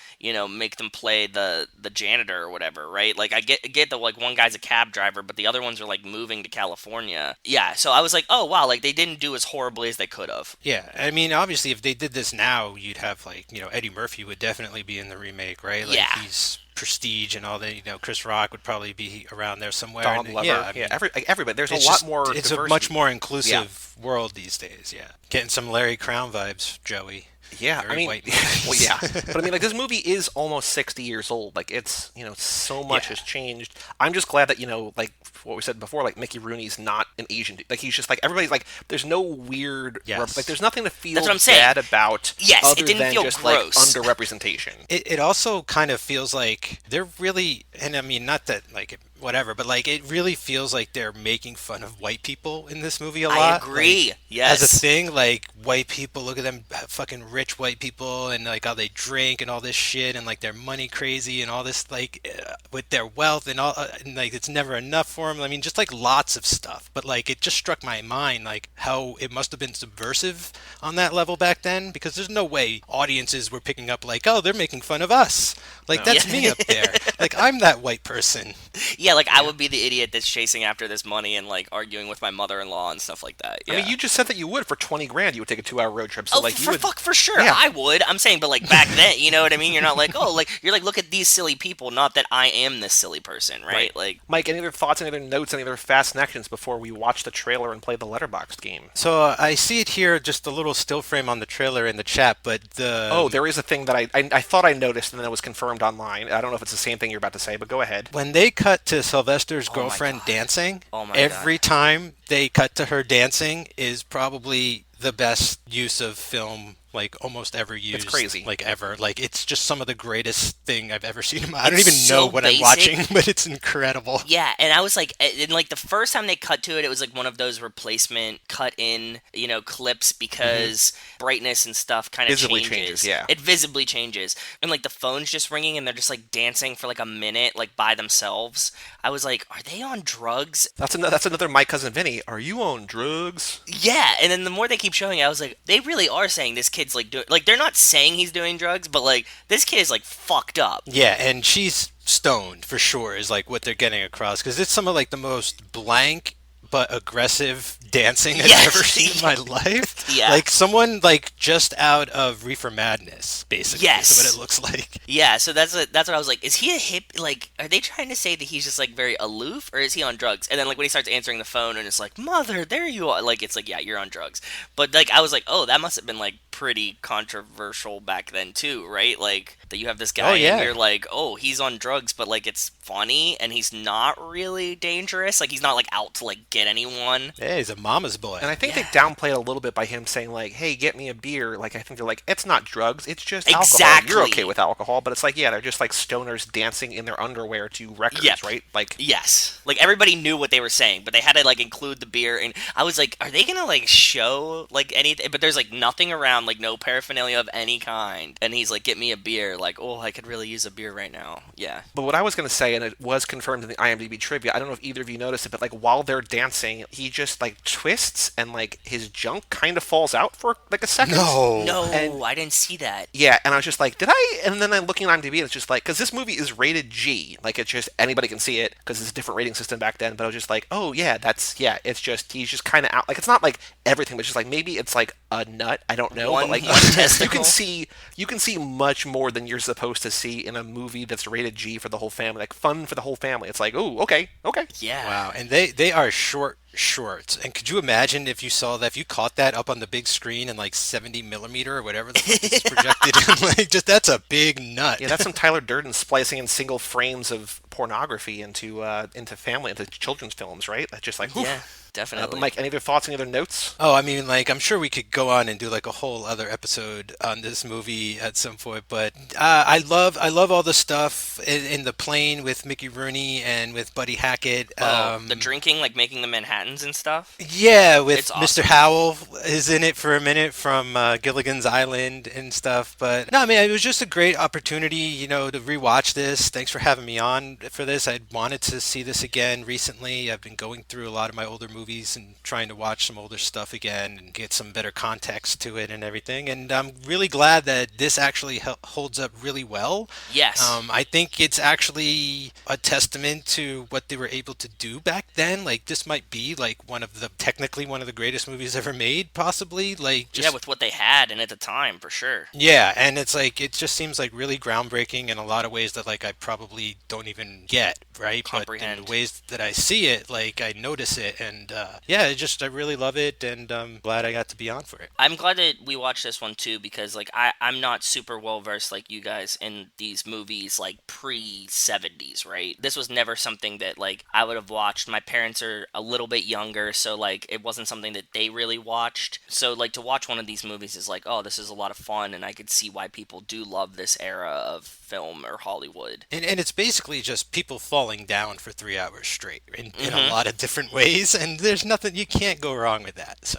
Speaker 2: make them play the janitor or whatever, right? Like, I get that like one guy's a cab driver, but the other ones are like moving to California. Yeah, so I was like, oh wow, like they didn't do as horribly as they could have.
Speaker 6: yeah. I mean, obviously, if they did this now, you'd have like, Eddie Murphy would definitely be in the remake, right? Like,
Speaker 2: Yeah.
Speaker 6: he's Prestige and all that. Chris Rock would probably be around there somewhere.
Speaker 1: Don
Speaker 6: And,
Speaker 1: Lover.
Speaker 6: yeah, I mean,
Speaker 1: Everybody. There's a
Speaker 6: it's
Speaker 1: lot
Speaker 6: just-
Speaker 1: more
Speaker 6: It's
Speaker 1: diversity.
Speaker 6: a much more inclusive world these days. Yeah, getting some Larry Crown vibes, Joey.
Speaker 1: Yeah,
Speaker 6: Very
Speaker 1: I mean,
Speaker 6: white
Speaker 1: well, yeah, but I mean, like, this movie is almost 60 years old. Like, it's, so much
Speaker 6: Yeah.
Speaker 1: has changed. I'm just glad that, like what we said before, like, Mickey Rooney's not an Asian dude. Like, he's just like, everybody's like, there's no weird,
Speaker 6: Yes.
Speaker 1: like, there's nothing to feel
Speaker 2: That's what I'm saying.
Speaker 1: bad about.
Speaker 2: Yes, it
Speaker 1: other
Speaker 2: didn't
Speaker 1: than
Speaker 2: feel
Speaker 1: just
Speaker 2: gross.
Speaker 1: like underrepresentation.
Speaker 6: It also kind of feels like they're really, and I mean, not that like it whatever, but like it really feels like they're making fun of white people in this movie a
Speaker 2: I
Speaker 6: lot.
Speaker 2: agree.
Speaker 6: Like,
Speaker 2: Yes.
Speaker 6: as a thing, like white people, look at them, fucking rich white people, and like how they drink and all this shit, and like they're money crazy and all this, like with their wealth and all, and like it's never enough for them. I mean, just like lots of stuff. But like it just struck my mind, like how it must have been subversive on that level back then, because there's no way audiences were picking up like, oh, they're making fun of us. Like that's me up there. Like I'm that white person.
Speaker 2: Yeah, like I would be the idiot that's chasing after this money and like arguing with my mother-in-law and stuff like that. Yeah.
Speaker 1: I mean, you just said that you would for 20 grand. You would take a 2-hour road trip. So
Speaker 2: Oh,
Speaker 1: like, you
Speaker 2: for
Speaker 1: would.
Speaker 2: fuck, for sure,
Speaker 1: Yeah.
Speaker 2: I would. I'm saying, but like back then, you know what I mean? You're not like, oh, like you're like, look at these silly people. Not that I am this silly person, right? Like,
Speaker 1: Mike, any other thoughts, any other notes, any other fast connections before we watch the trailer and play the Letterboxd game?
Speaker 6: So I see it here, just a little still frame on the trailer in the chat, but the
Speaker 1: Oh, there is a thing that I thought I noticed and then it was confirmed online. I don't know if it's the same thing you're about to say, but go ahead.
Speaker 6: when they cut to Sylvester's
Speaker 2: my
Speaker 6: girlfriend
Speaker 2: God.
Speaker 6: dancing,
Speaker 2: Oh my
Speaker 6: every time they cut to her dancing is probably the best use of film like almost ever used.
Speaker 1: crazy.
Speaker 6: Like ever. Like it's just some of the greatest thing I've ever seen. I don't
Speaker 2: It's
Speaker 6: even know
Speaker 2: so
Speaker 6: what I'm
Speaker 2: basic.
Speaker 6: watching, but it's incredible.
Speaker 2: yeah, and I was like, and like the first time they cut to it, it was like one of those replacement cut in, you know, clips because brightness and stuff kind of
Speaker 1: Visibly changes, yeah.
Speaker 2: It visibly changes, and like the phone's just ringing, and they're just like dancing for like a minute, like by themselves. I was like, are they on drugs?
Speaker 1: That's another My Cousin Vinny. Are you on drugs?
Speaker 2: Yeah, and then the more they keep showing it, I was like, they really are saying this kid's like doing, like they're not saying he's doing drugs, but like this kid is like fucked up.
Speaker 6: Yeah, and she's stoned for sure is like what they're getting across, because it's some of like the most blank but aggressive dancing I've
Speaker 2: Yes.
Speaker 6: ever seen in my life.
Speaker 2: Yeah.
Speaker 6: Like someone like just out of Reefer Madness, basically.
Speaker 2: Yes.
Speaker 6: Is what it looks like.
Speaker 2: Yeah, so that's what I was like. Is he a hip? Like, are they trying to say that he's just like very aloof, or is he on drugs? And then like when he starts answering the phone and it's like, "Mother, there you are," like it's like, yeah, you're on drugs. But like I was like, oh, that must have been like pretty controversial back then too, right? Like that you have this guy
Speaker 6: Oh, yeah.
Speaker 2: and you're like, oh, he's on drugs, but like it's funny and he's not really dangerous. Like he's not like out to like get anyone.
Speaker 6: Yeah, he's a mama's boy.
Speaker 1: And I think
Speaker 2: Yeah.
Speaker 1: they downplayed a little bit by him saying like, "Hey, get me a beer." Like I think they're like, "It's not drugs, it's just alcohol.
Speaker 2: Exactly.
Speaker 1: You're okay with alcohol." But it's like, yeah, they're just like stoners dancing in their underwear to records,
Speaker 2: Yep.
Speaker 1: right? Like,
Speaker 2: Yes. Like everybody knew what they were saying, but they had to like include the beer, and I was like, are they gonna like show like anything? But there's like nothing around, like no paraphernalia of any kind. And he's like, get me a beer. Like, oh, I could really use a beer right now. Yeah.
Speaker 1: but what I was gonna say, and it was confirmed in the IMDb trivia. I don't know if either of you noticed it, but like while they're dancing, he just like twists and like his junk kind of falls out for like a second.
Speaker 6: No.
Speaker 2: No,
Speaker 1: And-
Speaker 2: I didn't see that.
Speaker 1: Yeah, and I was just like, did I? And then I'm looking at IMDb, and it's just like, because this movie is rated G, like it's just anybody can see it because it's a different rating system back then. But I was just like, oh yeah, it's just he's just kind of out. Like it's not like everything, but just like maybe it's like a nut. I don't know,
Speaker 2: One-
Speaker 1: but like
Speaker 2: one testicle.
Speaker 1: you can see much more than you're supposed to see in a movie that's rated G for the whole family, like fun for the whole family. It's like, oh, okay.
Speaker 2: Yeah.
Speaker 6: Wow, and they are shorts. And could you imagine if you saw that, if you caught that up on the big screen in like 70 millimeter or whatever the fuck is projected in, like just that's a big nut.
Speaker 1: Yeah, that's some Tyler Durden splicing in single frames of pornography into children's films, right? That's just like, oof.
Speaker 2: Yeah, definitely.
Speaker 1: But Mike, any other thoughts, any other notes?
Speaker 6: Oh, I mean, like, I'm sure we could go on and do like a whole other episode on this movie at some point, but I love all the stuff in the plane with Mickey Rooney and with Buddy Hackett.
Speaker 2: the drinking, like making the Manhattans and stuff.
Speaker 6: Yeah, with
Speaker 2: It's
Speaker 6: Mr.
Speaker 2: awesome.
Speaker 6: Howell is in it for a minute from Gilligan's Island and stuff. But no, I mean, it was just a great opportunity, you know, to rewatch this. Thanks for having me on for this. I wanted to see this again recently. I've been going through a lot of my older movies and trying to watch some older stuff again and get some better context to it and everything. And I'm really glad that this actually holds up really well.
Speaker 2: Yes.
Speaker 6: I think it's actually a testament to what they were able to do back then. Like this might be like technically one of the greatest movies ever made, possibly. Like just,
Speaker 2: yeah, with what they had and at the time, for sure.
Speaker 6: yeah, and it's like it just seems like really groundbreaking in a lot of ways that like I probably don't even get, right?
Speaker 2: Comprehend.
Speaker 6: But in the ways that I see it, like I notice it, and yeah, I really love it, and I'm glad I got to be on for it.
Speaker 2: I'm glad that we watched this one too, because like I'm not super well versed like you guys in these movies like pre-70s, right? This was never something that like I would have watched. My parents are a little bit younger, so like it wasn't something that they really watched. So like to watch one of these movies is like, oh, this is a lot of fun, and I could see why people do love this era of film or Hollywood.
Speaker 6: And it's basically just people falling falling down for 3 hours straight in a lot of different ways, and there's nothing, you can't go wrong with that. So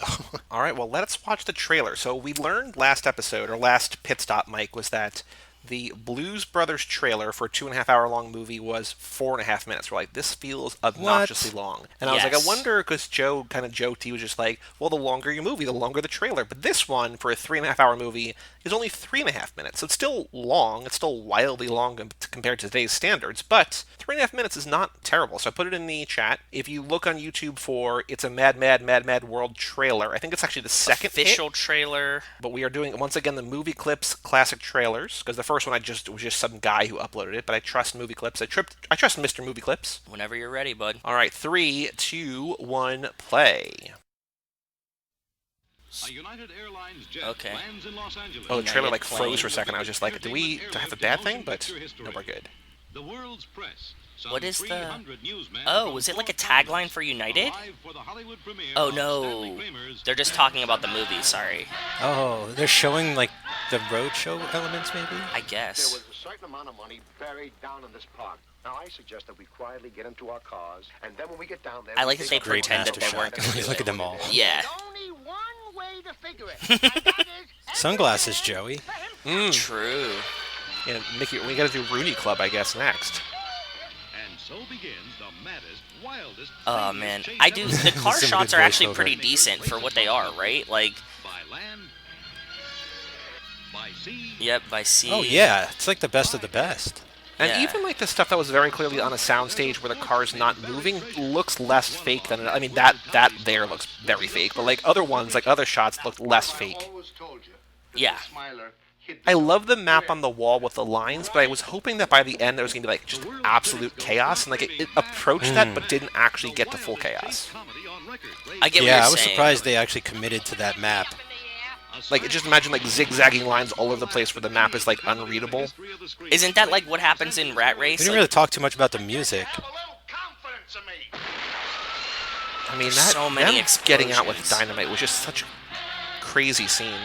Speaker 1: All right, well, let's watch the trailer. So we learned last episode, or last pit stop, Mike, was that the Blues Brothers trailer for a 2.5 hour long movie was 4.5 minutes. We're like, this feels obnoxiously long. And I was like, I wonder, because Joe T was just like, well, the longer your movie, the longer the trailer. But this one, for a 3.5 hour movie, is only 3.5 minutes. So it's still long. It's still wildly long compared to today's standards. But 3.5 minutes is not terrible. So I put it in the chat. If you look on YouTube for It's a Mad, Mad, Mad, Mad World trailer, I think it's actually the second
Speaker 2: official trailer.
Speaker 1: But we are doing, once again, the Movie Clips classic trailers, because the first one it was just some guy who uploaded it, but I trust Movie Clips. I trust Mr. Movie Clips.
Speaker 2: Whenever you're ready, bud.
Speaker 1: All right, 3, 2, 1, play.
Speaker 7: A United Airlines jet
Speaker 2: Okay.
Speaker 7: lands in Los Angeles.
Speaker 1: Oh, the trailer
Speaker 2: United
Speaker 1: froze for a
Speaker 2: plane.
Speaker 1: second. I was just like, do we have a bad thing? But no, we're good.
Speaker 7: The world's press.
Speaker 2: What is the... Oh, was it like a tagline for United? Oh, no. They're just talking about the movie, sorry.
Speaker 6: oh, they're showing like the roadshow elements, maybe.
Speaker 2: I
Speaker 4: There
Speaker 2: guess.
Speaker 4: was a certain amount of money buried down in this park. Now, I suggest that we quietly get into our cars, and then when we get down there...
Speaker 2: I like that they
Speaker 6: Great
Speaker 2: pretended
Speaker 6: master
Speaker 2: they weren't
Speaker 6: shot.
Speaker 2: going to do
Speaker 6: Look
Speaker 2: it.
Speaker 6: at them all.
Speaker 2: Yeah.
Speaker 4: only one way to figure it. And that is
Speaker 6: Sunglasses, Joey.
Speaker 2: True.
Speaker 1: Yeah, Mickey, we got to do Rooney Club, I guess, next.
Speaker 7: And so begins the maddest, wildest.
Speaker 2: Oh, man. I do... The car
Speaker 6: Some
Speaker 2: shots
Speaker 6: good
Speaker 2: are actually
Speaker 6: voiceover.
Speaker 2: pretty decent for what they are, right? Like,
Speaker 7: By land, by sea.
Speaker 2: yep, by sea.
Speaker 6: Oh yeah, it's like the best of the best.
Speaker 1: And
Speaker 2: Yeah.
Speaker 1: even like the stuff that was very clearly on a soundstage where the car's not moving looks less fake than I mean that there looks very fake, but like other ones, like other shots look less fake.
Speaker 2: Yeah.
Speaker 1: I love the map on the wall with the lines, but I was hoping that by the end there was gonna be like just absolute chaos, and like it approached that but didn't actually get to full chaos.
Speaker 7: Comedy on record.
Speaker 2: I get what
Speaker 6: Yeah,
Speaker 2: you're
Speaker 6: I was
Speaker 2: saying.
Speaker 6: surprised they actually committed to that map.
Speaker 1: Like just imagine like zigzagging lines all over the place where the map is like unreadable.
Speaker 2: Isn't that like what happens in Rat
Speaker 6: We
Speaker 2: Race?
Speaker 6: didn't
Speaker 2: Like,
Speaker 6: really talk too much about the music.
Speaker 1: I mean that
Speaker 2: So many
Speaker 1: them getting out with
Speaker 2: explosions.
Speaker 1: dynamite was just such a crazy scene.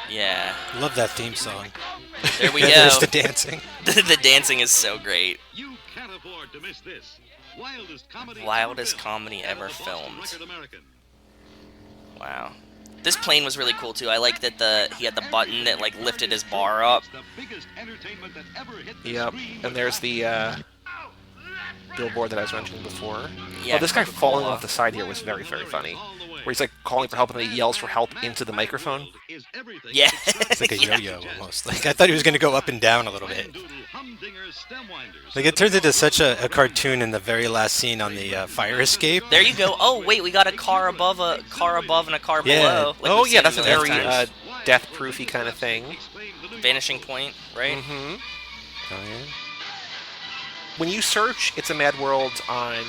Speaker 2: yeah.
Speaker 6: Love that theme song.
Speaker 2: There we
Speaker 6: Yeah,
Speaker 2: go.
Speaker 6: there's the dancing.
Speaker 2: The dancing is so great.
Speaker 7: You can't afford to miss this.
Speaker 2: Wildest comedy ever
Speaker 7: Boston
Speaker 2: filmed.
Speaker 7: Record American.
Speaker 2: Wow. This plane was really cool too. I like that he had the button that like lifted his bar up.
Speaker 7: It's the biggest entertainment that ever hit the
Speaker 1: Yep,
Speaker 7: screen
Speaker 1: and there's the billboard that I was mentioning before.
Speaker 2: Yeah,
Speaker 1: Oh, this guy falling
Speaker 2: Coca-Cola.
Speaker 1: off the side here was very, very funny. Where he's like calling for help and he yells for help into the microphone.
Speaker 7: is everything
Speaker 2: Yeah.
Speaker 6: It's like a yo-yo almost. Like I thought he was going to go up and down a little bit. Like it turns into such a cartoon in the very last scene on the fire escape.
Speaker 2: There you go. Oh wait, we got a car above and a car
Speaker 6: Yeah.
Speaker 2: below. Like
Speaker 1: Oh
Speaker 2: we've
Speaker 1: yeah,
Speaker 2: seen
Speaker 1: that's a
Speaker 2: a million
Speaker 1: very
Speaker 2: times.
Speaker 1: death-proofy kind of thing.
Speaker 2: Vanishing Point, right?
Speaker 1: Mm-hmm.
Speaker 6: Oh, yeah.
Speaker 1: When you search "It's a Mad World" on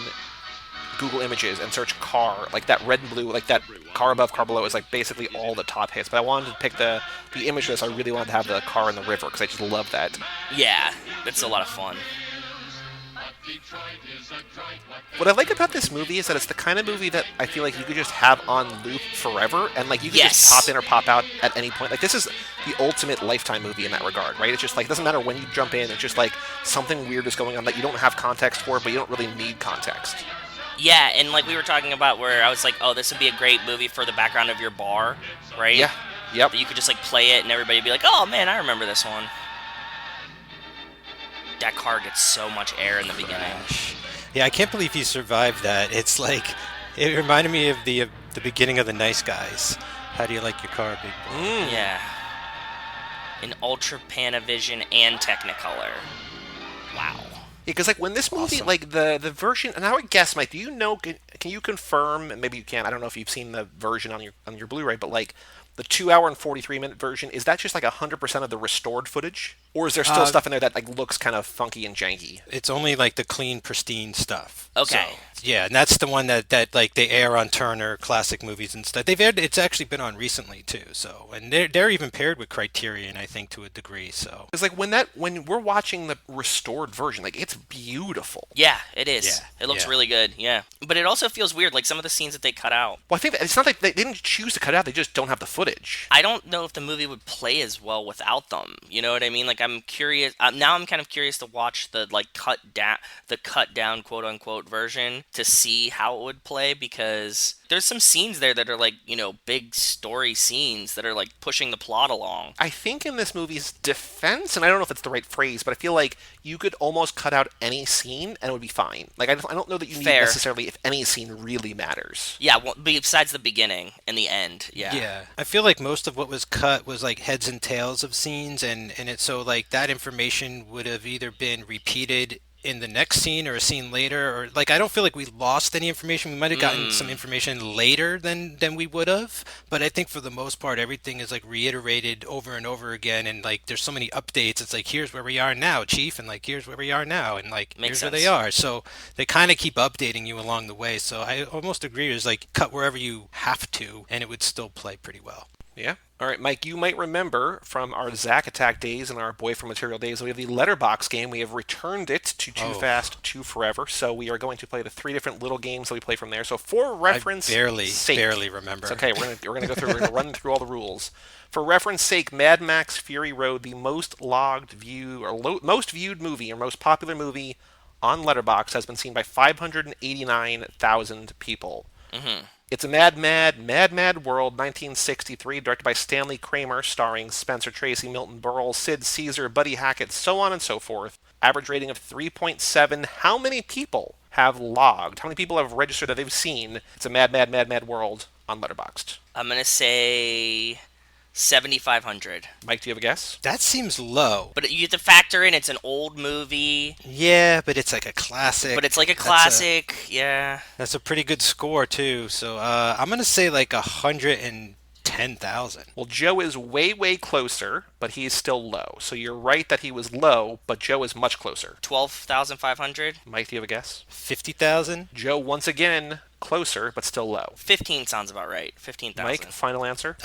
Speaker 1: Google Images and search car, like that red and blue, like that car above, car below is like basically all the top hits. But I wanted to pick the image of this. I really wanted to have the car in the river because I just love that.
Speaker 2: Yeah, that's a lot of fun.
Speaker 1: What I like about this movie is that it's the kind of movie that I feel like you could just have on loop forever, and like you could just
Speaker 2: Yes.
Speaker 1: pop in or pop out at any point. Like this is the ultimate Lifetime movie in that regard, right? It's just like it doesn't matter when you jump in. It's just like something weird is going on that you don't have context for, but you don't really need context.
Speaker 2: Yeah, and like we were talking about where I was like, oh, this would be a great movie for the background of your bar, right?
Speaker 1: Yeah. Yep.
Speaker 2: That you could just like play it and everybody would be like, oh man, I remember this one. That car gets so much air in the beginning.
Speaker 6: Yeah, I can't believe he survived that. It's like it reminded me of the beginning of The Nice Guys. How do you like your car, big boy?
Speaker 2: Yeah. In Ultra Panavision and Technicolor. Wow.
Speaker 1: Because like when this movie,
Speaker 6: Awesome.
Speaker 1: like the version, and I would guess, Mike, do you know? Can you confirm? And maybe you can. I don't know if you've seen the version on your Blu-ray, but like the 2 hour and 43-minute version, is that just like 100% of the restored footage, or is there still stuff in there that like looks kind of funky and janky?
Speaker 6: It's only like the clean, pristine stuff.
Speaker 2: Okay.
Speaker 6: So yeah, and that's the one that like they air on Turner Classic Movies and stuff. They've aired, it's actually been on recently too. So, and they're even paired with Criterion, I think, to a degree. So
Speaker 1: It's like when we're watching the restored version, like it's beautiful.
Speaker 2: Yeah, it is.
Speaker 6: Yeah,
Speaker 2: It looks
Speaker 6: yeah.
Speaker 2: really good. Yeah, but it also feels weird, like some of the scenes that they cut out.
Speaker 1: Well, I think that it's not like they didn't choose to cut it out; they just don't have the footage.
Speaker 2: I don't know if the movie would play as well without them. You know what I mean? Like I'm curious. Now I'm kind of curious to watch the like cut down quote unquote version to see how it would play, because there's some scenes there that are like, you know, big story scenes that are like pushing the plot along.
Speaker 1: I think in this movie's defense, and I don't know if it's the right phrase, but I feel like you could almost cut out any scene and it would be fine. Like I don't know that you need
Speaker 2: Fair.
Speaker 1: necessarily if any scene really matters.
Speaker 2: Yeah, well, besides the beginning and the end. Yeah.
Speaker 6: yeah, I feel like most of what was cut was like heads and tails of scenes, and it so like that information would have either been repeated in the next scene or a scene later, or like I don't feel like we lost any information. We might have gotten some information later than we would have, but I think for the most part everything is like reiterated over and over again, and like there's so many updates. It's like, here's where we are now, chief, and like here's where we are now, and like
Speaker 2: Makes
Speaker 6: here's where
Speaker 2: sense.
Speaker 6: they are. So they kind of keep updating you along the way. So I almost agree, is like cut wherever you have to and it would still play pretty well.
Speaker 1: Yeah. All right, Mike, you might remember from our Zack Attack days and our Boy from Material days, we have the letterbox game. We have returned it to Too Fast, Too Forever. So we are going to play the 3 different little games that we play from there. So for reference sake,
Speaker 6: barely remember.
Speaker 1: it's okay, we're gonna go through. We're gonna run through all the rules. For reference sake, Mad Max Fury Road, the most most viewed movie or most popular movie on Letterboxd, has been seen by 589,000 people. It's a Mad World, 1963, directed by Stanley Kramer, starring Spencer Tracy, Milton Berle, Sid Caesar, Buddy Hackett, so on and so forth. Average rating of 3.7. How many people have logged? How many people have registered that they've seen It's a Mad World on Letterboxd?
Speaker 2: I'm gonna say 7,500.
Speaker 1: Mike, do you have a guess?
Speaker 6: That seems low.
Speaker 2: But you have to factor in it's an old movie,
Speaker 6: Yeah, but it's like a classic.
Speaker 2: but it's like a
Speaker 6: That's
Speaker 2: classic. Yeah.
Speaker 6: That's a pretty good score too. So I'm gonna say like 110,000.
Speaker 1: Well, Joe is way closer, but he's still low. So you're right that he was low, but Joe is much closer.
Speaker 2: 12,500.
Speaker 1: Mike, do you have a guess?
Speaker 6: 50,000.
Speaker 1: Joe, once again, closer, but still low.
Speaker 2: 15 sounds about right. 15,000.
Speaker 1: Mike, final answer?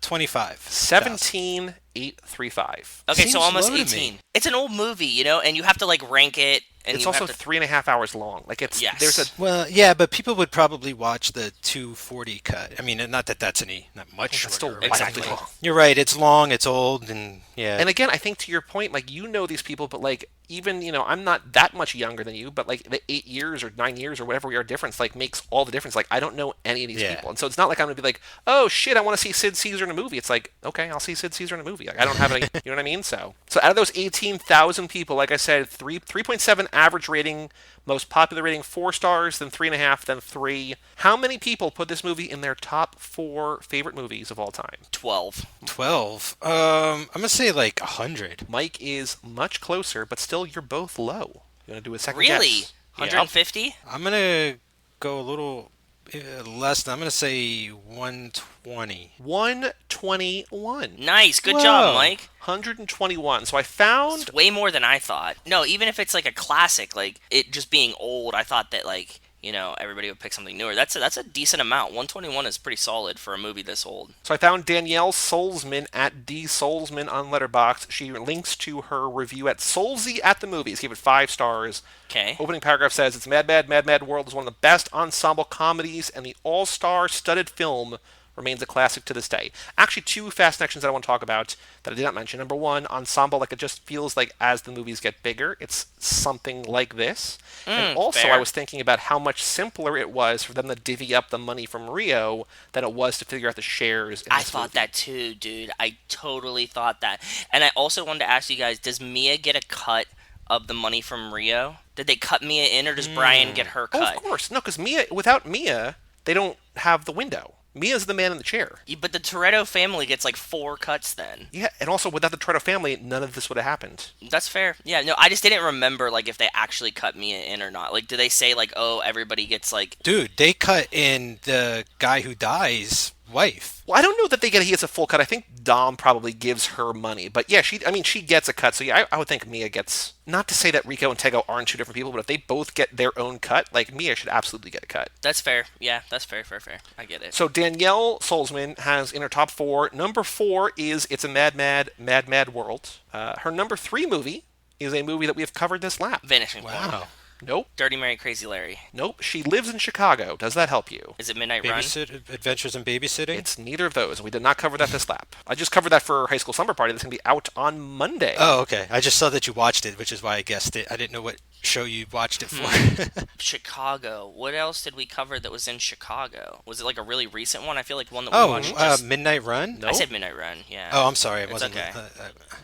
Speaker 6: 25.
Speaker 1: 17,835.
Speaker 2: Okay,
Speaker 6: Seems
Speaker 2: so almost
Speaker 6: low to
Speaker 2: 18.
Speaker 6: me.
Speaker 2: It's an old movie, you know, and you have to like rank it. And
Speaker 1: It's
Speaker 2: you
Speaker 1: also
Speaker 2: have to...
Speaker 1: 3.5 hours long. Like it's
Speaker 2: Yes.
Speaker 1: there's a
Speaker 6: Well, yeah, but people would probably watch the 240 cut. I mean, not that that's not much
Speaker 1: That's
Speaker 6: shorter.
Speaker 1: still
Speaker 6: but
Speaker 1: wildly
Speaker 2: Exactly.
Speaker 1: long.
Speaker 6: You're right. It's long. It's old, and yeah.
Speaker 1: And again, I think to your point, like you know these people, but like even I'm not that much younger than you, but like the 8 years or 9 years or whatever we are difference like makes all the difference. Like I don't know any of these
Speaker 6: Yeah.
Speaker 1: people, and so it's not like I'm gonna be like, oh shit, I want to see Sid Caesar in a movie. It's like, okay, I'll see Sid Caesar in a movie. Like I don't have any, you know what I mean? So out of those 18,000 people, like I said, 3.7 average rating, most popular rating 4 stars, then 3.5, then 3. How many people put this movie in their top 4 favorite movies of all time?
Speaker 2: 12.
Speaker 6: 12. I'm gonna say like 100.
Speaker 1: Mike is much closer, but still you're both low. You want to do a second
Speaker 2: Really?
Speaker 1: guess?
Speaker 2: 150?
Speaker 6: I'm gonna go a little less. I'm gonna say 120.
Speaker 1: 121.
Speaker 2: Nice. Good
Speaker 6: Whoa.
Speaker 2: job, Mike.
Speaker 1: 121. So I found
Speaker 2: It's way more than I thought. No, even if it's like a classic, like it just being old, I thought that like, you know, everybody would pick something newer. That's a decent amount. 121 is pretty solid for a movie this old.
Speaker 1: Danielle Solzman at DSolzman on Letterboxd. She links to her review at Solzy at the Movies. Gave it 5 stars.
Speaker 2: Okay.
Speaker 1: Opening paragraph says, it's Mad World is one of the best ensemble comedies, and the all-star studded film remains a classic to this day. Actually, 2 fast connections that I want to talk about that I did not mention. Number 1, ensemble, like it just feels like as the movies get bigger, it's something like this. And also,
Speaker 2: fair.
Speaker 1: I was thinking about how much simpler it was for them to divvy up the money from Rio than it was to figure out the shares in
Speaker 2: I
Speaker 1: this
Speaker 2: thought
Speaker 1: movie.
Speaker 2: that too, dude. I totally thought that. And I also wanted to ask you guys, does Mia get a cut of the money from Rio? Did they cut Mia in, or does Brian get her
Speaker 1: Oh,
Speaker 2: cut?
Speaker 1: of course. No, because without Mia, they don't have the window. Mia's the man in the chair.
Speaker 2: Yeah, but the Toretto family gets like 4 cuts then.
Speaker 1: Yeah, and also without the Toretto family, none of this would have happened.
Speaker 2: That's fair. Yeah, no, I just didn't remember like if they actually cut Mia in or not. Like, do they say like, oh, everybody gets like...
Speaker 6: Dude, they cut in the guy who dies wife.
Speaker 1: Well, I don't know that he gets a full cut. I think Dom probably gives her money. But yeah, she gets a cut. So yeah, I would think Mia gets, not to say that Rico and Tego aren't two different people, but if they both get their own cut, like Mia should absolutely get a cut.
Speaker 2: That's fair. Yeah, that's fair. I get it.
Speaker 1: So Danielle Solzman has in her top 4. Number 4 is It's a Mad World. Her number 3 movie is a movie that we have covered this lap.
Speaker 2: Vanishing Point.
Speaker 6: Wow.
Speaker 1: Nope.
Speaker 2: Dirty Mary, Crazy Larry.
Speaker 1: Nope. She lives in Chicago. Does that help you?
Speaker 2: Is it Midnight Run?
Speaker 6: Adventures in Babysitting?
Speaker 1: It's neither of those. We did not cover that this lap. I just covered that for High School Summer Party. That's going to be out on Monday.
Speaker 6: Oh, okay. I just saw that you watched it, which is why I guessed it. I didn't know what show you watched it for.
Speaker 2: Chicago. What else did we cover that was in Chicago? Was it like a really recent one? I feel like one that we watched just...
Speaker 6: Midnight Run?
Speaker 1: Nope.
Speaker 2: I said Midnight Run, yeah.
Speaker 6: Oh, I'm sorry. It
Speaker 2: It's
Speaker 6: wasn't.
Speaker 2: okay.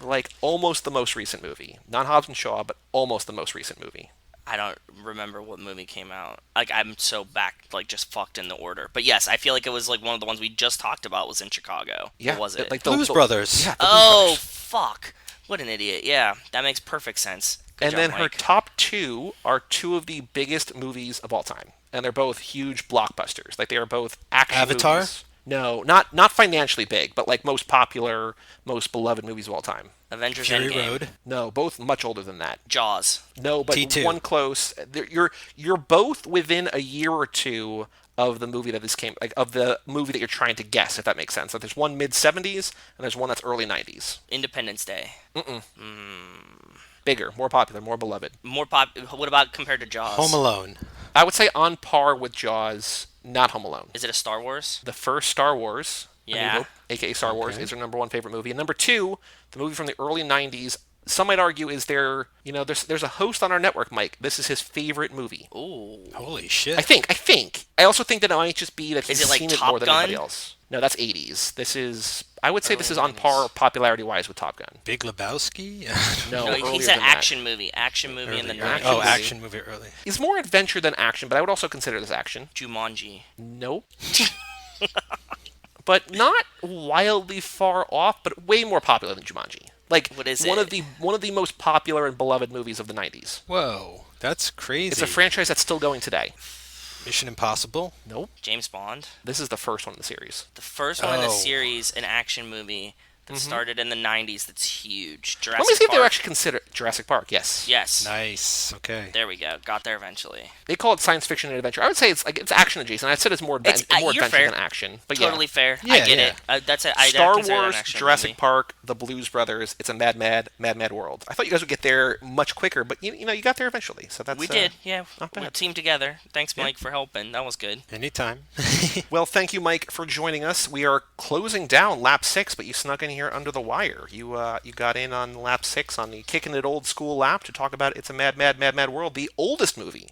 Speaker 1: Like almost the most recent movie. Not Hobbs and Shaw, but almost the most recent movie.
Speaker 2: I don't remember what movie came out. Like, I'm so back, like, just fucked in the order. But yes, I feel like it was, like, one of the ones we just talked about was in Chicago.
Speaker 1: Yeah.
Speaker 2: What was it?
Speaker 1: Like
Speaker 6: Blues Brothers.
Speaker 1: Yeah, the Blues
Speaker 2: Oh,
Speaker 1: Brothers.
Speaker 2: fuck. What an idiot. Yeah, that makes perfect sense. Good
Speaker 1: And
Speaker 2: job,
Speaker 1: then her
Speaker 2: Mike.
Speaker 1: top 2 are 2 of the biggest movies of all time. And they're both huge blockbusters. Like, they are both action
Speaker 6: Avatar?
Speaker 1: movies. No, not financially big, but like most popular, most beloved movies of all time.
Speaker 2: Avengers
Speaker 6: Fury
Speaker 2: Endgame.
Speaker 6: Road.
Speaker 1: No, both much older than that.
Speaker 2: Jaws.
Speaker 1: No, but
Speaker 6: T2.
Speaker 1: one close. You're both within a year or two of the movie that this came, like of the movie that you're trying to guess, if that makes sense. Like there's one mid 70s and there's one that's early 90s.
Speaker 2: Independence Day.
Speaker 1: Bigger, more popular, more beloved.
Speaker 2: What about compared to Jaws?
Speaker 6: Home Alone.
Speaker 1: I would say on par with Jaws, not Home Alone.
Speaker 2: Is it a Star Wars?
Speaker 1: The first Star Wars, A New
Speaker 2: Yeah.
Speaker 1: Hope, aka Star Wars, is her number 1 favorite movie. And number 2, the movie from the early 90s, some might argue is there's a host on our network, Mike. This is his favorite movie.
Speaker 2: Ooh.
Speaker 6: Holy shit.
Speaker 1: I think. I also think that it might just be that he's
Speaker 2: Is it like
Speaker 1: seen it
Speaker 2: Top
Speaker 1: more than
Speaker 2: Gun?
Speaker 1: anybody else. No, that's 80s. I would say this is on par popularity-wise with Top Gun.
Speaker 6: Big Lebowski?
Speaker 2: No,
Speaker 1: No, earlier
Speaker 2: he said
Speaker 1: than that.
Speaker 2: action movie. Action movie in the
Speaker 6: Earlier.
Speaker 2: 90s.
Speaker 1: Action
Speaker 6: Oh,
Speaker 1: movie.
Speaker 6: action movie early.
Speaker 1: It's more adventure than action, but I would also consider this action.
Speaker 2: Jumanji.
Speaker 1: Nope. But not wildly far off, but way more popular than Jumanji. Like
Speaker 2: What is
Speaker 1: one
Speaker 2: it?
Speaker 1: of the most popular and beloved movies of the 90s.
Speaker 6: Whoa, that's crazy.
Speaker 1: It's a franchise that's still going today.
Speaker 6: Mission Impossible?
Speaker 1: Nope.
Speaker 2: James Bond.
Speaker 1: This is the first one in the series.
Speaker 2: The first one in the
Speaker 6: Oh.
Speaker 2: series, an action movie that started in the 90s that's huge. Jurassic
Speaker 1: Let me see if
Speaker 2: Park.
Speaker 1: they actually consider Jurassic Park. Yes.
Speaker 2: Yes.
Speaker 6: Nice. Okay.
Speaker 2: There we go. Got there eventually.
Speaker 1: They call it science fiction and adventure. I would say it's action adjacent. I said it's more,
Speaker 2: It's-
Speaker 1: more
Speaker 2: you're
Speaker 1: adventure
Speaker 2: fair.
Speaker 1: than action. But
Speaker 2: Totally
Speaker 1: yeah.
Speaker 2: fair.
Speaker 6: Yeah,
Speaker 2: I get
Speaker 6: yeah.
Speaker 2: it. That's it. I
Speaker 1: Star
Speaker 2: consider that an
Speaker 1: Wars,
Speaker 2: action
Speaker 1: Jurassic
Speaker 2: movie.
Speaker 1: Park, The Blues Brothers. It's a mad world. I thought you guys would get there much quicker, but you got there eventually. So that's
Speaker 2: We did. Yeah.
Speaker 1: not
Speaker 2: We
Speaker 1: bad.
Speaker 2: teamed together. Thanks, Mike, for helping. That was good.
Speaker 6: Anytime.
Speaker 1: Well, thank you, Mike, for joining us. We are closing down lap 6, but you snuck in here under the wire. You got in on lap 6 on the Kicking It Old School lap to talk about It's a Mad World, the oldest movie.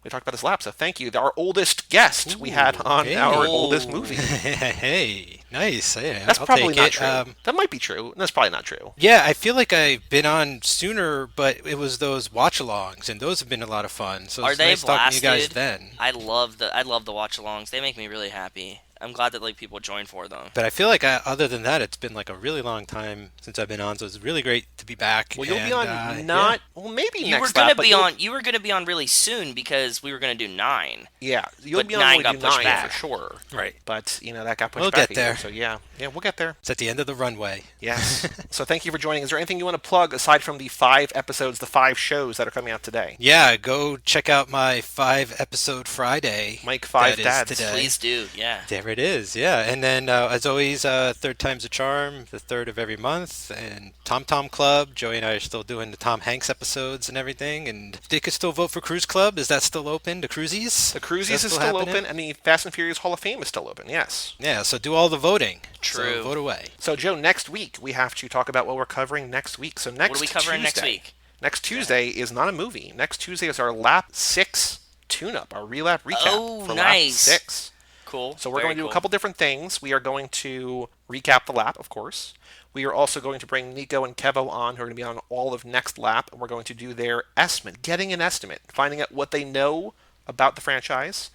Speaker 1: We talked about this lap, so thank you. Our oldest guest we had on
Speaker 6: hey.
Speaker 1: our oldest movie.
Speaker 6: Hey, nice. Yeah,
Speaker 1: That's
Speaker 6: I'll
Speaker 1: probably
Speaker 6: take
Speaker 1: not
Speaker 6: it.
Speaker 1: true. That might be true. That's probably not true.
Speaker 6: Yeah, I feel like I've been on sooner, but it was those watch-alongs, and those have been a lot of fun. So
Speaker 2: Are
Speaker 6: it's
Speaker 2: they
Speaker 6: nice talking to you guys
Speaker 2: blasted?
Speaker 6: then.
Speaker 2: I love the watch-alongs. They make me really happy. I'm glad that people join for them.
Speaker 6: But I feel like other than that, it's been like a really long time since I've been on, so it's really great to be back.
Speaker 1: Well, you'll be
Speaker 6: and,
Speaker 1: on
Speaker 6: yeah.
Speaker 1: well, maybe
Speaker 2: You
Speaker 1: next
Speaker 2: were gonna
Speaker 1: lap, but
Speaker 2: be
Speaker 1: you'll-
Speaker 2: on. You were gonna be on really soon because we were gonna do 9.
Speaker 1: Yeah, you'll
Speaker 2: but
Speaker 1: be on
Speaker 2: 9
Speaker 1: when we
Speaker 2: got
Speaker 1: do
Speaker 2: pushed
Speaker 1: 9
Speaker 2: back.
Speaker 1: for sure.
Speaker 6: Right.
Speaker 1: But, that got pushed
Speaker 6: We'll
Speaker 1: back
Speaker 6: get
Speaker 1: a year,
Speaker 6: there.
Speaker 1: so yeah, we'll get there.
Speaker 6: It's at the end of the runway.
Speaker 1: Yes. So thank you for joining. Is there anything you want to plug aside from the 5 episodes, the 5 shows that are coming out today?
Speaker 6: Yeah, go check out my 5-episode Friday.
Speaker 1: Mike 5
Speaker 6: that is
Speaker 1: Dads.
Speaker 6: today.
Speaker 2: Please do. Yeah.
Speaker 6: There it is, yeah. And then, as always, third time's a charm, the 3rd of every month, and Tom Tom Club. Joey and I are still doing the Tom Hanks episodes and everything, and they could still vote for Cruise Club. Is that still open? The Cruisies?
Speaker 1: The Cruisies
Speaker 6: Is
Speaker 1: is
Speaker 6: that
Speaker 1: still
Speaker 6: happening?
Speaker 1: open, and the Fast and Furious Hall of Fame is still open, yes.
Speaker 6: Yeah, so do all the voting.
Speaker 2: True.
Speaker 6: So vote away.
Speaker 1: So, Joe, next week we have to talk about what we're covering next week. So next
Speaker 2: What are we covering next
Speaker 1: Tuesday-
Speaker 2: week?
Speaker 1: Next Tuesday is not a movie. Next Tuesday is our lap 6 tune-up, our relap recap
Speaker 2: Oh,
Speaker 1: for
Speaker 2: nice.
Speaker 1: lap 6.
Speaker 2: Cool.
Speaker 1: So we're
Speaker 2: Very
Speaker 1: going to do
Speaker 2: cool.
Speaker 1: a couple different things. We are going to recap the lap, of course. We are also going to bring Nico and Kevo on, who are going to be on all of next lap, and we're going to do their estimate, getting an estimate, finding out what they know about the franchise,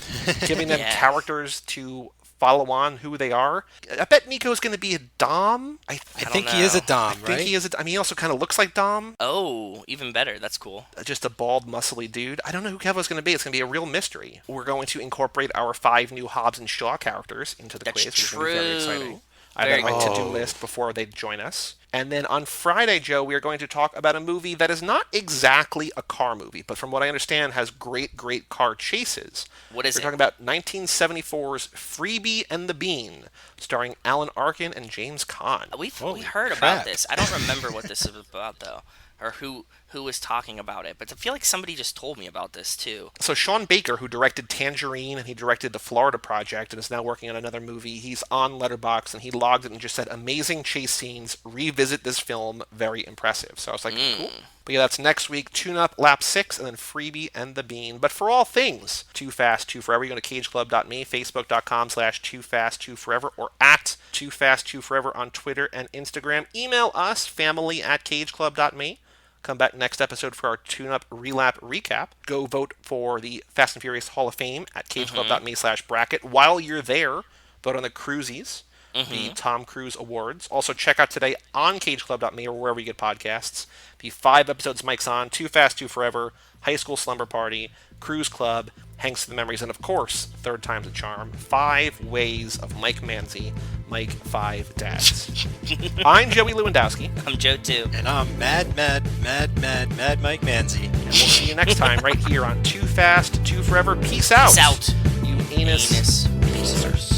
Speaker 1: giving them
Speaker 2: Yeah.
Speaker 1: characters to follow on who they are. I bet Nico's going to be a Dom.
Speaker 6: I think he is a Dom, right?
Speaker 1: I think he is. I mean, he also kind of looks like Dom.
Speaker 2: Oh, even better. That's cool.
Speaker 1: Just a bald, muscly dude. I don't know who Kevo's going to be. It's going to be a real mystery. We're going to incorporate our 5 new Hobbs and Shaw characters into the quiz, which is going to be very exciting. I have that on my to-do list before they join us. And then on Friday, Joe, we are going to talk about a movie that is not exactly a car movie, but from what I understand has great, great car chases.
Speaker 2: What is it?
Speaker 1: We're talking about 1974's Freebie and the Bean, starring Alan Arkin and James Caan.
Speaker 2: We heard about this. I don't remember what this is about, though, or who was talking about it, but I feel like somebody just told me about this, too.
Speaker 1: So Sean Baker, who directed Tangerine and he directed The Florida Project and is now working on another movie, he's on Letterboxd and he logged it and just said, amazing chase scenes, revisit this film, very impressive. So I was like, cool. But yeah, that's next week, Tune Up, Lap 6, and then Freebie and the Bean. But for all things Too Fast, Too Forever, you go to cageclub.me, facebook.com/TooFast2Forever, or at TooFast2Forever on Twitter and Instagram. Email us, family@cageclub.me. Come back next episode for our tune-up relap recap. Go vote for the Fast and Furious Hall of Fame at cageclub.me/bracket. While you're there, vote on the Cruisies, the Tom Cruise Awards. Also, check out today on cageclub.me or wherever you get podcasts the 5 episodes Mike's on: Too Fast, Too Forever, High School Slumber Party, Cruise Club, Hanks to the Memories, and of course, Third Time's a Charm. 5 ways of Mike Manzi. Mike 5 Dads. I'm Joey Lewandowski.
Speaker 2: I'm Joe, too.
Speaker 6: And I'm Mad Mike Manzi.
Speaker 1: And we'll see you next time right here on Too Fast, Too Forever. Peace out.
Speaker 2: Peace out.
Speaker 1: You anus.
Speaker 2: Pacers.